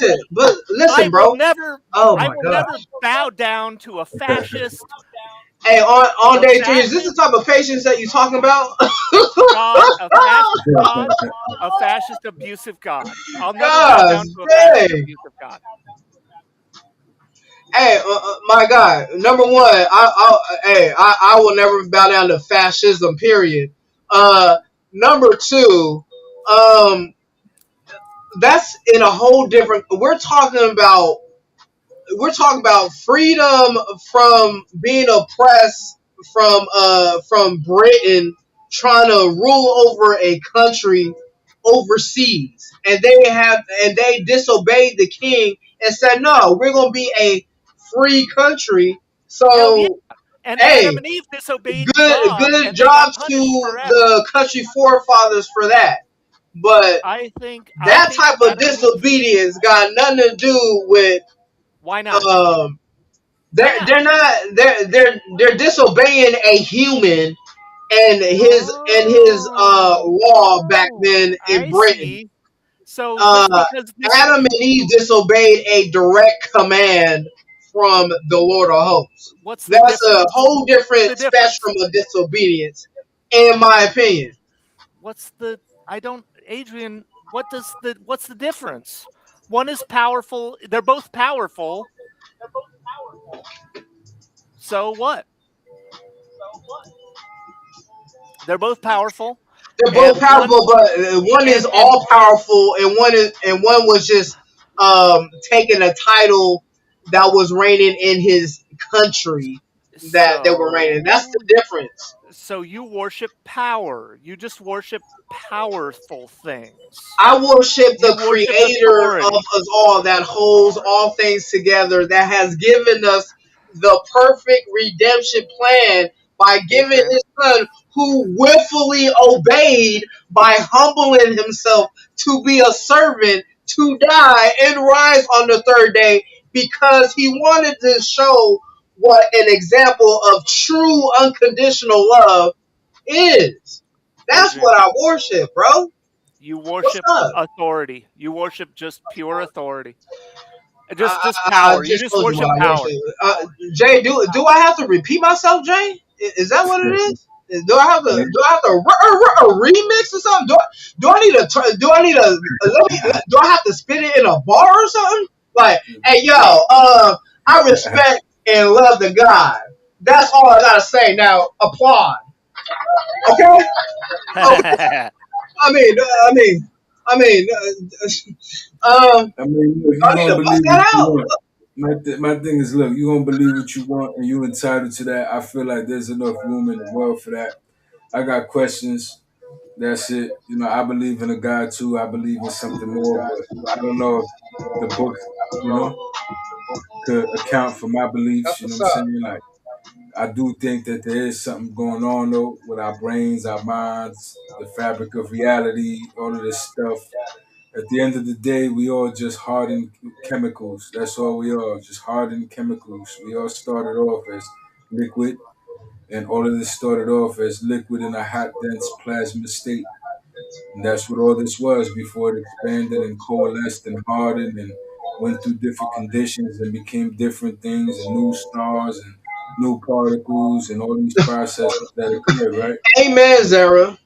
listen, I will bro. never, Oh I my will gosh. never bow down to a fascist, Hey, on a day three, is this the fascist type of patience that you talking about? God, a fascist God, a fascist abusive God. I'll never bow Gosh, down to a fascist dang. abusive God. Hey, my God. Number one, I will never bow down to fascism. Period. Uh, Number two, um, that's in a whole different. We're talking about freedom from being oppressed from Britain trying to rule over a country overseas, and they disobeyed the king and said no, we're gonna be a free country. Hell yeah. So And Adam hey, and Eve disobeyed good God and they got job punished to forever. the country forefathers for that. But I that think type of Adam and Eve. disobedience got nothing to do with Why not? um Why not? they're disobeying a human and his law back Oh, then in I Britain. see. So just Uh because Adam and Eve disobeyed a direct command from the Lord of hosts. what's That's a whole what's the different difference? spectrum of disobedience, in my opinion. what's the I don't Adrian, what's the difference? One is powerful. They're both powerful. So what? They're both powerful, They're both and powerful, but one is and all powerful, and one was just taking a title that was reigning in his country that they were reigning. That's the difference. so you worship power. You just worship powerful things. I worship You the worship creator of authority, us all that holds all things together, that has given us the perfect redemption plan by giving Adrian. his son, who willfully obeyed by humbling himself to be a servant, to die and rise on the third day, because he wanted to show what an example of true unconditional love is. That's Adrian, what I worship, bro. you What's worship up? authority. You worship just pure authority. Just I power. You just just told you worship what I power. worship. Jay, do I have to repeat myself, Jay? Is that what it is? Do I have to remix or something? Do I need to do I have to spit it in a bar or something? Like, hey yo, I respect and love the God. That's all I gotta say. Now applaud, okay? Okay. I mean, I mean, look, I you need gonna to bust believe what that you out. want. My thing is, look, you gonna believe what you want, and you entitled to that. I feel like there's enough room in the world for that. I got questions. That's it. You know, I believe in a God too. I believe in something more, but I don't know if the books, you know, could account for my beliefs. That's You know what what's I'm up. saying? Like, I do think that there is something going on though with our brains, our minds, the fabric of reality, all of this stuff. At the end of the day, we all just hardened chemicals. That's all we are, just hardened chemicals. We all started off as liquid, and all of this started off as liquid in a hot, dense plasma state. And that's what all this was before it expanded and coalesced and hardened and went through different conditions and became different things and new stars and new particles and all these processes that occurred, right? Amen, Zara.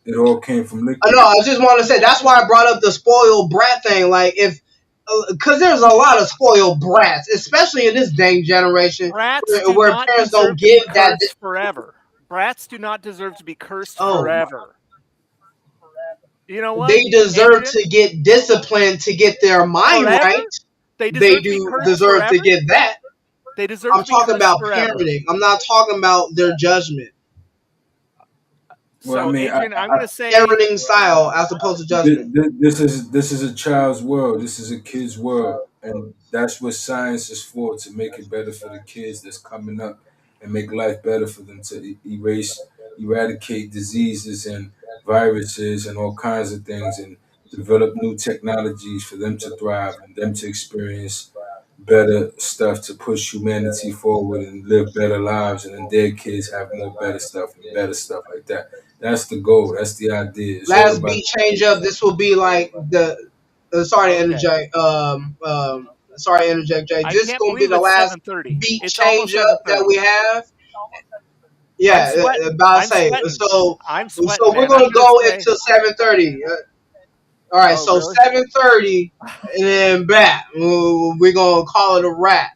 It all came from I liquid. know. I just want to say that's why I brought up the spoiled brat thing. Like, if because there's a lot of spoiled brats, especially in this dang generation, Brats do where not parents don't deserve to be give that. cursed forever. Brats do not deserve to be cursed Oh, forever. You know what, they deserve Adrian? to get disciplined to get their mind Forever? right. They They deserve to be do cursed deserve to forever? get that. They deserve I'm to be talking cursed about forever. parenting. I'm not talking about their judgment. Well, I So, mean, Adrian, I'm I going to say Parenting style as opposed to judgment. This is a child's world. This is a kid's world, and that's what science is for, to make it better for the kids that's coming up and make life better for them, to eradicate diseases and viruses and all kinds of things, and develop new technologies for them to thrive and them to experience better stuff to push humanity forward and live better lives, and then their kids have more better stuff and better stuff like that. That's the goal. That's the idea. It's all Last about beat the change up. kids. This will be like the. Sorry to okay. interject. Sorry to interject, Jay. I This can't gonna be believe the it's last 7:30. beat It's almost change up that 7:30. we have. I'm Yeah, sweating. about to I'm say. sweating. I'm sweating, So we're man. I'm gonna going to go say, into 7:30. All right, oh, so really? 7:30, and then back. We're gonna call it a wrap.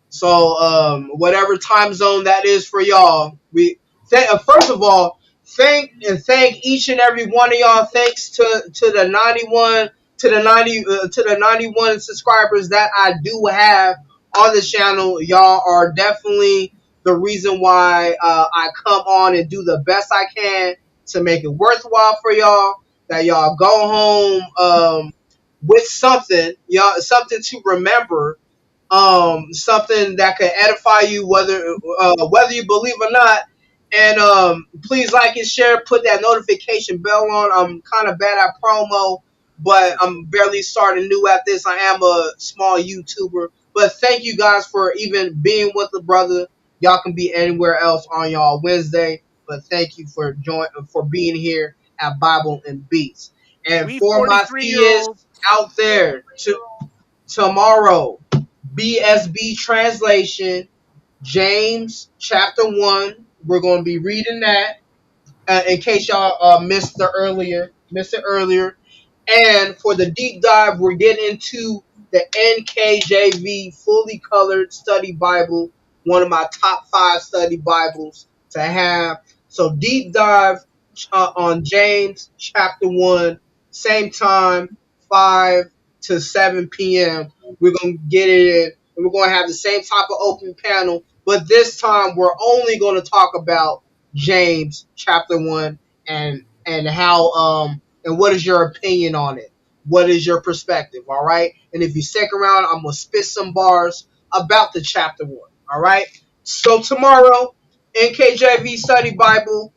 So whatever time zone that is for y'all, first of all, thank each and every one of y'all. Thanks to the 91 to the 91 subscribers that I do have on the channel. Y'all are definitely the reason why I come on and do the best I can to make it worthwhile for y'all. That y'all go home with something, y'all, something to remember, something that could edify you, whether you believe or not. And please like and share, put that notification bell on. I'm kind of bad at promo, but I'm barely starting new at this. I am a small YouTuber, but thank you guys for even being with the brother. Y'all can be anywhere else on y'all Wednesday, but thank you for being here at Bible and Beats. And We for my 43-year-olds. theists out there, tomorrow, BSB translation, James chapter 1. We're going to be reading that. in case y'all missed it earlier. And for the deep dive, we're getting into the NKJV fully colored study Bible, one of my top 5 study Bibles to have. So deep dive on James chapter 1, same time, 5 to 7 p.m. We're going to get it in, and we're going to have the same type of open panel, but this time we're only going to talk about James chapter 1 and how and what is your opinion on it? What is your perspective? All right. And if you stick around, I'm gonna spit some bars about the chapter 1. All right. So tomorrow, NKJV Study Bible,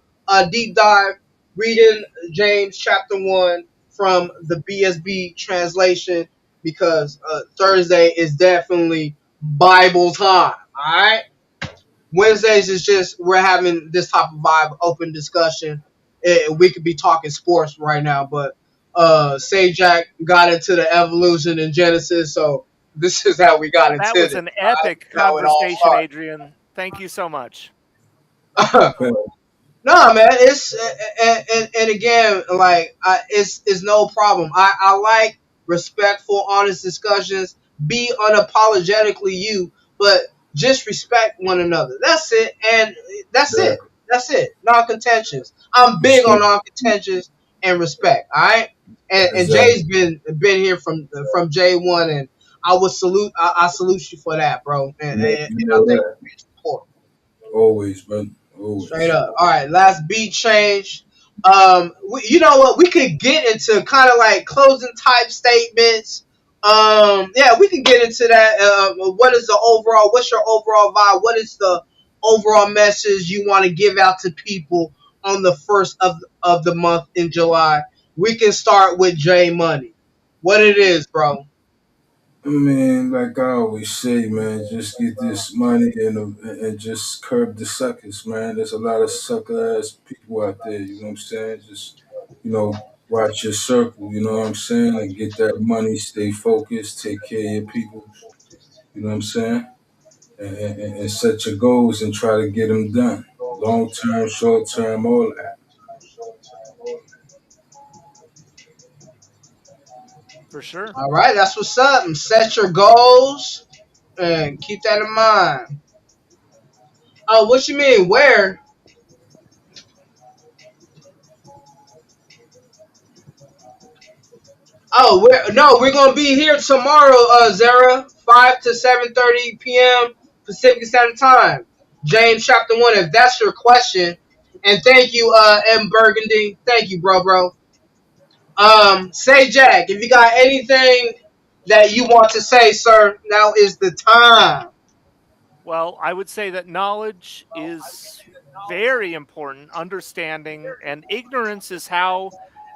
deep dive, reading James chapter 1 from the BSB translation because Thursday is definitely Bible time. All right. Wednesdays is just we're having this type of vibe, open discussion. We could be talking sports right now, but Sajak got into the evolution in Genesis, so this is how we got into That was this. an epic Right? How it all conversation, Adrian. Thank you so much. started. No, man, it's and again, like it's no problem. I like respectful, honest discussions. Be unapologetically you, but just respect one another. That's it, and that's it. Exactly. That's it. Non-contentious. I'm big on Respect. non-contentious and respect. All right, and Exactly. Jay's been here from J1, and I salute you for that, bro. You I know think that. it's important. Always, man. Straight Always. up. All right, last beat change. You know what? We could get into kind of like closing type statements. Yeah, we can get into that. What is the overall? What's your overall vibe? What is the overall message you want to give out to people on the first of the month in July? We can start with J Money. What it is, bro? I mean, like I always say, man, just get this money and just curb the suckers, man. There's a lot of sucker ass people out there. You know what I'm saying? Just watch your circle. You know what I'm saying? And get that money. Stay focused. Take care of your people. You know what I'm saying? And set your goals and try to get them done. Long term, short term, all that. For sure. All right, that's what's up. And set your goals and keep that in mind. Oh, what you mean? Where? Oh, we're gonna be here tomorrow, Zara, 5 to 7:30 p.m. Pacific Standard Time. James chapter 1, if that's your question. And thank you, M Burgundy. Thank you, bro. Say Jack, if you got anything that you want to say, sir, now is the time. Well, I would say that knowledge is very important, understanding, and ignorance is how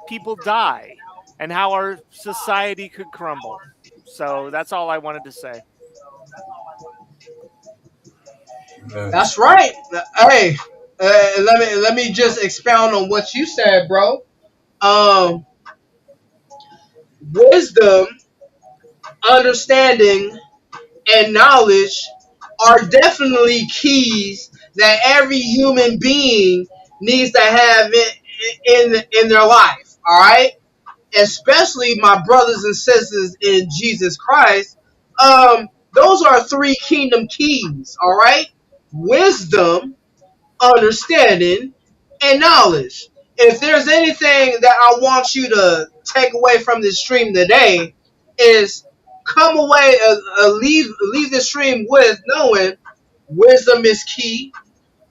people die and how our society could crumble. So that's all I wanted to say. Nice. That's right. Hey, let me just expound on what you said, bro. Um, wisdom, understanding, and knowledge are definitely keys that every human being needs to have in their life. All right, especially my brothers and sisters in Jesus Christ. Those are 3 kingdom keys. All right, wisdom, understanding, and knowledge. If there's anything that I want you to take away from this stream today, is come away, leave the stream with knowing wisdom is key.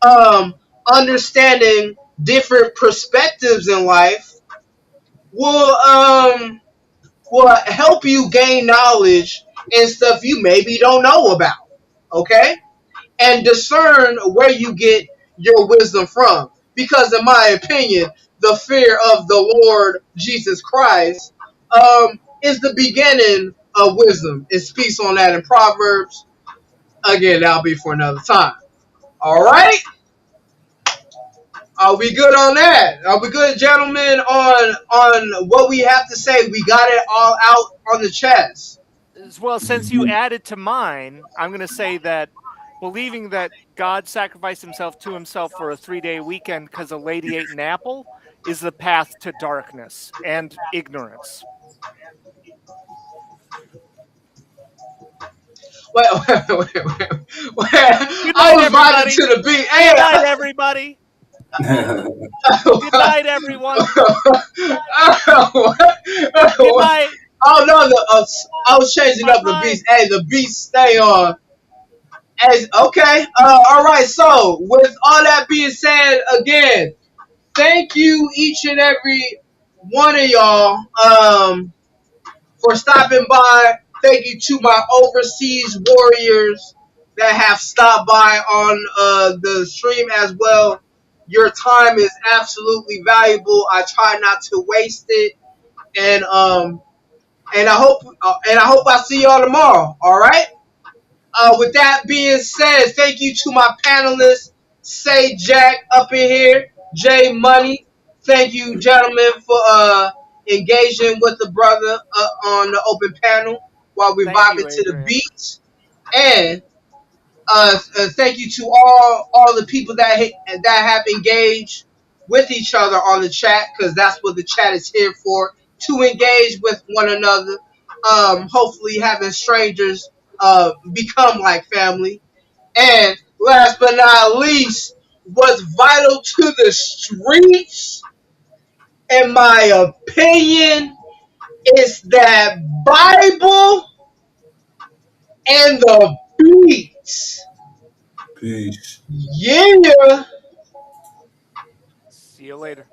Um, Understanding different perspectives in life will will help you gain knowledge and stuff you maybe don't know about. Okay, and discern where you get your wisdom from. Because, in my opinion, the fear of the Lord Jesus Christ is the beginning of wisdom. It speaks on that in Proverbs. Again, that'll be for another time. All right? Are we good on that? Are we good, gentlemen, on what we have to say? We got it all out on the chest. Well, since you added to mine, I'm going to say that believing that God sacrificed himself for a 3-day weekend because a lady ate an apple is the path to darkness and ignorance. Wait. Good I night, was vibing everybody. to the beat. Hey, Good night, everybody. Good night, everyone. Good night. Oh no, I was changing Bye up the bye. beats. Hey, the beats stay on. As okay, all right. So with all that being said, again, thank you each and every one of y'all for stopping by. Thank you to my overseas warriors that have stopped by on the stream as well. Your time is absolutely valuable. I try not to waste it, and I hope I see y'all tomorrow. All right. With that being said, thank you to my panelists, Say Jack up in here, Jay Money. Thank you, gentlemen, for engaging with the brother on the open panel while we're Thank you, vibing to the Adrian. beats. And thank you to all the people that have engaged with each other on the chat, because that's what the chat is here for, to engage with one another. Hopefully having strangers become like family. And last but not least, what's vital to the streets, in my opinion, is that Bible and the beats. Peace. Yeah. See you later.